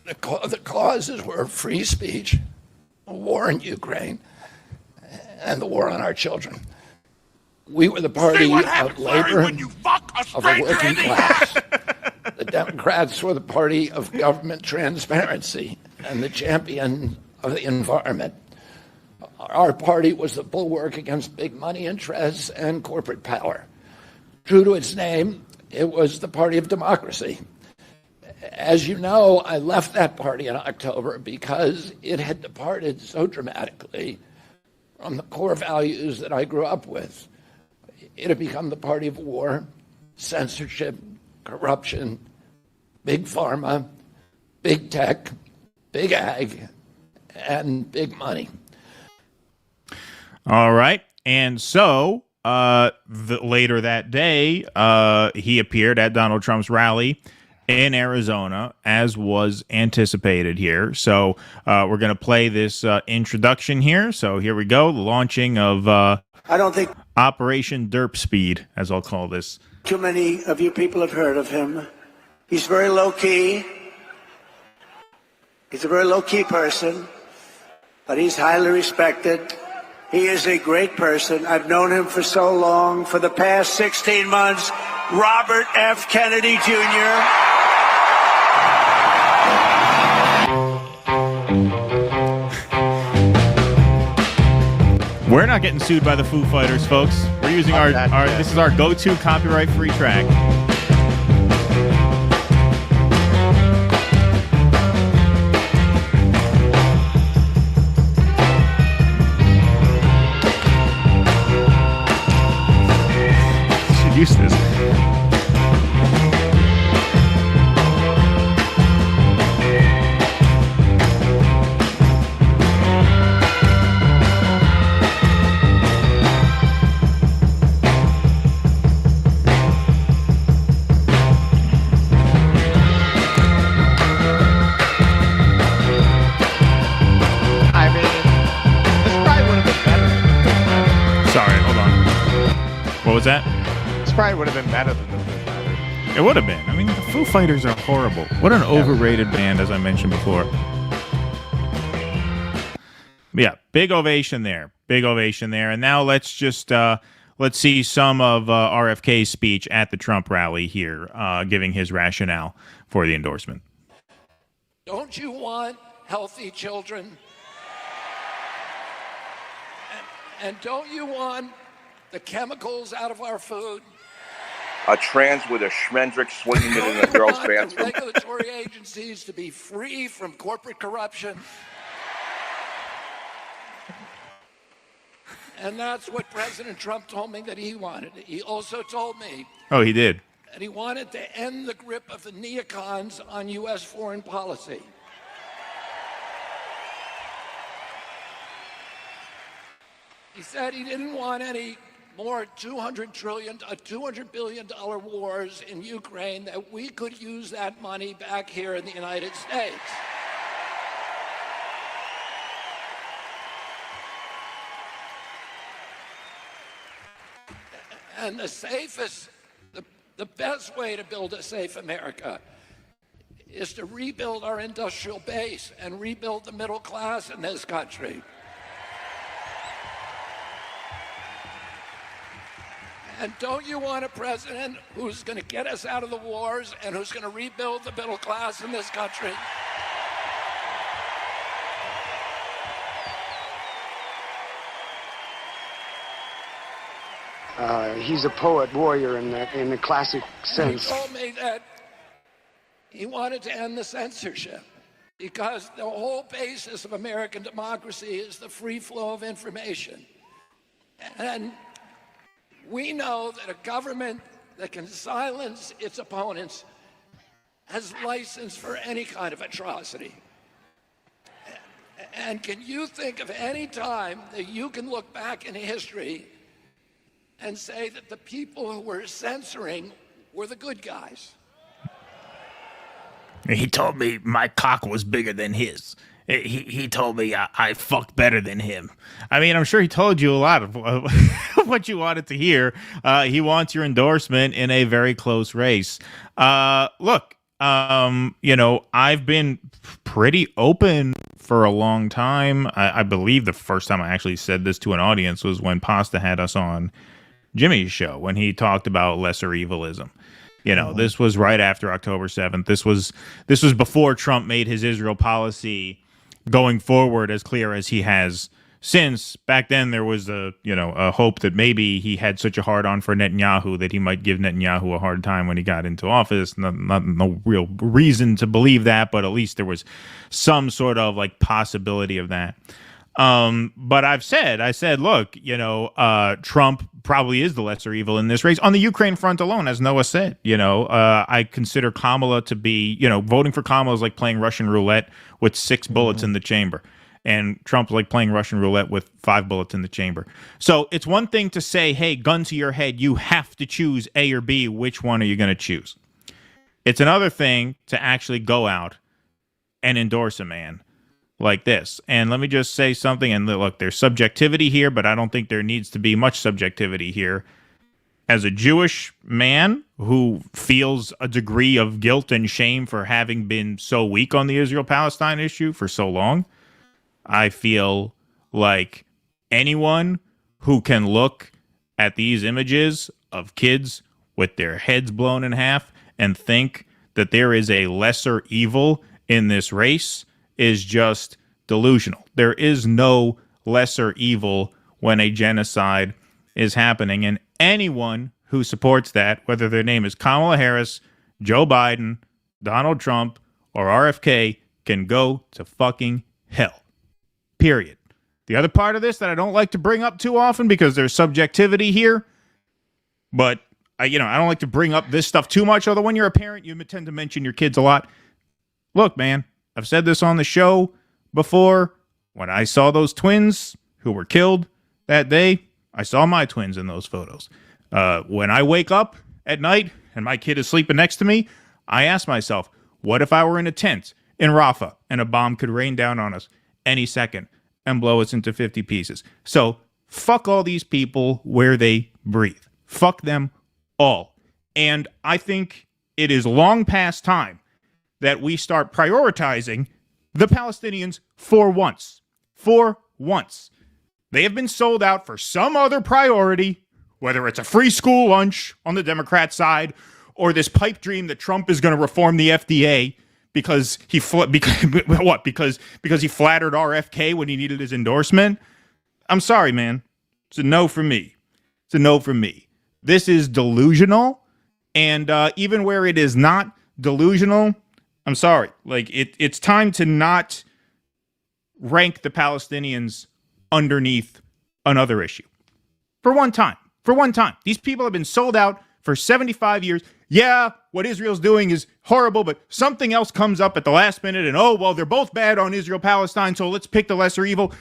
The causes were free speech, a war in Ukraine, and the war on our children. We were the party of labor, of a working class. The Democrats were the party of government transparency and the champion of the environment. Our party was the bulwark against big money interests and corporate power. True to its name, it was the party of democracy. As you know, I left that party in October because it had departed so dramatically from the core values that I grew up with. It had become the party of war, censorship, corruption, big pharma, big tech, big ag, and big money. All right. And so later that day, he appeared at Donald Trump's rally in Arizona, as was anticipated here. So we're going to play this introduction here. So here we go, the launching of I don't think Operation Derp Speed, as I'll call this. too many of you people have heard of him. He's very low-key. He's a very low-key person, but he's highly respected. He is a great person. I've known him for so long. For the past 16 months, Robert F. Kennedy Jr. We're not getting sued by the Foo Fighters, folks. We're using our this is our go-to copyright-free track. Should use this. What was that? This probably would have been better than the Foo Fighters. It would have been. I mean, the Foo Fighters are horrible. What an overrated band, as I mentioned before. But yeah, big ovation there. Big ovation there. And now let's just let's see some of RFK's speech at the Trump rally here, giving his rationale for the endorsement. Don't you want healthy children? And don't you want the chemicals out of our food? A trans with a Schmendrick swinging it in a girl's bathroom. Regulatory agencies to be free from corporate corruption. And that's what President Trump told me that he wanted. He also told me Oh, he did. that he wanted to end the grip of the neocons on U.S. foreign policy. He said he didn't want any more $200 billion wars in Ukraine, that we could use that money back here in the United States. And the best way to build a safe America is to rebuild our industrial base and rebuild the middle class in this country. And don't you want a president who's going to get us out of the wars and who's going to rebuild the middle class in this country? He's a poet warrior in the classic sense. He told me that he wanted to end the censorship because the whole basis of American democracy is the free flow of information. And we know that a government that can silence its opponents has license for any kind of atrocity. And can you think of any time that you can look back in history and say that the people who were censoring were the good guys? He told me my cock was bigger than his. He told me I fucked better than him. I mean, I'm sure he told you a lot of what you wanted to hear. He wants your endorsement in a very close race. Look, I've been pretty open for a long time. I believe the first time I actually said this to an audience was when Pasta had us on Jimmy's show, when he talked about lesser evilism. This was right after October 7th. This was before Trump made his Israel policy going forward as clear as he has since. Back then, there was a hope that maybe he had such a hard-on for Netanyahu that he might give Netanyahu a hard time when he got into office. No real reason to believe that, but at least there was some sort of possibility of that. But I said, look, Trump probably is the lesser evil in this race on the Ukraine front alone, as Noah said. I consider Kamala to be, voting for Kamala is like playing Russian roulette with 6 bullets in the chamber. And Trump's like playing Russian roulette with 5 bullets in the chamber. So it's one thing to say, hey, gun to your head, you have to choose A or B. Which one are you going to choose? It's another thing to actually go out and endorse a man like this. And let me just say something, and look, there's subjectivity here, but I don't think there needs to be much subjectivity here. As a Jewish man who feels a degree of guilt and shame for having been so weak on the Israel-Palestine issue for so long, I feel like anyone who can look at these images of kids with their heads blown in half and think that there is a lesser evil in this race is just delusional. There is no lesser evil when a genocide is happening, and anyone who supports that, whether their name is Kamala Harris, Joe Biden, Donald Trump, or RFK, can go to fucking hell. Period. The other part of this that I don't like to bring up too often because there's subjectivity here, but I don't like to bring up this stuff too much, although when you're a parent, you tend to mention your kids a lot. Look, man, I've said this on the show before. When I saw those twins who were killed that day, I saw my twins in those photos. When I wake up at night and my kid is sleeping next to me, I ask myself, what if I were in a tent in Rafah and a bomb could rain down on us any second and blow us into 50 pieces? So fuck all these people where they breathe. Fuck them all. And I think it is long past time that we start prioritizing the Palestinians for once. For once. They have been sold out for some other priority, whether it's a free school lunch on the Democrat side or this pipe dream that Trump is going to reform the FDA because he flattered RFK when he needed his endorsement. I'm sorry, man. It's a no for me. It's a no for me. This is delusional, and even where it is not delusional, I'm sorry. It's time to not rank the Palestinians underneath another issue. For one time. These people have been sold out for 75 years. Yeah, what Israel's doing is horrible, but something else comes up at the last minute, and they're both bad on Israel-Palestine, so let's pick the lesser evil.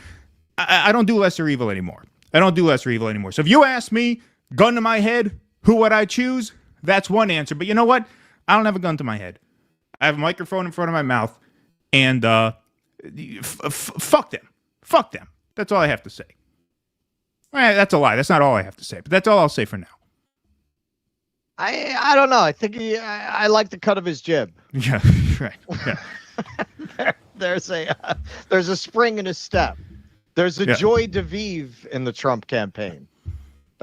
I don't do lesser evil anymore. So if you ask me, gun to my head, who would I choose? That's one answer. But you know what? I don't have a gun to my head. I have a microphone in front of my mouth, and fuck them. Fuck them. That's all I have to say. That's a lie. That's not all I have to say, but that's all I'll say for now. I don't know. I think I like the cut of his jib. Yeah, right. Yeah. There's a spring in his step. There's a joie de vivre in the Trump campaign.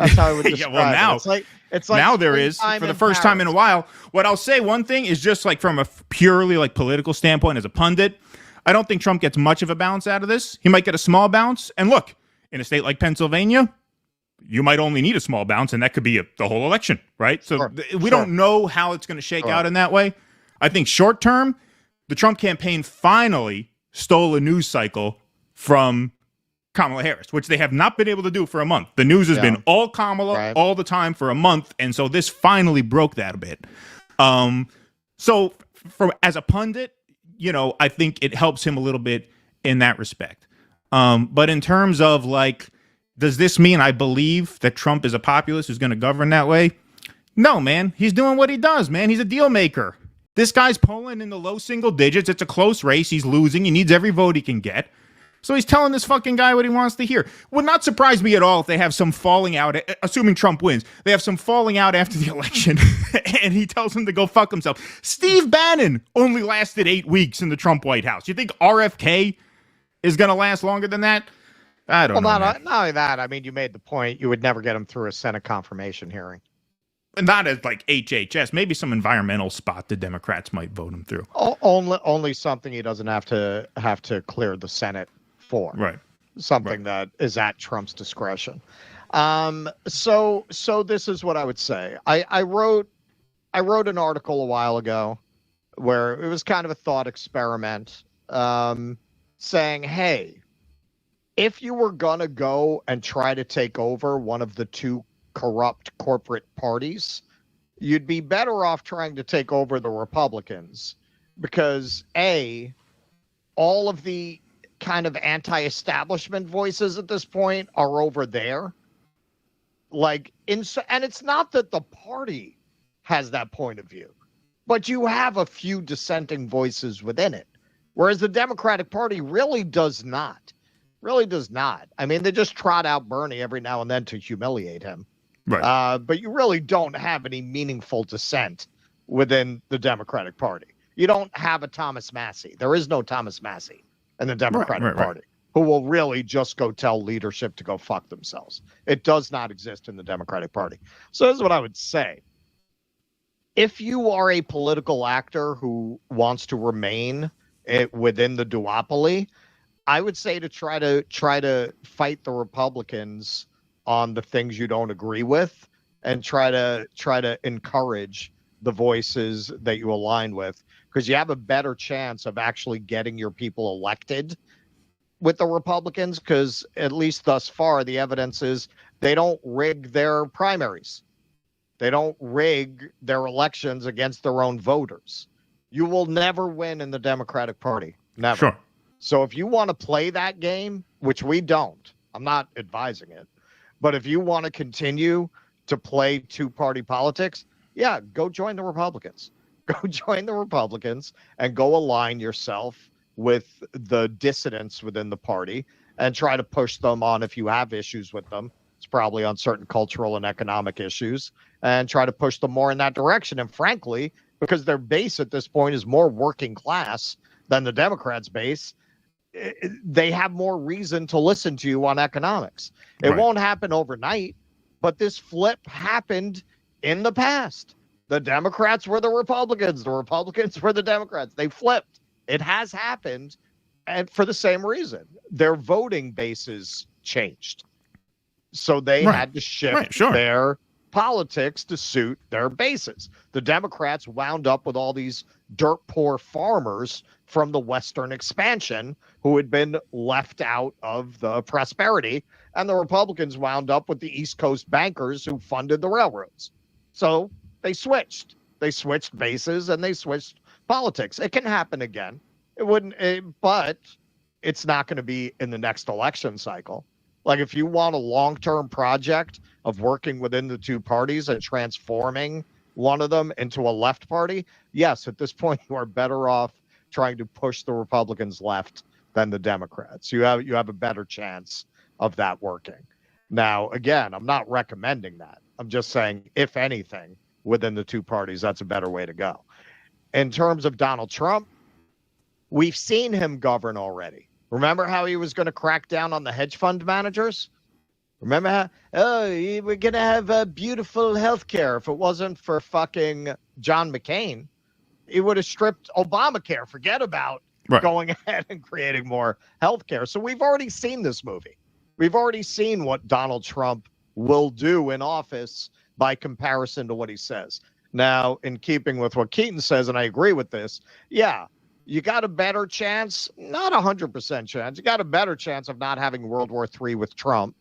That's how I would describe yeah, well, now, it. It's like now there is, for the first time in a while. What I'll say, one thing is just like from a purely like political standpoint as a pundit, I don't think Trump gets much of a bounce out of this. He might get a small bounce. And look, in a state like Pennsylvania, you might only need a small bounce, and that could be the whole election, right? So we don't know how it's going to shake out in that way. I think short term, the Trump campaign finally stole a news cycle from Kamala Harris, which they have not been able to do for a month. The news has been all Kamala all the time for a month, and so this finally broke that a bit. So as a pundit, you know, I think it helps him a little bit in that respect. But in terms of like, does this mean I believe that Trump is a populist who's going to govern that way? No, man. He's doing what he does, man. He's a deal maker. This guy's polling in the low single digits. It's a close race. He's losing. He needs every vote he can get. So he's telling this fucking guy what he wants to hear. Would not surprise me at all if they have some falling out, assuming Trump wins. They have some falling out after the election, and he tells him to go fuck himself. Steve Bannon only lasted 8 weeks in the Trump White House. You think RFK is going to last longer than that? I don't know. Not only that, I mean, you made the point. You would never get him through a Senate confirmation hearing. Not as like HHS. Maybe some environmental spot the Democrats might vote him through. Only something he doesn't have to clear the Senate for. Right. Something that is at Trump's discretion. So this is what I would say. I wrote an article a while ago where it was kind of a thought experiment, saying, hey, if you were gonna go and try to take over one of the two corrupt corporate parties, you'd be better off trying to take over the Republicans, because all of the kind of anti-establishment voices at this point are over there. And it's not that the party has that point of view, but you have a few dissenting voices within it, whereas the Democratic Party really does not. I mean, they just trot out Bernie every now and then to humiliate him. Right. But you really don't have any meaningful dissent within the Democratic Party. You don't have a Thomas Massey. There is no Thomas Massey in the Democratic Party who will really just go tell leadership to go fuck themselves. It does not exist in the Democratic Party. So this is what I would say. If you are a political actor who wants to remain within the duopoly, I would say to try to fight the Republicans on the things you don't agree with, and try to encourage the voices that you align with, because you have a better chance of actually getting your people elected with the Republicans, because at least thus far the evidence is they don't rig their primaries. They don't rig their elections against their own voters. You will never win in the Democratic Party. Never. Sure. So if you want to play that game, which we don't, I'm not advising it, but if you want to continue to play two-party politics, yeah, go join the Republicans. Go join the Republicans and go align yourself with the dissidents within the party and try to push them on, if you have issues with them, it's probably on certain cultural and economic issues, and try to push them more in that direction. And frankly, because their base at this point is more working class than the Democrats' base, they have more reason to listen to you on economics. It won't happen overnight, but this flip happened in the past. The Democrats were the Republicans were the Democrats. They flipped. It has happened, and for the same reason. Their voting bases changed. So they had to shift their politics to suit their bases. The Democrats wound up with all these dirt poor farmers from the Western expansion who had been left out of the prosperity, and the Republicans wound up with the East Coast bankers who funded the railroads. So they switched bases and they switched politics. It can happen again. But it's not going to be in the next election cycle. Like, if you want a long-term project of working within the two parties and transforming one of them into a left party, yes, at this point you are better off trying to push the Republicans left than the Democrats. You have a better chance of that working. Now, again, I'm not recommending that. I'm just saying, if anything, within the two parties, that's a better way to go. In terms of Donald Trump, we've seen him govern already. Remember how he was going to crack down on the hedge fund managers? Remember how, we're going to have beautiful health care. If it wasn't for fucking John McCain, he would have stripped Obamacare. Forget about going ahead and creating more health care. So we've already seen this movie. We've already seen what Donald Trump will do in office by comparison to what he says. Now, in keeping with what Keaton says, and I agree with this, yeah, you got a better chance, not 100% chance, you got a better chance of not having World War III with Trump,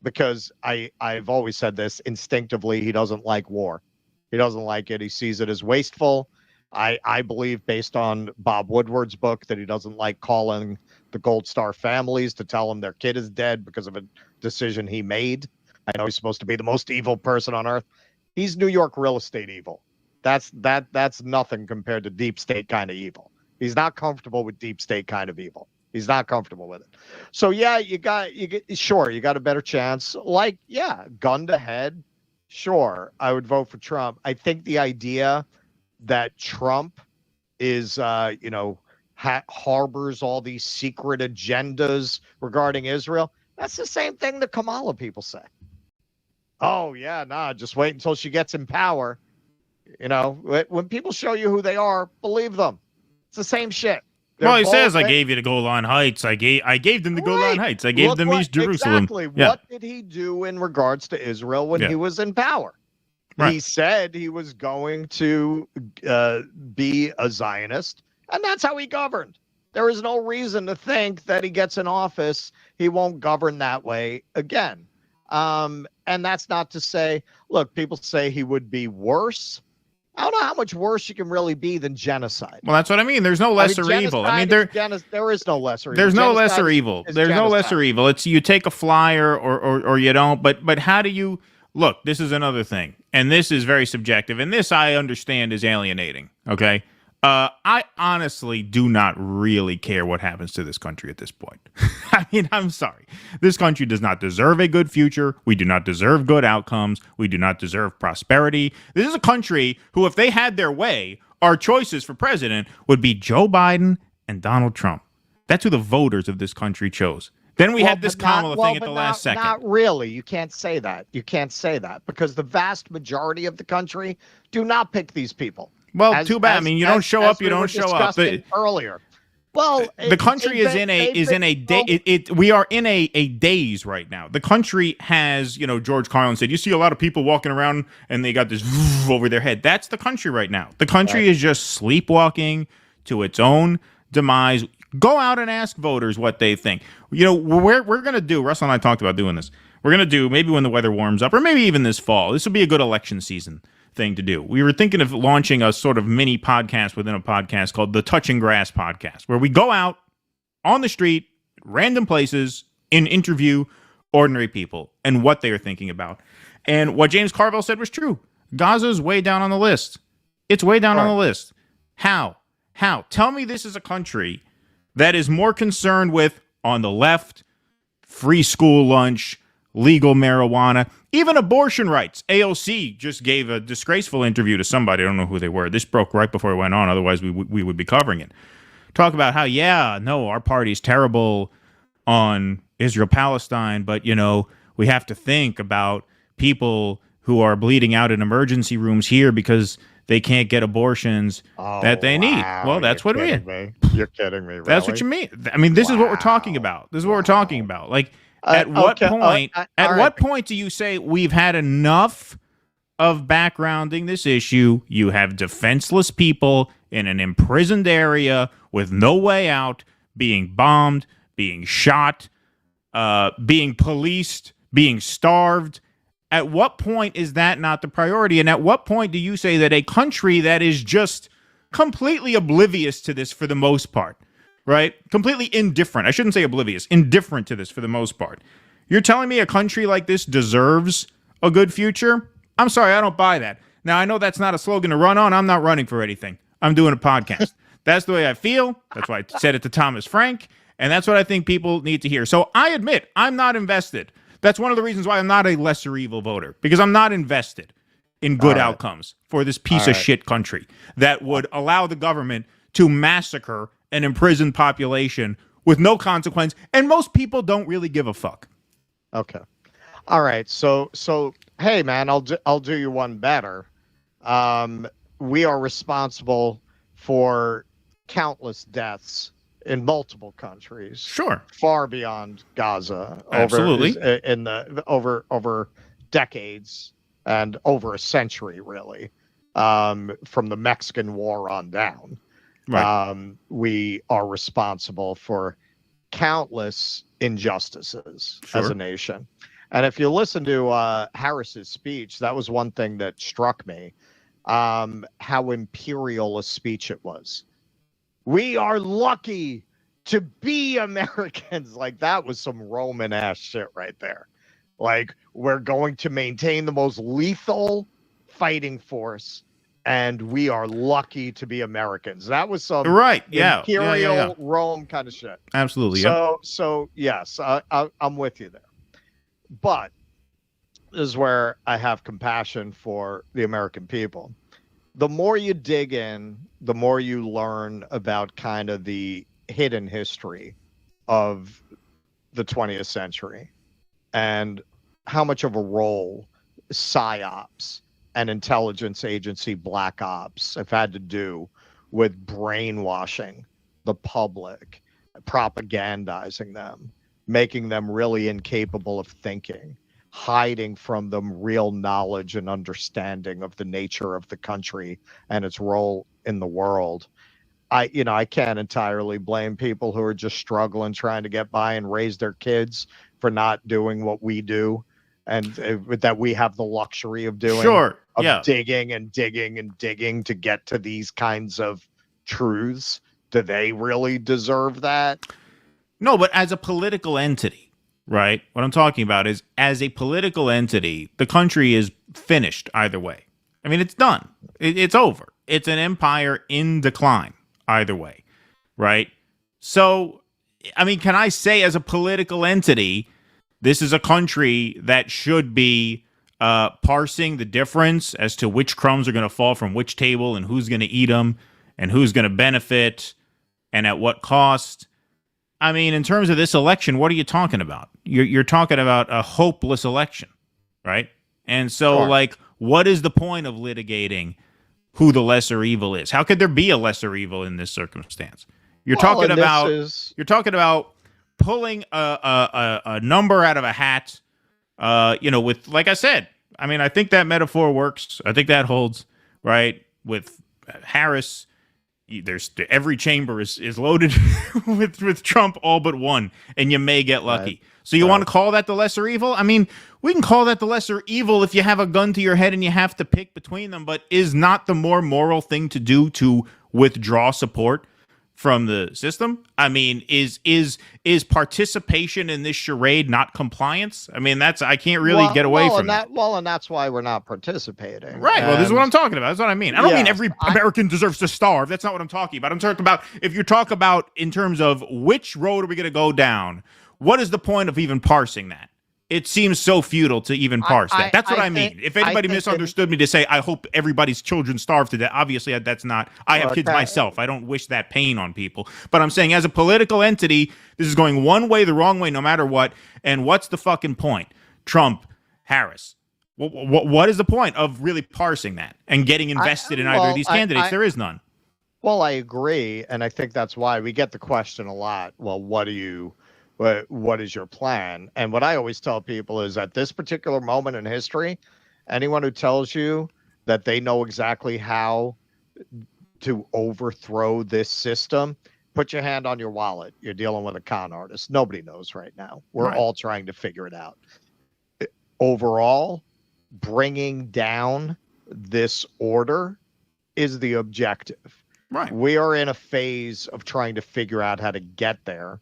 because I've always said this, instinctively, he doesn't like war. He doesn't like it. He sees it as wasteful. I believe, based on Bob Woodward's book, that he doesn't like calling the Gold Star families to tell them their kid is dead because of a decision he made. I know he's supposed to be the most evil person on earth. He's New York real estate evil. That's nothing compared to deep state kind of evil. He's not comfortable with deep state kind of evil. He's not comfortable with it. So yeah, you got a better chance. Like, yeah, gun to head. Sure, I would vote for Trump. I think the idea that Trump is, harbors all these secret agendas regarding Israel, that's the same thing the Kamala people say. Oh, yeah, nah, just wait until she gets in power. When people show you who they are, believe them. It's the same shit. Well, he says, I gave you the Golan Heights. I gave them the Golan Heights. I gave them East Jerusalem. Exactly. Yeah. What did he do in regards to Israel when he was in power? Right. He said he was going to be a Zionist, and that's how he governed. There is no reason to think that he gets in office, he won't govern that way again. And that's not to say, look, people say he would be worse. I don't know how much worse you can really be than genocide. Well, that's what I mean. There's no lesser evil. I mean, there is no lesser evil. There's no lesser evil. There's no lesser evil. It's you take a flyer or you don't. But how do you look? This is another thing, and this is very subjective. And this I understand is alienating. Okay. I honestly do not really care what happens to this country at this point. I mean, I'm sorry. This country does not deserve a good future. We do not deserve good outcomes. We do not deserve prosperity. This is a country who, if they had their way, our choices for president would be Joe Biden and Donald Trump. That's who the voters of this country chose. Then we had this Kamala thing at the last second. Not really. You can't say that. You can't say that because the vast majority of the country do not pick these people. Well, too bad. I mean, you don't show up. You don't show up. Earlier. Well, the country is in a day. We are in a daze right now. The country has, George Carlin said, you see a lot of people walking around and they got this over their head. That's the country right now. The country is just sleepwalking to its own demise. Go out and ask voters what they think. We're going to do, Russell and I talked about doing this. We're going to do maybe when the weather warms up or maybe even this fall. This will be a good election season thing to do. We were thinking of launching a sort of mini podcast within a podcast called the Touching Grass Podcast, where we go out on the street, random places, and interview ordinary people and what they are thinking about. And what James Carville said was true. Gaza's way down on the list. It's way down on the list. How? Tell me this is a country that is more concerned with, on the left, free school lunch, legal marijuana, even abortion rights. AOC just gave a disgraceful interview to somebody. I don't know who they were. This broke right before it went on. Otherwise, we would be covering it. Talk about how, our party's terrible on Israel-Palestine, but, we have to think about people who are bleeding out in emergency rooms here because they can't get abortions that they need. Well, that's what we mean. You're kidding me, really? That's what you mean. I mean, this is what we're talking about. This is what we're talking about. Like, at what point do you say we've had enough of backgrounding this issue? You have defenseless people in an imprisoned area with no way out, being bombed, being shot, being policed, being starved. At what point is that not the priority? And at what point do you say that a country that is just completely oblivious to this for the most part, right? Completely indifferent. I shouldn't say oblivious, indifferent to this for the most part. You're telling me a country like this deserves a good future? I'm sorry, I don't buy that. Now, I know that's not a slogan to run on. I'm not running for anything. I'm doing a podcast. That's the way I feel. That's why I said it to Thomas Frank. And that's what I think people need to hear. So I admit, I'm not invested. That's one of the reasons why I'm not a lesser evil voter, because I'm not invested in good outcomes for this piece of shit country that would allow the government to massacre an imprisoned population with no consequence. And most people don't really give a fuck. Okay. All right. So hey, man, I'll do you one better. We are responsible for countless deaths in multiple countries. Sure. Far beyond Gaza. Absolutely. Over decades and over a century, really. From the Mexican War on down. Right. We are responsible for countless injustices as a nation. And if you listen to Harris's speech, that was one thing that struck me, how imperial a speech it was. We are lucky to be Americans. Like, that was some Roman ass shit right there. Like, we're going to maintain the most lethal fighting force, and we are lucky to be Americans. That was some imperial Rome kind of shit. Absolutely. So yes, I'm with you there. But this is where I have compassion for the American people. The more you dig in, the more you learn about kind of the hidden history of the 20th century and how much of a role PSYOPs and intelligence agency black ops have had to do with brainwashing the public, propagandizing them, making them really incapable of thinking, hiding from them real knowledge and understanding of the nature of the country and its role in the world. I can't entirely blame people who are just struggling, trying to get by and raise their kids for not doing what we do, and that we have the luxury of doing. Sure. Digging and digging and digging to get to these kinds of truths. Do they really deserve that? No, but as a political entity, right? What I'm talking about is, as a political entity, the country is finished either way. I mean, it's done. It's over. It's an empire in decline either way, right? So, I mean, can I say as a political entity, this is a country that should be parsing the difference as to which crumbs are going to fall from which table and who's going to eat them and who's going to benefit and at what cost? I mean, in terms of this election, what are you talking about? You're talking about a hopeless election, right? And so, like, what is the point of litigating who the lesser evil is? How could there be a lesser evil in this circumstance? You're talking about pulling a number out of a hat, with, like I said, I mean, I think that metaphor works. I think that holds, right? With Harris, every chamber is loaded with Trump, all but one, and you may get lucky. Right. So you want to call that the lesser evil? I mean, we can call that the lesser evil if you have a gun to your head and you have to pick between them, but is not the more moral thing to do to withdraw support from the system? I mean, is participation in this charade not compliance? I mean, I can't really get away from that. Well, and that's why we're not participating. Right. Well, this is what I'm talking about. That's what I mean. I don't mean every American deserves to starve. That's not what I'm talking about. I'm talking about, if you talk about in terms of which road are we going to go down, what is the point of even parsing that? It seems so futile to even parse that. That's what I mean. If anybody misunderstood me to say, I hope everybody's children starve to death, obviously that's not. I have kids myself. I don't wish that pain on people. But I'm saying, as a political entity, this is going one way, the wrong way, no matter what. And what's the fucking point? Trump, Harris. What is the point of really parsing that and getting invested in either of these candidates? There is none. Well, I agree. And I think that's why we get the question a lot. Well, what is your plan? And what I always tell people is, at this particular moment in history, anyone who tells you that they know exactly how to overthrow this system, put your hand on your wallet. You're dealing with a con artist. Nobody knows right now. We're all trying to figure it out. Overall, bringing down this order is the objective. Right. We are in a phase of trying to figure out how to get there.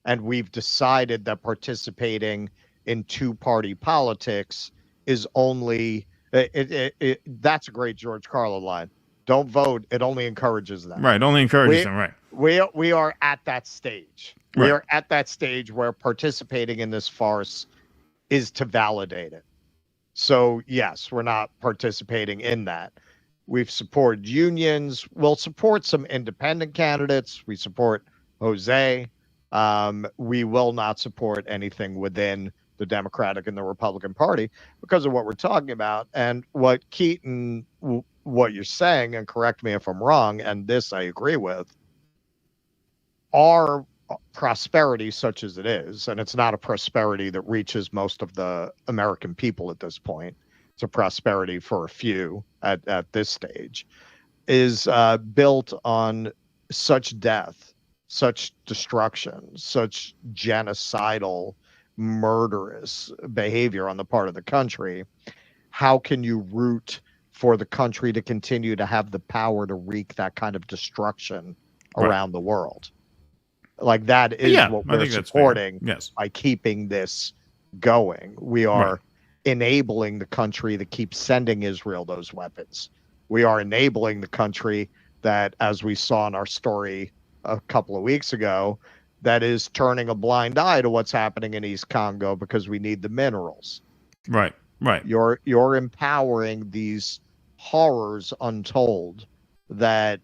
And we've decided that participating in two-party politics is only that's a great George Carlin line. Don't vote. It only encourages them. Right. Only encourages them. Right. We are at that stage. Right. We are at that stage where participating in this farce is to validate it. So, yes, we're not participating in that. We've supported unions. We'll support some independent candidates. We support Jose. We will not support anything within the the Democratic and the Republican Party because of what we're talking about. And what Keaton, what you're saying, and correct me if I'm wrong, and this I agree with, our prosperity such as it is, and it's not a prosperity that reaches most of the American people at this point, it's a prosperity for a few at this stage, is built on such death, such destruction, such genocidal, murderous behavior on the part of the country. How can you root for the country to continue to have the power to wreak that kind of destruction around the world? Like, that is what we're supporting by keeping this going. We are enabling the country to keep sending Israel those weapons. We are enabling the country that, as we saw in our story a couple of weeks ago, that is turning a blind eye to what's happening in East Congo because we need the minerals. Right. You're empowering these horrors untold that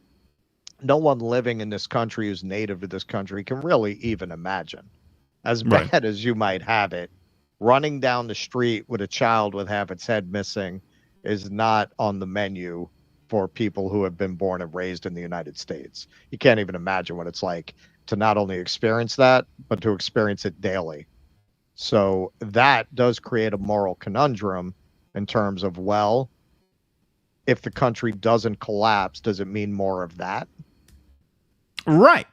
no one living in this country who's native to this country can really even imagine. As bad as you might have it, running down the street with a child with half its head missing is not on the menu for people who have been born and raised in the United States. You can't even imagine what it's like to not only experience that, but to experience it daily. So that does create a moral conundrum in terms of, well, if the country doesn't collapse, does it mean more of that? Right.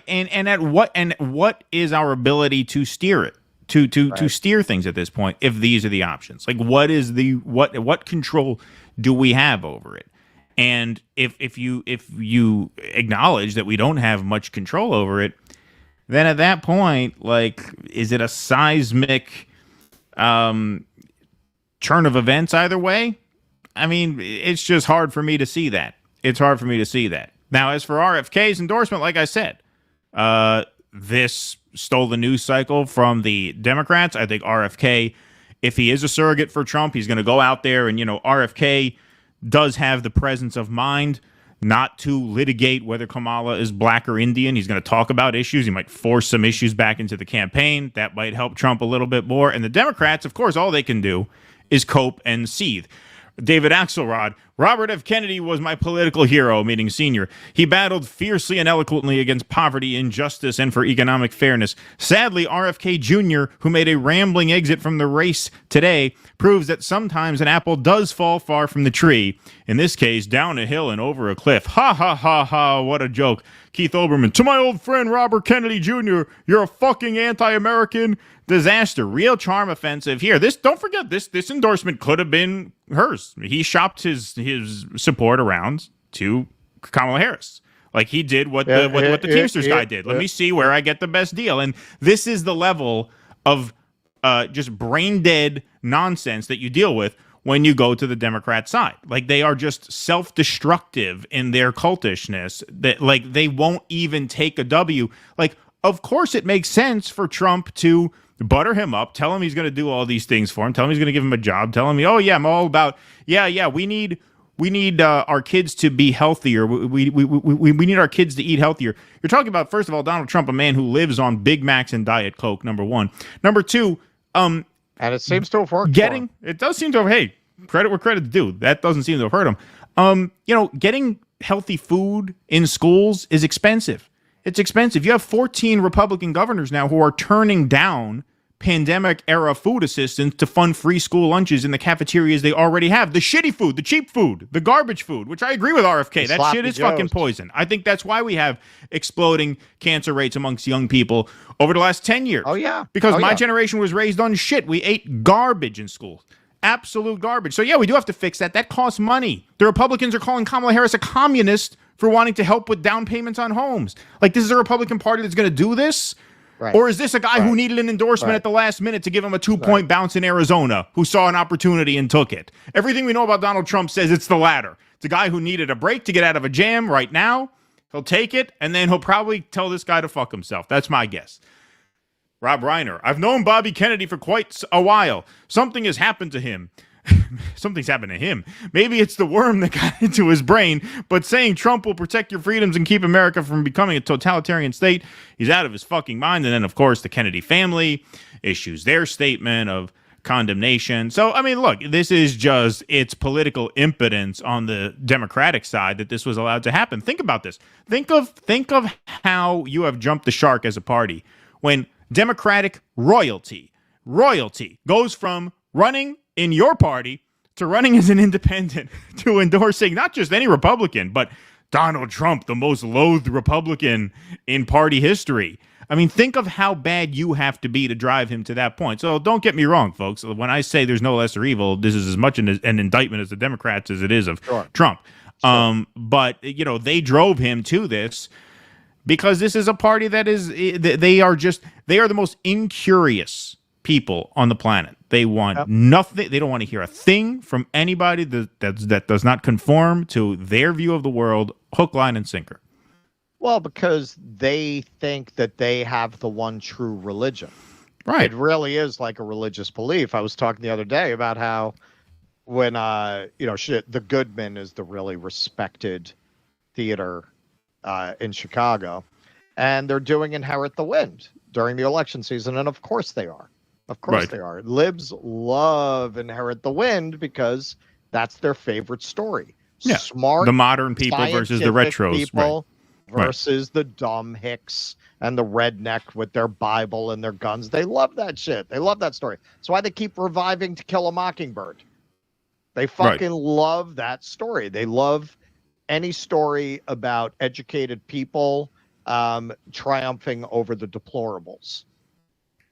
And what is our ability to steer it? To steer things at this point, if these are the options? Like, what is what control do we have over it? And if you acknowledge that we don't have much control over it, then at that point, like, is it a seismic turn of events either way? I mean, it's just hard for me to see that. It's hard for me to see that. Now, as for RFK's endorsement, like I said, this stole the news cycle from the Democrats. I think RFK, if he is a surrogate for Trump, he's going to go out there and, RFK does have the presence of mind not to litigate whether Kamala is black or Indian. He's going to talk about issues. He might force some issues back into the campaign. That might help Trump a little bit more. And the Democrats, of course, all they can do is cope and seethe. David Axelrod, Robert F. Kennedy was my political hero, meaning senior. He battled fiercely and eloquently against poverty, injustice, and for economic fairness. Sadly, RFK Jr., who made a rambling exit from the race today, proves that sometimes an apple does fall far from the tree. In this case, down a hill and over a cliff. Ha ha ha ha, what a joke. Keith Olbermann, to my old friend Robert Kennedy Jr., you're a fucking anti-American disaster. Real charm offensive here. Don't forget, this endorsement could have been hers. He shopped his support around to Kamala Harris. Like he did what the Teamsters guy did. Let me see where I get the best deal. And this is the level of just brain dead nonsense that you deal with when you go to the Democrat side. Like, they are just self-destructive in their cultishness, that like they won't even take a W. Like, of course it makes sense for Trump to butter him up, tell him he's going to do all these things for him, tell him he's going to give him a job, tell him, oh yeah, I'm all about, we need our kids to be healthier. We need our kids to eat healthier. You're talking about, first of all, Donald Trump, a man who lives on Big Macs and Diet Coke, number one. Number two, and it seems to have worked. It does seem to have, hey, credit where credit's due. That doesn't seem to have hurt him. Getting healthy food in schools is expensive. It's expensive. You have 14 Republican governors now who are turning down pandemic-era food assistance to fund free school lunches in the cafeterias they already have. The shitty food, the cheap food, the garbage food, which I agree with RFK. That shit is fucking poison. I think that's why we have exploding cancer rates amongst young people over the last 10 years. Oh, yeah. Because my generation was raised on shit. We ate garbage in school. Absolute garbage. So, yeah, we do have to fix that. That costs money. The Republicans are calling Kamala Harris a communist for wanting to help with down payments on homes. Like, this is a Republican Party that's going to do this? Right. Or is this a guy who needed an endorsement at the last minute to give him a 2-point bounce in Arizona, who saw an opportunity and took it? Everything we know about Donald Trump says it's the latter. It's a guy who needed a break to get out of a jam right now. He'll take it, and then he'll probably tell this guy to fuck himself. That's my guess. Rob Reiner, I've known Bobby Kennedy for quite a while. Something has happened to him. Something's happened to him. Maybe it's the worm that got into his brain, but saying Trump will protect your freedoms and keep America from becoming a totalitarian state, he's out of his fucking mind. And then, of course, the Kennedy family issues their statement of condemnation. So, I mean, look, this is just it's political impotence on the Democratic side that this was allowed to happen. Think about this. Think of how you have jumped the shark as a party when Democratic royalty goes from running in your party to running as an independent to endorsing not just any Republican, but Donald Trump, the most loathed Republican in party history. I mean, think of how bad you have to be to drive him to that point. So don't get me wrong, folks. When I say there's no lesser evil, this is as much an indictment as the Democrats as it is of Trump. But, you know, they drove him to this because this is a party that is they are the most incurious people on the planet. They want nothing. They don't want to hear a thing from anybody that does not conform to their view of the world, hook, line, and sinker. Well, because they think that they have the one true religion. Right. It really is like a religious belief. I was talking the other day about how when, the Goodman is the really respected theater in Chicago, and they're doing Inherit the Wind during the election season. And of course they are. Of course they are. Libs love Inherit the Wind because that's their favorite story. Yeah. Smart, the modern people versus the retros. People versus the dumb hicks and the redneck with their Bible and their guns. They love that shit. They love that story. That's why they keep reviving To Kill a Mockingbird. They fucking love that story. They love any story about educated people triumphing over the deplorables.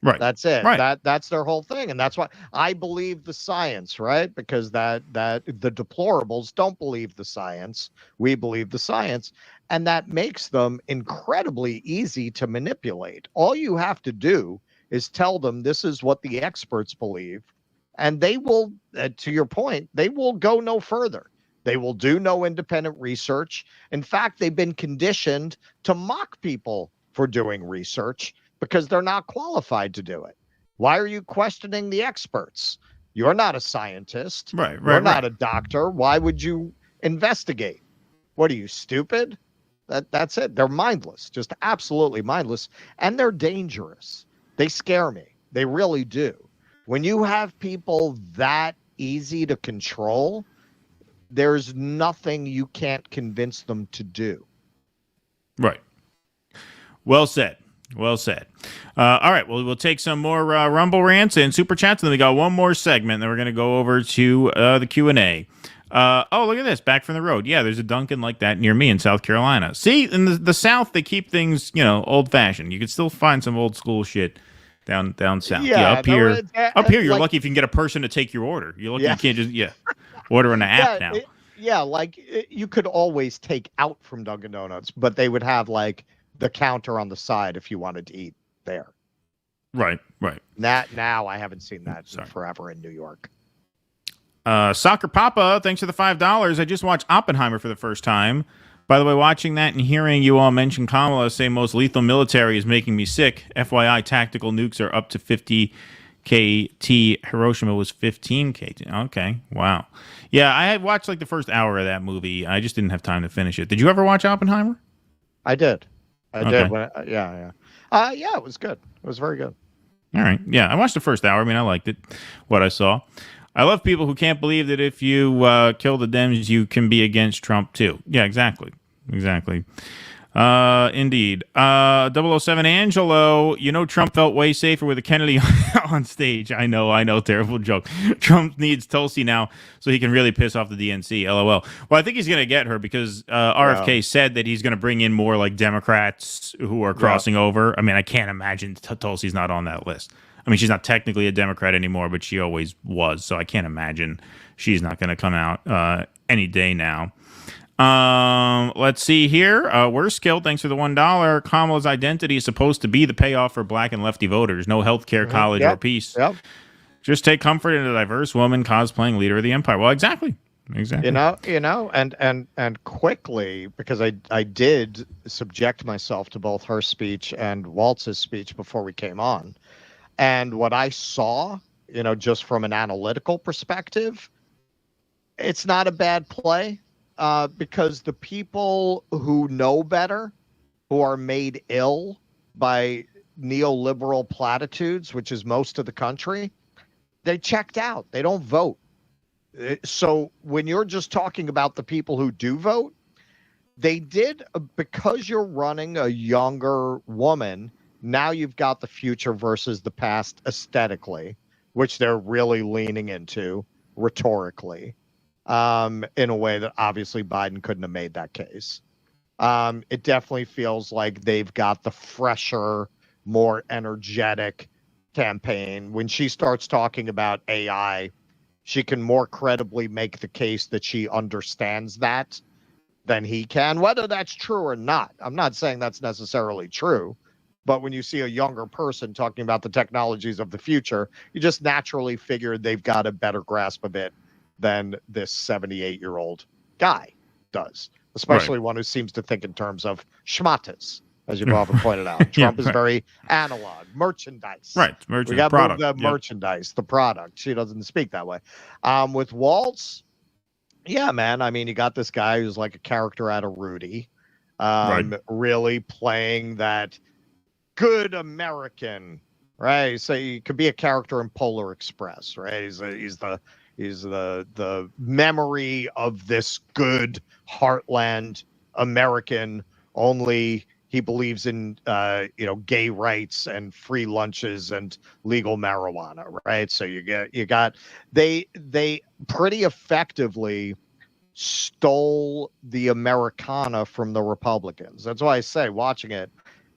Right. That's it. Right. That's their whole thing. And that's why I believe the science, right? Because that the deplorables don't believe the science. We believe the science. And that makes them incredibly easy to manipulate. All you have to do is tell them this is what the experts believe. And they will, to your point, they will go no further. They will do no independent research. In fact, they've been conditioned to mock people for doing research because they're not qualified to do it. Why are you questioning the experts? You're not a scientist. You're not a doctor. Why would you investigate? What are you, stupid? That's it. They're mindless, just absolutely mindless. And they're dangerous. They scare me. They really do. When you have people that easy to control, there's nothing you can't convince them to do. Right. Well said. Well said. All right. Well, we'll take some more Rumble rants and super chats, and then we got one more segment. Then we're going to go over to the Q&A. Oh, look at this. Back from the road. Yeah, there's a Dunkin' like that near me in South Carolina. See, in the South, they keep things, old-fashioned. You can still find some old school shit down south. Yeah, up here, you're lucky if you can get a person to take your order. You're lucky you can't just order on an app now. You could always take out from Dunkin' Donuts, but they would have like the counter on the side if you wanted to eat there. Right. Now I haven't seen that in forever in New York. Soccer Papa, thanks for the $5. I just watched Oppenheimer for the first time. By the way, watching that and hearing you all mention Kamala say most lethal military is making me sick. FYI, tactical nukes are up to 50 KT. Hiroshima was 15 KT. Okay, wow. Yeah, I had watched like the first hour of that movie. I just didn't have time to finish it. Did you ever watch Oppenheimer? I did. I did. Yeah. It was good. It was very good. All right. Yeah, I watched the first hour. I mean, I liked it, what I saw. I love people who can't believe that if you kill the Dems, you can be against Trump, too. Yeah, exactly. Indeed. 007 Angelo, Trump felt way safer with a Kennedy on stage. I know, terrible joke. Trump needs Tulsi now so he can really piss off the DNC, LOL. Well, I think he's going to get her because RFK said that he's going to bring in more like Democrats who are crossing over. I mean, I can't imagine Tulsi's not on that list. I mean, she's not technically a Democrat anymore, but she always was, so I can't imagine she's not going to come out any day now. Let's see here. We're skilled. Thanks for the $1. Kamala's identity is supposed to be the payoff for black and lefty voters. No health care, college, or peace. Yep. Just take comfort in a diverse woman cosplaying leader of the empire. Well, exactly. And quickly, because I did subject myself to both her speech and Waltz's speech before we came on. And what I saw, just from an analytical perspective, it's not a bad play. Because the people who know better, who are made ill by neoliberal platitudes, which is most of the country, they checked out. They don't vote. So when you're just talking about the people who do vote, they did, because you're running a younger woman, now you've got the future versus the past aesthetically, which they're really leaning into rhetorically, in a way that obviously Biden couldn't have made that case. It definitely feels like they've got the fresher, more energetic campaign. When she starts talking about AI, she can more credibly make the case that she understands that than he can, whether that's true or not. I'm not saying that's necessarily true, but when you see a younger person talking about the technologies of the future, you just naturally figure they've got a better grasp of it than this 78-year-old guy does, especially one who seems to think in terms of schmatas, as you've often pointed out. Trump is very analog, merchandise. Right, we got the merchandise, the product. She doesn't speak that way. With Waltz, yeah, man. I mean, you got this guy who's like a character out of Rudy, really playing that good American, right? So he could be a character in Polar Express, right? He's the memory of this good heartland American. Only he believes in gay rights and free lunches and legal marijuana, right? So you got they pretty effectively stole the Americana from the Republicans. That's why I say, watching it,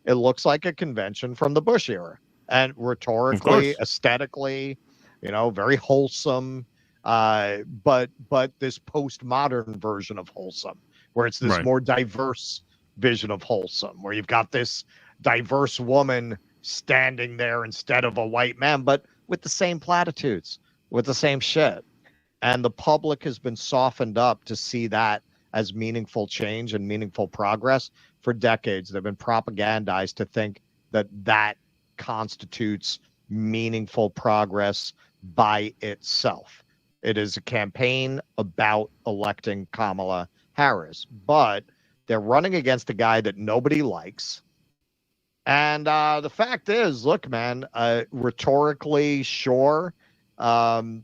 it looks like a convention from the Bush era, and rhetorically, aesthetically, very wholesome. But this postmodern version of wholesome, where it's this more diverse vision of wholesome, where you've got this diverse woman standing there instead of a white man, but with the same platitudes, with the same shit. And the public has been softened up to see that as meaningful change and meaningful progress for decades. They've been propagandized to think that that constitutes meaningful progress by itself. It is a campaign about electing Kamala Harris, but they're running against a guy that nobody likes. And the fact is, look, man, rhetorically, sure,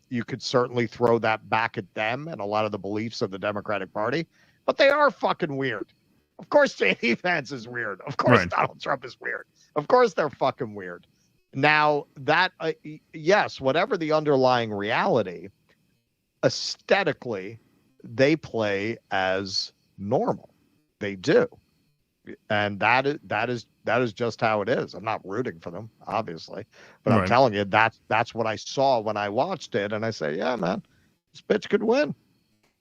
you could certainly throw that back at them and a lot of the beliefs of the Democratic Party, but they are fucking weird. Of course, J.D. Vance is weird. Of course, Donald Trump is weird. Of course, they're fucking weird. Now, that, yes, whatever the underlying reality, aesthetically, they play as normal. They do. And that is just how it is. I'm not rooting for them, obviously, but I'm telling you, that's what I saw when I watched it, and I say, yeah, man, this bitch could win.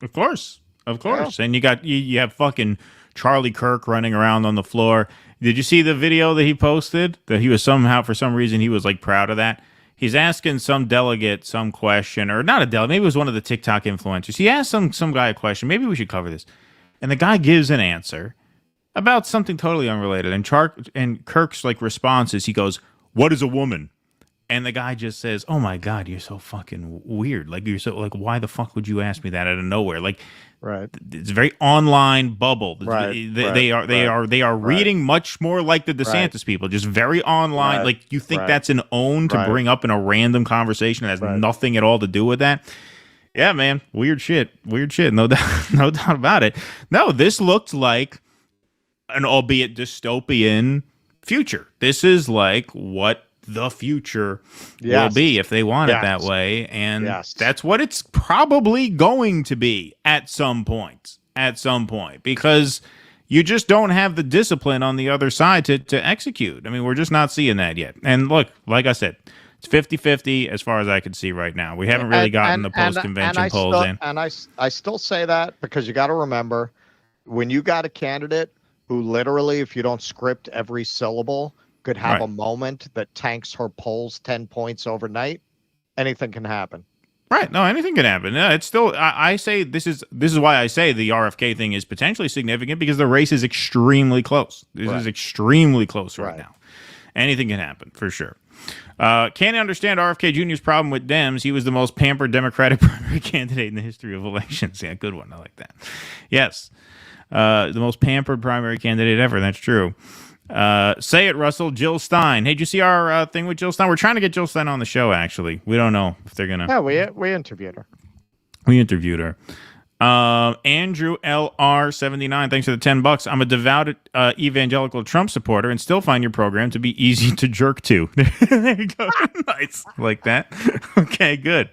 Of course. Yeah. And you have fucking Charlie Kirk running around on the floor. Did you see the video that he posted? That he was somehow, for some reason, he was like proud of that. He's asking some delegate some question, or not a delegate, maybe it was one of the TikTok influencers. He asked some guy a question. Maybe we should cover this. And the guy gives an answer about something totally unrelated. And Kirk's like response is, he goes, "What is a woman?" And the guy just says, "Oh my God, you're so fucking weird. Like, you're so, like, why the fuck would you ask me that out of nowhere?" Like, it's a very online bubble. They are reading much more like the DeSantis people, just very online. Like, you think that's an own to bring up in a random conversation that has nothing at all to do with that. Yeah, man. Weird shit. No doubt, no doubt about it. No, this looked like an albeit dystopian future. This is like what the future will be if they want it that way. And that's what it's probably going to be at some point, because you just don't have the discipline on the other side to execute. I mean, we're just not seeing that yet. And look, like I said, it's 50-50 as far as I can see right now. We haven't really gotten the post-convention polls in. And I still say that because you got to remember, when you got a candidate who literally, if you don't script every syllable, could have a moment that tanks her polls 10 points overnight, anything can happen. Right. No, anything can happen. Yeah, it's still, I say this is why I say the RFK thing is potentially significant, because the race is extremely close. This is extremely close right now. Anything can happen for sure. Can't understand RFK Jr.'s problem with Dems. He was the most pampered Democratic primary candidate in the history of elections. Yeah, good one. I like that. Yes. The most pampered primary candidate ever. That's true. Say it, Russell. Jill Stein. Hey, did you see our thing with Jill Stein? We're trying to get Jill Stein on the show, actually. We don't know if they're going to. Yeah, we interviewed her. We interviewed her. Andrew LR79, thanks for the $10. I'm a devout evangelical Trump supporter and still find your program to be easy to jerk to. There you go. Nice. Like that. Okay, good.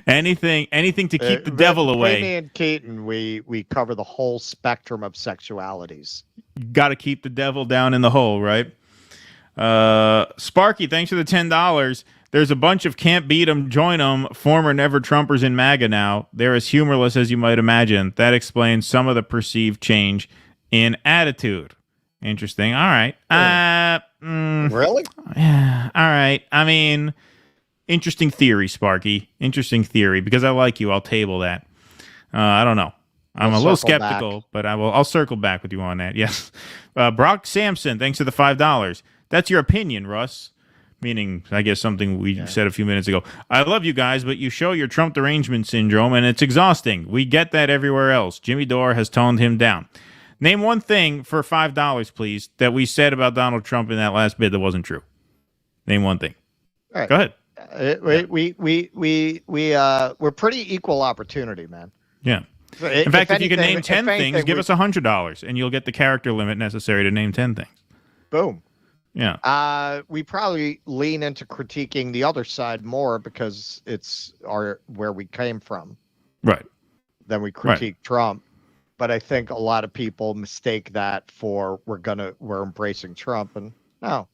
Anything to keep the devil away. Me and Keaton, we cover the whole spectrum of sexualities. Got to keep the devil down in the hole, right? Sparky, thanks for the $10. There's a bunch of can't beat 'em, join 'em, former never Trumpers in MAGA now. They're as humorless as you might imagine. That explains some of the perceived change in attitude. Interesting. All right. Really? Yeah. All right. I mean, interesting theory, Sparky. Interesting theory. Because I like you, I'll table that. I don't know. I'm a little skeptical, but I'll circle back with you on that. Yes. Brock Sampson, thanks for the $5. That's your opinion, Russ. Meaning, I guess, something we said a few minutes ago. I love you guys, but you show your Trump derangement syndrome, and it's exhausting. We get that everywhere else. Jimmy Dore has toned him down. Name one thing for $5, please, that we said about Donald Trump in that last bit that wasn't true. Name one thing. All right. Go ahead. We're pretty equal opportunity, man. Yeah. In fact, if you can name 10 things, give us $100, and you'll get the character limit necessary to name 10 things. Boom. Yeah. We probably lean into critiquing the other side more because it's where we came from. Right. Then we critique Trump. But I think a lot of people mistake that for we're embracing Trump, and no.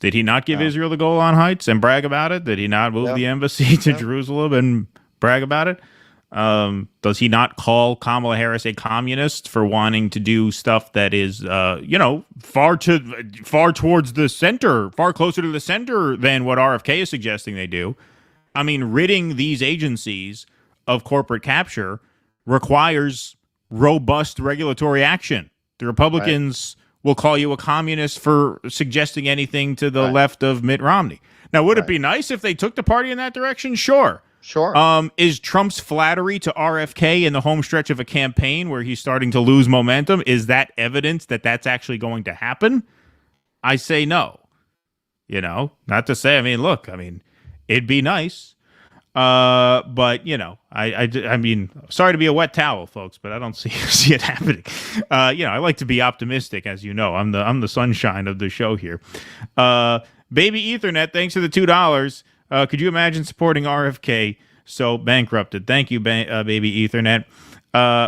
Did he not give Israel the Golan Heights and brag about it? Did he not move the embassy to Jerusalem and brag about it? Does he not call Kamala Harris a communist for wanting to do stuff that is, far towards the center, far closer to the center than what RFK is suggesting they do? I mean, ridding these agencies of corporate capture requires robust regulatory action. The Republicans will call you a communist for suggesting anything to the left of Mitt Romney. Now, would it be nice if they took the party in that direction? Sure. Is Trump's flattery to RFK in the home stretch of a campaign where he's starting to lose momentum, is that evidence that that's actually going to happen? I say no. Not to say, it'd be nice. But I mean, sorry to be a wet towel, folks, but I don't see it happening. I like to be optimistic, as you know. I'm the sunshine of the show here. Baby Ethernet, thanks for the $2. Could you imagine supporting RFK so bankrupted? Thank you, Baby Ethernet.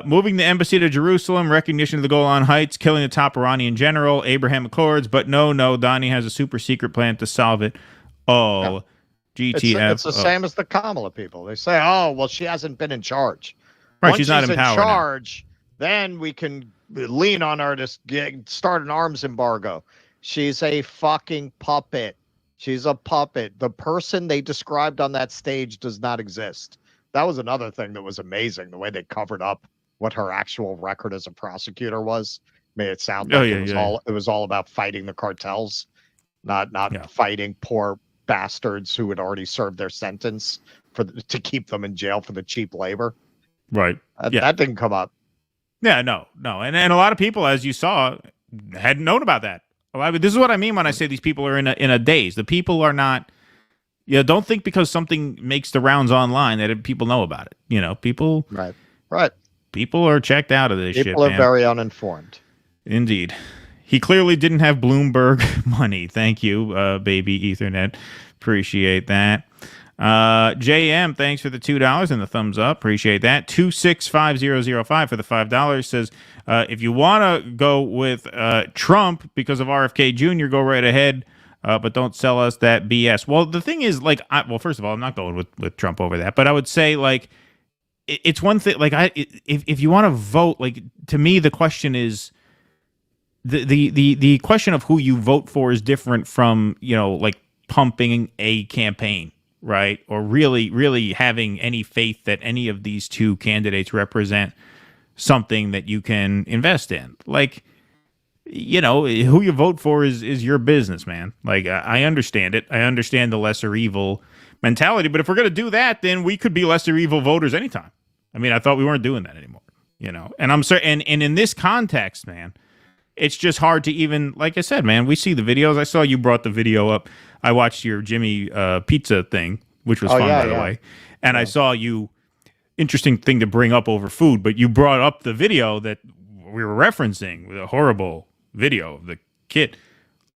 Moving the embassy to Jerusalem, recognition of the Golan Heights, killing the top Iranian general, Abraham Accords, but no, Donnie has a super secret plan to solve it all. GTF. It's the same as the Kamala people. They say, she hasn't been in charge. Right, Once she's not in power charge, then we can lean on her to start an arms embargo. She's a fucking puppet. She's a puppet. The person they described on that stage does not exist. That was another thing that was amazing, the way they covered up what her actual record as a prosecutor was. Made it sound like it was all about fighting the cartels, not fighting poor bastards who had already served their sentence to keep them in jail for the cheap labor. Right. That didn't come up. Yeah, no. And a lot of people, as you saw, hadn't known about that. This is what I mean when I say these people are in a daze. The people are not. Don't think because something makes the rounds online that people know about it. People. Right. People are checked out of this shit. People are very uninformed. Indeed. He clearly didn't have Bloomberg money. Thank you, Baby Ethernet. Appreciate that. JM, thanks for the $2 and the thumbs up. Appreciate that. 265005 for the $5 says, if you want to go with Trump because of RFK Jr., go right ahead, but don't sell us that BS. Well, the thing is, first of all, I'm not going with Trump over that, but I would say, it's one thing, if you want to vote, to me, the question is, the question of who you vote for is different from, pumping a campaign, right? Or really having any faith that any of these two candidates represent something that you can invest in. Who you vote for is your business, man. I understand it. I understand the lesser evil mentality, but if we're going to do that, then we could be lesser evil voters anytime. I thought we weren't doing that anymore, and I'm sorry. And in this context, man, it's just hard to even, like I said, man, we see the videos. I saw you brought the video up. I watched your Jimmy pizza thing, which was fun, by the way. And I saw you, interesting thing to bring up over food, but you brought up the video that we were referencing, with a horrible video of the kid.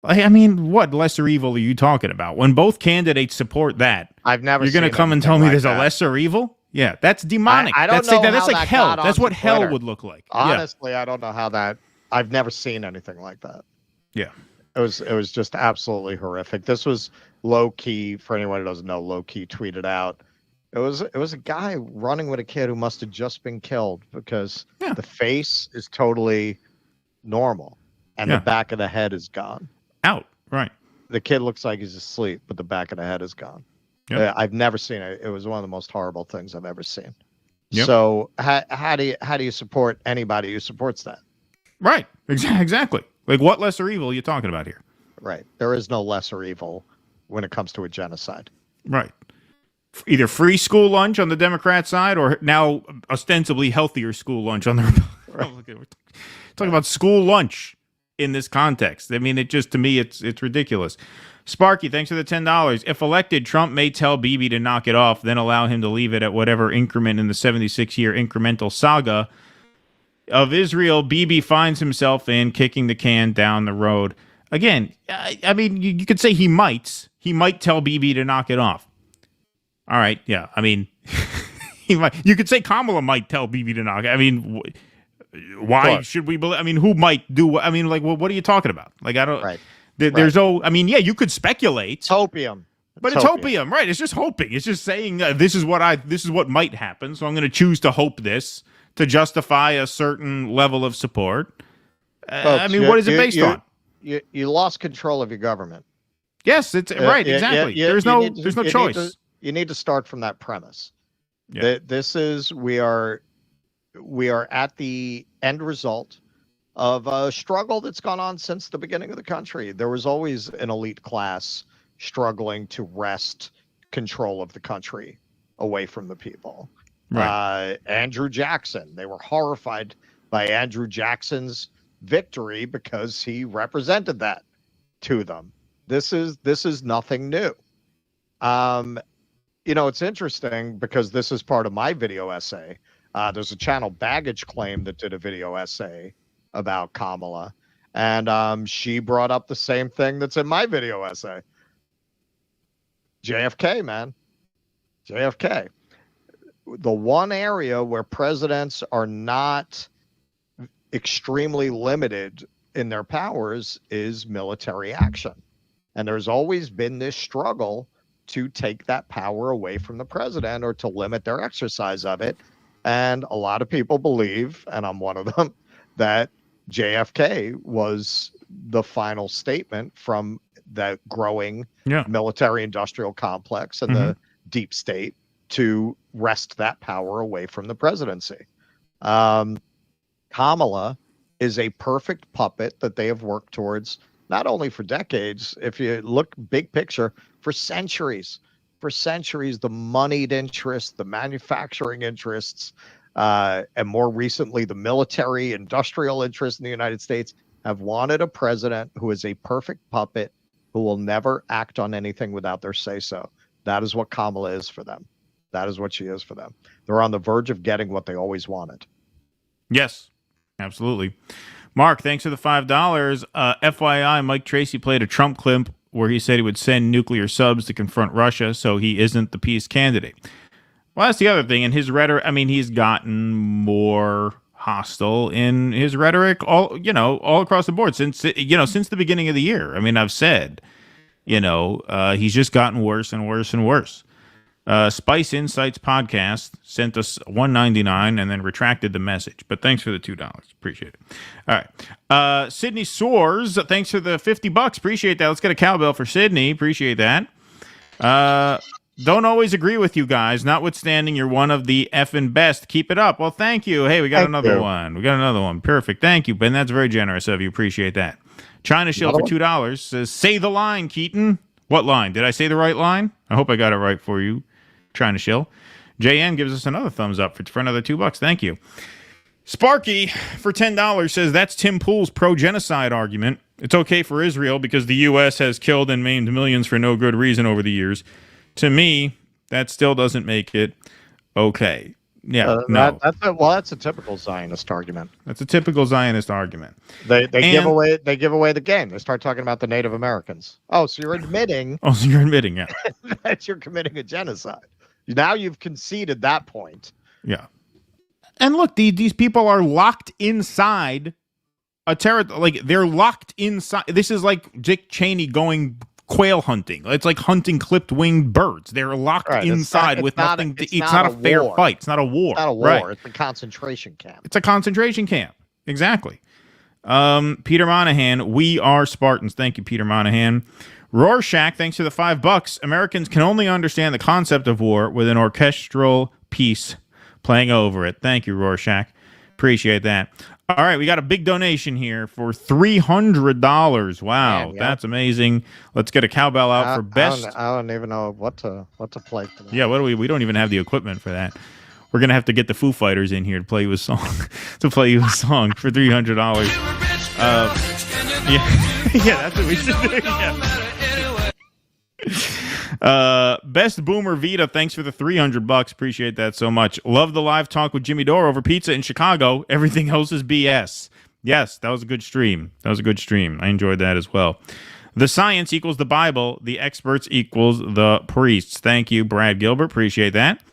I mean, what lesser evil are you talking about? When both candidates support that, I've never. You're going to come and tell me there's a lesser evil? Yeah, that's demonic. I don't know. That's like that hell. That's what hell Twitter. would look like. Honestly, I don't know how that. I've never seen anything like that. Yeah, it was just absolutely horrific. This was low key. For anyone who doesn't know, low key tweeted out. It was a guy running with a kid who must have just been killed because the face is totally normal and the back of the head is gone. Out, right. The kid looks like he's asleep, but the back of the head is gone. Yep. I've never seen it. It was one of the most horrible things I've ever seen. Yep. So how do you support anybody who supports that? Right. Exactly. Like, what lesser evil are you talking about here? Right. There is no lesser evil when it comes to a genocide. Right. Either free school lunch on the Democrat side, or now ostensibly healthier school lunch on the Republican. We're talking about school lunch in this context. I mean, to me, it's ridiculous. Sparky, thanks for the $10. If elected, Trump may tell Bibi to knock it off, then allow him to leave it at whatever increment in the 76-year incremental saga of Israel Bibi finds himself in, kicking the can down the road. Again, I mean, you could say he might tell Bibi to knock it off. All right, yeah. I mean, he might. You could say Kamala might tell Bibi to knock it. I mean, why should we believe? I mean, who might do? I mean, like, what are you talking about? Like, I don't. Right. There's no. I mean, yeah, you could speculate. It's hopium. But it's hopium, right? It's just hoping. It's just saying this is what might happen. So I'm going to choose to hope this to justify a certain level of support. Folks, I mean, what is it based on? You lost control of your government. Yes, it's right. Exactly. There's no choice. You need to start from that premise. Yeah. We are at the end result of a struggle that's gone on since the beginning of the country. There was always an elite class struggling to wrest control of the country away from the people. Right. Andrew Jackson, they were horrified by Andrew Jackson's victory because he represented that to them. This is nothing new. It's interesting because this is part of my video essay. There's a channel, Baggage Claim, that did a video essay about Kamala, and she brought up the same thing that's in my video essay. JFK, man. JFK. The one area where presidents are not extremely limited in their powers is military action. And there's always been this struggle to take that power away from the president or to limit their exercise of it. And a lot of people believe, and I'm one of them, that JFK was the final statement from the growing military industrial complex and the deep state to wrest that power away from the presidency. Kamala is a perfect puppet that they have worked towards, not only for decades, if you look big picture, for centuries. For centuries, the moneyed interests, the manufacturing interests, and more recently, the military industrial interests in the United States have wanted a president who is a perfect puppet who will never act on anything without their say-so. That is what Kamala is for them. That is what she is for them. They're on the verge of getting what they always wanted. Yes, absolutely. Mark, thanks for the $5. FYI, Mike Tracey played a Trump clip where he said he would send nuclear subs to confront Russia, so he isn't the peace candidate. Well, that's the other thing. In his rhetoric, I mean, he's gotten more hostile in his rhetoric all across the board since the beginning of the year. I mean, I've said, he's just gotten worse and worse and worse. Spice Insights podcast sent us $1.99 and then retracted the message. But thanks for the $2. Appreciate it. All right. Sydney Soares, thanks for the $50. Appreciate that. Let's get a cowbell for Sydney. Appreciate that. Don't always agree with you guys. Notwithstanding, you're one of the effing best. Keep it up. Well, thank you. Hey, we got another one. We got another one. Perfect. Thank you, Ben. That's very generous of you. Appreciate that. China Shield for $2 says, say the line, Keaton. What line? Did I say the right line? I hope I got it right for you. China Shill. JN gives us another thumbs up for another $2. Thank you. Sparky for $10 says that's Tim Pool's pro-genocide argument. It's okay for Israel because the U.S. has killed and maimed millions for no good reason over the years. To me, that still doesn't make it okay. Yeah, no. That's a typical Zionist argument. That's a typical Zionist argument. They give away the game. They start talking about the Native Americans. Oh, so you're admitting? Oh, so you're admitting, yeah, that you're committing a genocide. Now you've conceded that point. Yeah. And look, these people are locked inside a territory. Like, they're locked inside. This is like Dick Cheney going quail hunting. It's like hunting clipped-winged birds. They're locked inside with nothing to eat. It's not a fair fight. It's not a war. It's not a war. Right. It's a concentration camp. It's a concentration camp. Exactly. Peter Monahan, we are Spartans. Thank you, Peter Monahan. Rorschach, thanks for the $5. Americans can only understand the concept of war with an orchestral piece playing over it. Thank you, Rorschach. Appreciate that. All right, we got a big donation here for $300. Wow, that's amazing. Let's get a cowbell out for best. I don't even know what to play for that. Yeah, what do we don't even have the equipment for that. We're gonna have to get the Foo Fighters in here to play you a song for $300. Yeah, that's what we should do. Yeah. Best Boomer Vita, thanks for the $300. Appreciate that so much. Love the live talk with Jimmy Dore over pizza in Chicago. Everything else is BS. Yes, that was a good stream. I enjoyed that as well. The science equals the Bible. The experts equals the priests. Thank you, Brad Gilbert. Appreciate that.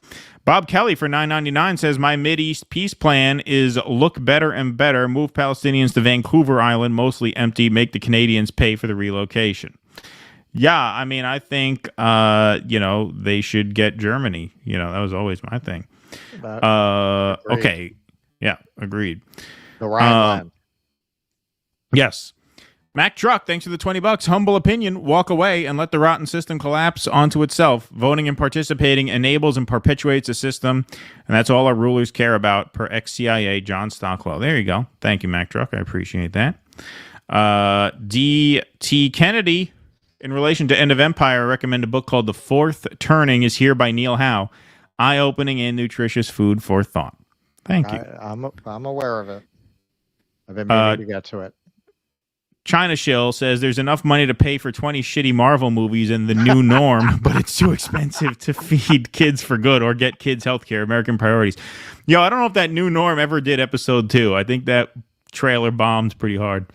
Bob Kelly for $9.99 says, my Mideast peace plan is look better and better. Move Palestinians to Vancouver Island, mostly empty. Make the Canadians pay for the relocation. Yeah, I mean, I think, they should get Germany. That was always my thing. Okay. Yeah, agreed. The Rhineland. Yes. Mac Truck, thanks for the $20. Humble opinion, walk away and let the rotten system collapse onto itself. Voting and participating enables and perpetuates a system, and that's all our rulers care about, per ex-CIA John Stockwell. There you go. Thank you, Mac Truck. I appreciate that. D.T. Kennedy, in relation to End of Empire, I recommend a book called The Fourth Turning is Here by Neil Howe. Eye-opening and nutritious food for thought. Thank you. I'm aware of it. I've been meaning to get to it. China Shill says there's enough money to pay for 20 shitty Marvel movies in the new norm, but it's too expensive to feed kids for good or get kids healthcare. American priorities. I don't know if that new norm ever did episode 2. I think that trailer bombed pretty hard.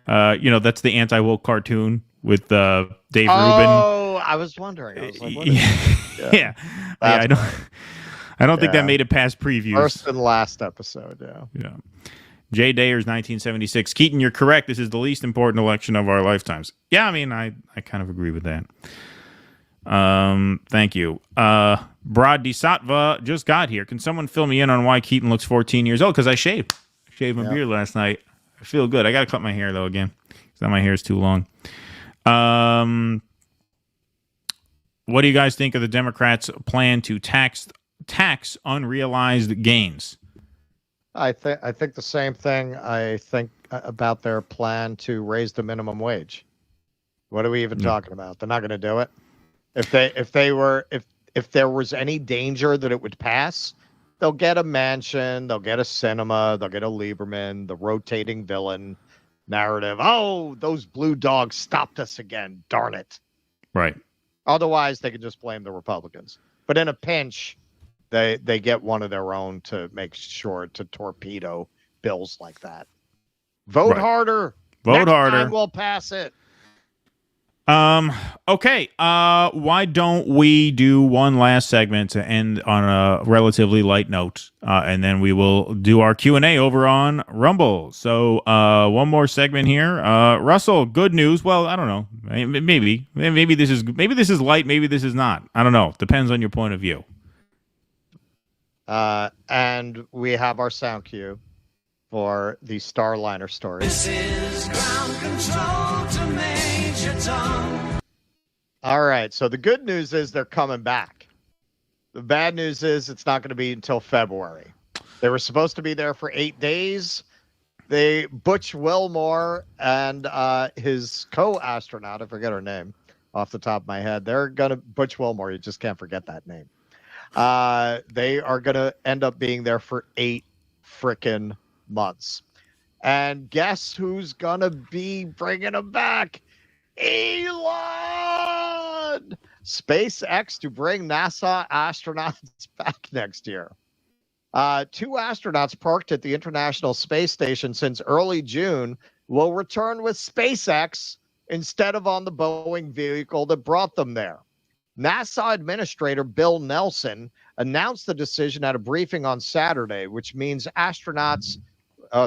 That's the anti-woke cartoon with Dave Rubin. Oh, I was wondering. I was like, what is yeah. I don't think that made it past previews. First and last episode, Yeah. Jay Dayers, 1976. Keaton, you're correct. This is the least important election of our lifetimes. Yeah, I mean, I kind of agree with that. Thank you. Brad DeSatva just got here. Can someone fill me in on why Keaton looks 14 years old? Because I shaved. Shaved my beard last night. I feel good. I got to cut my hair, though, again. Because my hair is too long. What do you guys think of the Democrats' plan to tax unrealized gains? I think the same thing. I think about their plan to raise the minimum wage. What are we even talking about? They're not going to do it. If there was any danger that it would pass, they'll get a mansion, they'll get a cinema, they'll get a Lieberman, the rotating villain narrative. Oh, those blue dogs stopped us again. Darn it. Right. Otherwise, they could just blame the Republicans. But in a pinch, they get one of their own to make sure to torpedo bills like that. Vote harder. Vote harder. Time we'll pass it. Okay. Why don't we do one last segment to end on a relatively light note, and then we will do our Q&A over on Rumble. So, one more segment here. Russell, good news. Well, I don't know. Maybe this is light. Maybe this is not. I don't know. Depends on your point of view. And we have our sound cue for the Starliner story. This is ground control to Major Tom. All right. So the good news is they're coming back. The bad news is it's not going to be until February. They were supposed to be there for 8 days. Butch Wilmore and his co-astronaut, I forget her name off the top of my head. Butch Wilmore, you just can't forget that name. They are going to end up being there for 8 frickin' months. And guess who's going to be bringing them back? Elon! SpaceX to bring NASA astronauts back next year. 2 astronauts parked at the International Space Station since early June will return with SpaceX instead of on the Boeing vehicle that brought them there. NASA Administrator Bill Nelson announced the decision at a briefing on Saturday, which means astronauts,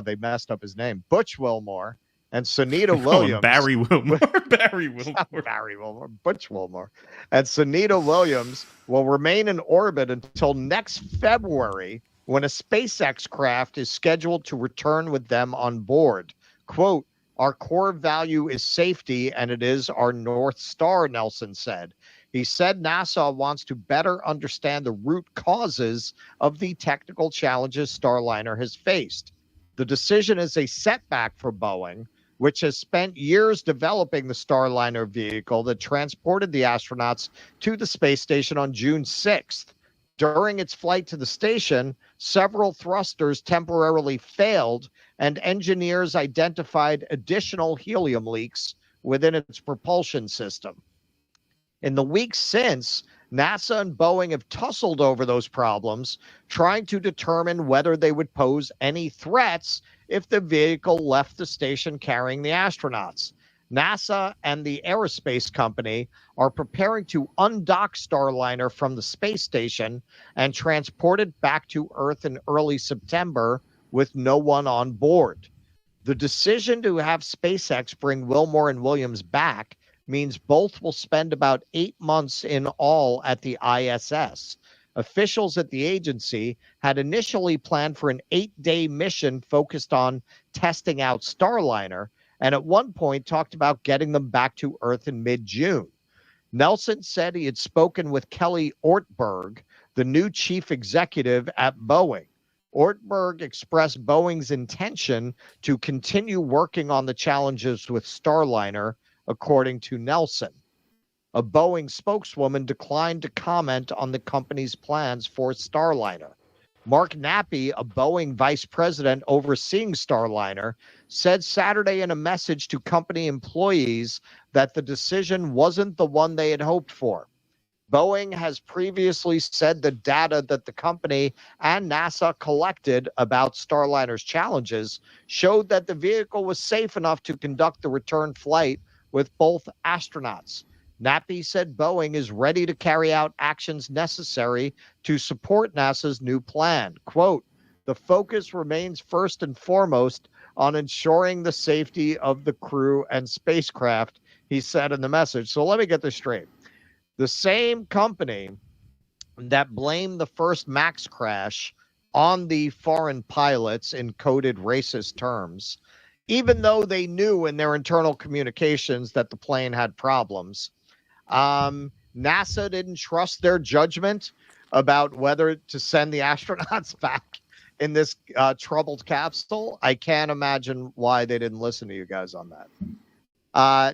they messed up his name, Butch Wilmore and Sunita Williams. Barry Wilmore. Barry Wilmore. Butch Wilmore. And Sunita Williams will remain in orbit until next February, when a SpaceX craft is scheduled to return with them on board. Quote, our core value is safety, and it is our North Star, Nelson said. He said NASA wants to better understand the root causes of the technical challenges Starliner has faced. The decision is a setback for Boeing, which has spent years developing the Starliner vehicle that transported the astronauts to the space station on June 6th. During its flight to the station, several thrusters temporarily failed, and engineers identified additional helium leaks within its propulsion system. In the weeks since, NASA and Boeing have tussled over those problems, trying to determine whether they would pose any threats if the vehicle left the station carrying the astronauts. NASA and the aerospace company are preparing to undock Starliner from the space station and transport it back to Earth in early September with no one on board. The decision to have SpaceX bring Wilmore and Williams back means both will spend about 8 months in all at the ISS. Officials at the agency had initially planned for an 8-day mission focused on testing out Starliner, and at one point talked about getting them back to Earth in mid-June. Nelson said he had spoken with Kelly Ortberg, the new chief executive at Boeing. Ortberg expressed Boeing's intention to continue working on the challenges with Starliner, according to Nelson. A Boeing spokeswoman declined to comment on the company's plans for Starliner. Mark Nappy, a Boeing vice president overseeing Starliner, said Saturday in a message to company employees that the decision wasn't the one they had hoped for. Boeing has previously said the data that the company and NASA collected about Starliner's challenges showed that the vehicle was safe enough to conduct the return flight with both astronauts. Nappy said Boeing is ready to carry out actions necessary to support NASA's new plan. Quote, the focus remains first and foremost on ensuring the safety of the crew and spacecraft, he said in the message. So let me get this straight. The same company that blamed the first MAX crash on the foreign pilots in coded racist terms, even though they knew in their internal communications that the plane had problems, NASA didn't trust their judgment about whether to send the astronauts back in this troubled capsule. I can't imagine why they didn't listen to you guys on that.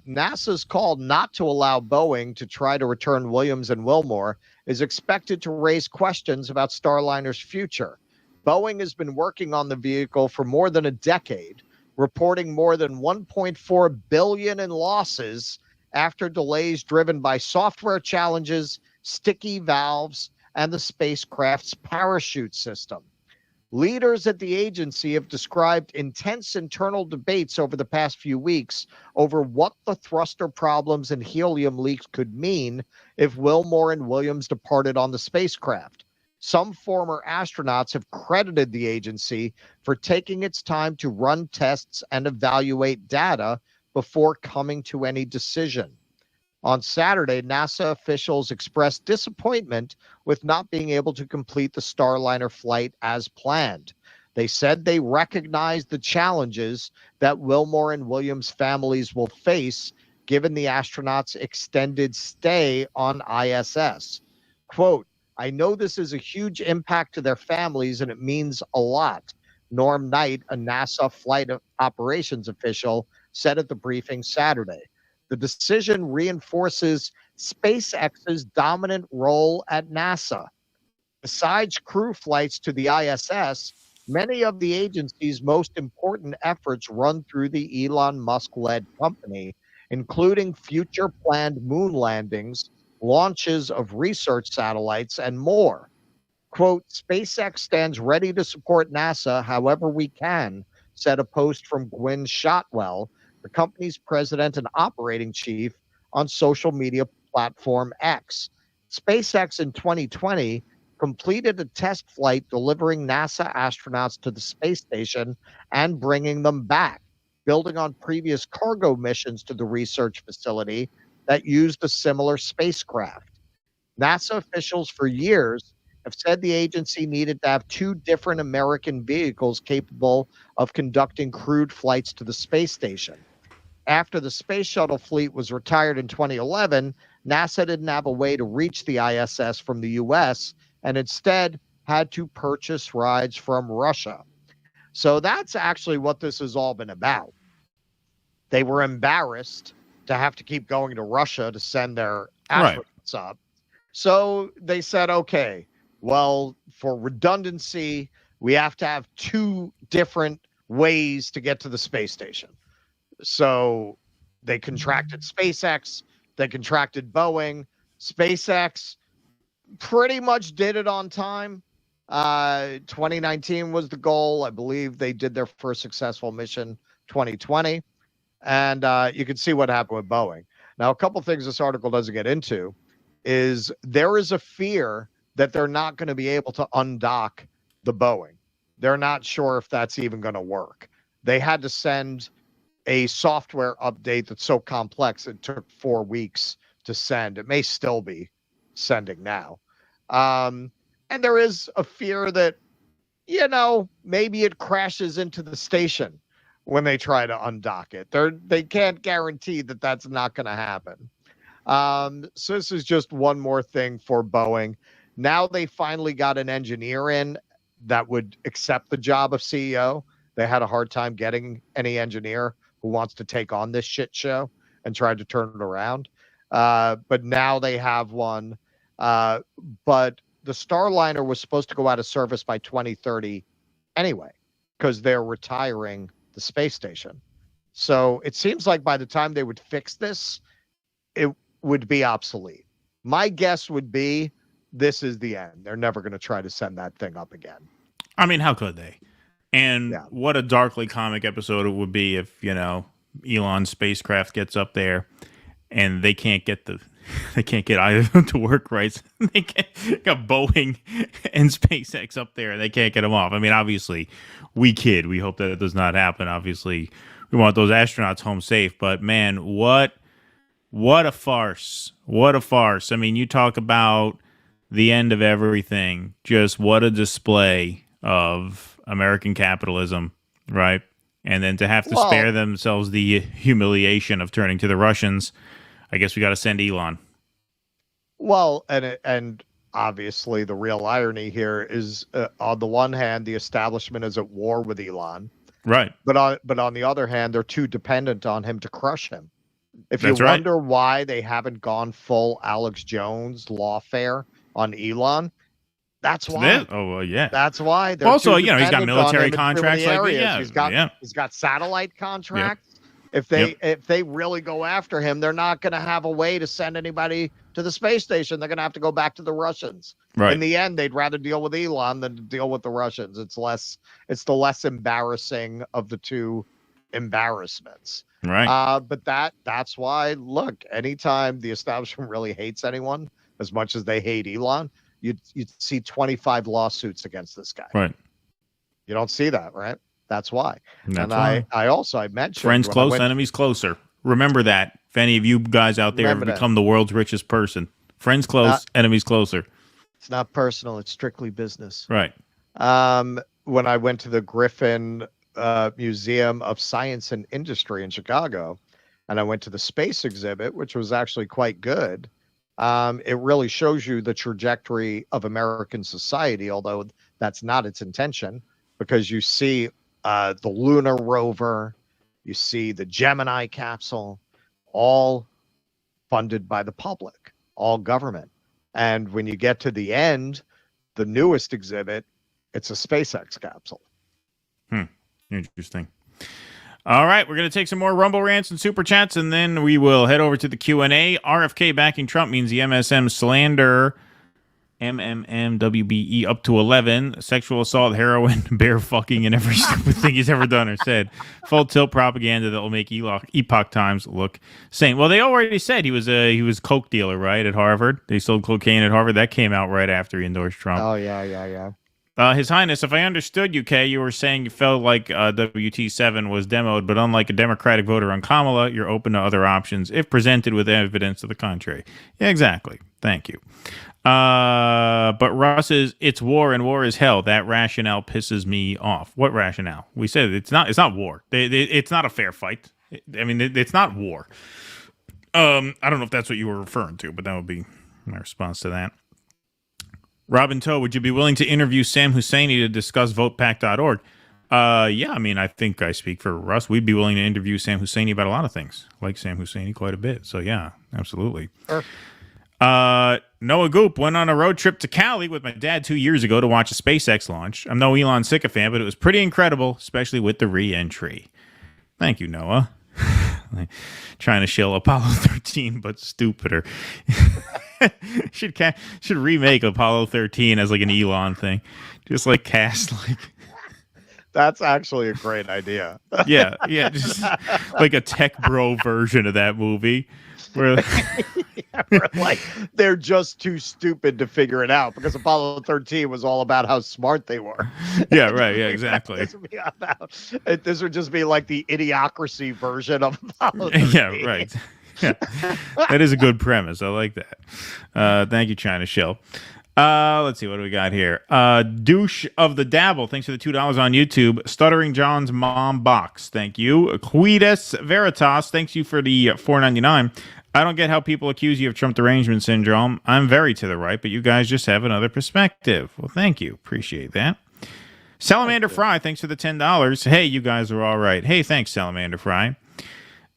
NASA's call not to allow Boeing to try to return Williams and Wilmore is expected to raise questions about Starliner's future. Boeing has been working on the vehicle for more than a decade, reporting more than $1.4 billion in losses after delays driven by software challenges, sticky valves, and the spacecraft's parachute system. Leaders at the agency have described intense internal debates over the past few weeks over what the thruster problems and helium leaks could mean if Wilmore and Williams departed on the spacecraft. Some former astronauts have credited the agency for taking its time to run tests and evaluate data before coming to any decision. On Saturday, NASA officials expressed disappointment with not being able to complete the Starliner flight as planned. They said they recognize the challenges that Wilmore and Williams' families will face given the astronauts' extended stay on ISS. Quote, I know this is a huge impact to their families and it means a lot, Norm Knight, a NASA flight operations official, said at the briefing Saturday. The decision reinforces SpaceX's dominant role at NASA. Besides crew flights to the ISS, Many of the agency's most important efforts run through the Elon Musk-led company, including future planned moon landings, launches of research satellites, and more. Quote, SpaceX stands ready to support NASA however we can, said a post from Gwynne Shotwell, the company's president and operating chief, on social media platform X. SpaceX in 2020 completed a test flight delivering NASA astronauts to the space station and bringing them back, building on previous cargo missions to the research facility that used a similar spacecraft. NASA officials for years have said the agency needed to have 2 different American vehicles capable of conducting crewed flights to the space station. After the space shuttle fleet was retired in 2011, NASA didn't have a way to reach the ISS from the US and instead had to purchase rides from Russia. So that's actually what this has all been about. They were embarrassed to have to keep going to Russia to send their astronauts up. So they said, okay, well, for redundancy, we have to have 2 different ways to get to the space station. So they contracted SpaceX, they contracted Boeing. SpaceX pretty much did it on time. 2019 was the goal. I believe they did their first successful mission 2020. And you can see what happened with Boeing. Now, a couple things this article doesn't get into is there is a fear that they're not going to be able to undock the Boeing. They're not sure if that's even going to work. They had to send a software update that's so complex it took 4 weeks to send. It may still be sending now. And there is a fear that, maybe it crashes into the station when they try to undock it. They can't guarantee that that's not going to happen. So this is just one more thing for Boeing. Now they finally got an engineer in that would accept the job of CEO. They had a hard time getting any engineer who wants to take on this shit show and try to turn it around. But now they have one. But the Starliner was supposed to go out of service by 2030 anyway, because they're retiring the space station. So it seems like by the time they would fix this, it would be obsolete. My guess would be this is the end. They're never going to try to send that thing up again. I mean, how could they? And what a darkly comic episode it would be if, Elon's spacecraft gets up there and they can't get either of them to work right. They got Boeing and SpaceX up there and they can't get them off. I mean, obviously, we kid. We hope that it does not happen. Obviously, we want those astronauts home safe. But man, what a farce. What a farce. I mean, you talk about the end of everything. Just what a display of American capitalism, right? And then to have to spare themselves the humiliation of turning to the Russians, I guess we got to send Elon. Well, and obviously the real irony here is, on the one hand, the establishment is at war with Elon, right? But on the other hand, they're too dependent on him to crush him. If you wonder why they haven't gone full Alex Jones lawfare on Elon, that's why. Oh well, yeah. That's why. Also, he's got military contracts like that. He's got satellite contracts. Yep. If they really go after him, they're not going to have a way to send anybody to the space station. They're going to have to go back to the Russians. Right. In the end, they'd rather deal with Elon than to deal with the Russians. It's the less embarrassing of the two embarrassments. Right. But that's why, look, anytime the establishment really hates anyone as much as they hate Elon, you'd see 25 lawsuits against this guy. Right. You don't see that, right? That's why. That's why. I mentioned friends close, enemies closer. Remember that. If any of you guys out there have become the world's richest person, friends close, enemies closer. It's not personal. It's strictly business. Right. When I went to the Griffin Museum of Science and Industry in Chicago, and I went to the space exhibit, which was actually quite good. It really shows you the trajectory of American society, although that's not its intention, because you see the lunar rover, you see the Gemini capsule, all funded by the public, all government. And when you get to the end, the newest exhibit, it's a SpaceX capsule. Interesting. All right, we're going to take some more Rumble rants and Super Chats, and then we will head over to the Q&A. RFK backing Trump means the MSM slander, MMMWBE up to 11, sexual assault, heroin, bear fucking, and every stupid thing he's ever done or said. Full tilt propaganda that will make epoch times look sane. Well, they already said he was a coke dealer, right, at Harvard. They sold cocaine at Harvard. That came out right after he endorsed Trump. Oh, yeah. His Highness, if I understood UK, you were saying you felt like WT7 was demoed, but unlike a Democratic voter on Kamala, you're open to other options if presented with evidence to the contrary. Yeah, exactly. Thank you. But Russ is, it's war and war is hell. That rationale pisses me off. What rationale? We said it's not war. It's not a fair fight. I mean, it's not war. I don't know if that's what you were referring to, but that would be my response to that. Robin Toe, would you be willing to interview Sam Husseini to discuss votepack.org? Yeah, I mean, I think I speak for Russ. We'd be willing to interview Sam Husseini about a lot of things. I like Sam Husseini quite a bit. So, yeah, absolutely. Sure. Noah Goop went on a road trip to Cali with my dad 2 years ago to watch a SpaceX launch. I'm no Elon sycophant, but it was pretty incredible, especially with the re-entry. Thank you, Noah. Trying to shill Apollo 13, but stupider. should remake Apollo 13 as like an Elon thing. Just like cast like. That's actually a great idea. yeah, just like a tech bro version of that movie. Where like they're just too stupid to figure it out because Apollo 13 was all about how smart they were. Yeah, right. Yeah, exactly. This would just be like the idiocracy version of Apollo 13. Yeah, right. Yeah. That is a good premise. I like that. Thank you, China Shell. Let's see, what do we got here? Douche of the Dabble, thanks for the $2 on YouTube. Stuttering John's Mom Box, thank you. Quitus Veritas, thanks you for the $4.99. I don't get how people accuse you of Trump derangement syndrome. I'm very to the right, but you guys just have another perspective. Well, thank you. Appreciate that. Salamander Fry, thanks for the $10. Hey, you guys are all right. Hey, thanks, Salamander Fry.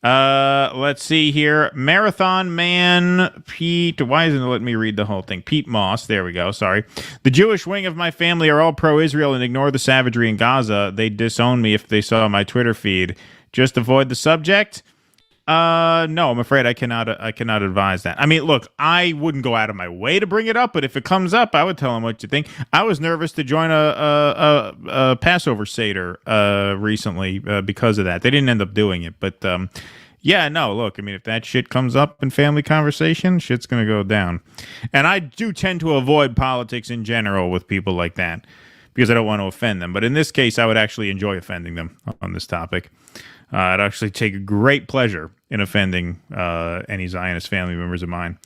Let's see here. Marathon Man Pete. Why isn't it letting me read the whole thing? Pete Moss. There we go. Sorry. The Jewish wing of my family are all pro-Israel and ignore the savagery in Gaza. They'd disown me if they saw my Twitter feed. Just avoid the subject. No, I'm afraid I cannot advise that. I mean, look, I wouldn't go out of my way to bring it up, but if it comes up, I would tell them what you think. I was nervous to join a Passover Seder recently because of that. They didn't end up doing it, but yeah, no, look, I mean, if that shit comes up in family conversation, shit's gonna go down. And I do tend to avoid politics in general with people like that because I don't want to offend them. But in this case, I would actually enjoy offending them on this topic. I'd actually take a great pleasure in offending any Zionist family members of mine.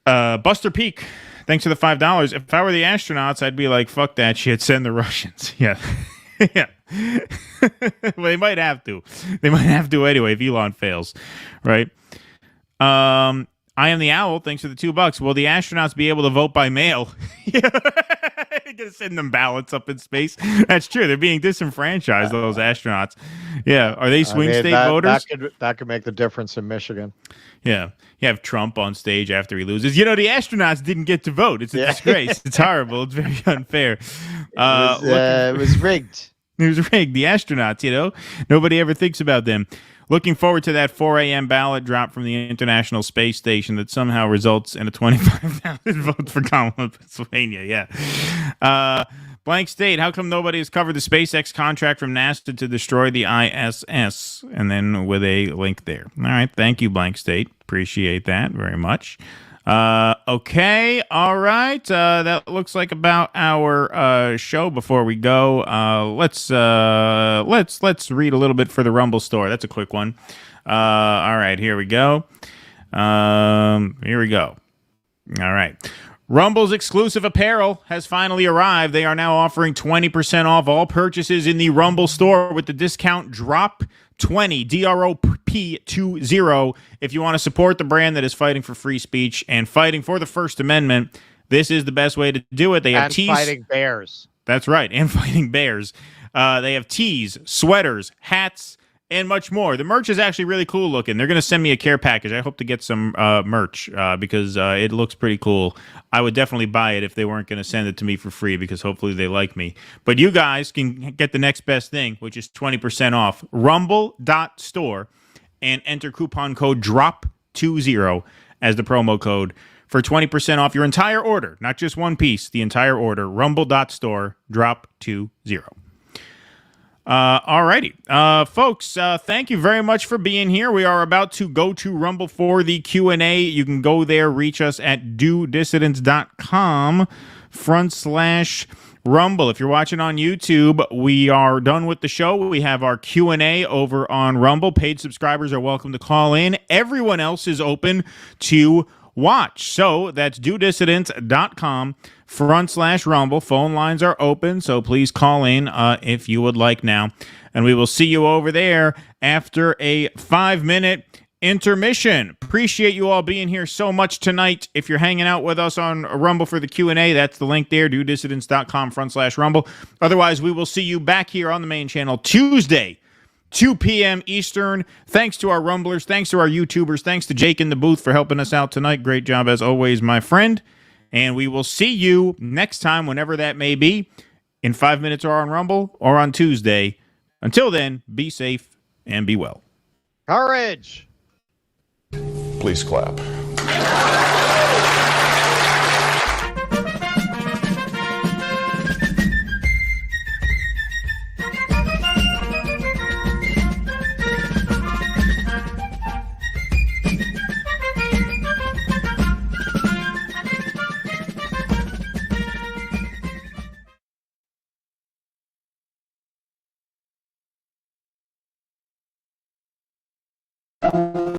Buster Peak, thanks for the $5. If I were the astronauts, I'd be like, fuck that shit, send the Russians. Yeah. Yeah. Well, they might have to. They might have to anyway if Elon fails, right? I am the Owl, thanks for the $2. Will the astronauts be able to vote by mail? Gonna send them ballots up in space. That's true. They're being disenfranchised, those astronauts. Yeah. Are they swing state voters? That could make the difference in Michigan. Yeah. You have Trump on stage after he loses. You know, the astronauts didn't get to vote. It's a disgrace. It's horrible. It's very unfair. It was rigged. It was rigged. The astronauts, you know, nobody ever thinks about them. Looking forward to that 4 a.m. ballot drop from the International Space Station that somehow results in a 25,000 votes for Kamala, Pennsylvania. Yeah. Blank State, how come nobody has covered the SpaceX contract from NASA to destroy the ISS? And then with a link there. All right. Thank you, Blank State. Appreciate that very much. Okay. All right. That looks like about our show. Before we go, let's read a little bit for the Rumble store. That's a quick one. All right, here we go. Here we go. All right. Rumble's exclusive apparel has finally arrived. They are now offering 20% off all purchases in the Rumble store with the discount DROP20, DROP20. If you want to support the brand that is fighting for free speech and fighting for the First Amendment, this is the best way to do it. They have tees. Fighting bears. That's right, and fighting bears. They have tees, sweaters, hats, and much more. The merch is actually really cool looking. They're going to send me a care package. I hope to get some merch because it looks pretty cool. I would definitely buy it if they weren't going to send it to me for free because hopefully they like me. But you guys can get the next best thing, which is 20% off. Rumble.store and enter coupon code DROP20 as the promo code for 20% off your entire order, not just one piece, the entire order. Rumble.store, DROP20. Alrighty. Folks, thank you very much for being here. We are about to go to Rumble for the Q&A. You can go there, reach us at dodissidents.com/Rumble. If you're watching on YouTube, we are done with the show. We have our Q&A over on Rumble. Paid subscribers are welcome to call in. Everyone else is open to watch. So that's dodissidents.com/Rumble. Phone lines are open, so please call in if you would like now. And we will see you over there after a 5-minute intermission. Appreciate you all being here so much tonight. If you're hanging out with us on Rumble for the Q&A, that's the link there, dodissidents.com/Rumble. Otherwise, we will see you back here on the main channel Tuesday, 2 p.m. Eastern. Thanks to our Rumblers. Thanks to our YouTubers. Thanks to Jake in the booth for helping us out tonight. Great job as always, my friend. And we will see you next time, whenever that may be, in 5 minutes or on Rumble or on Tuesday. Until then, be safe and be well. Courage. Please clap.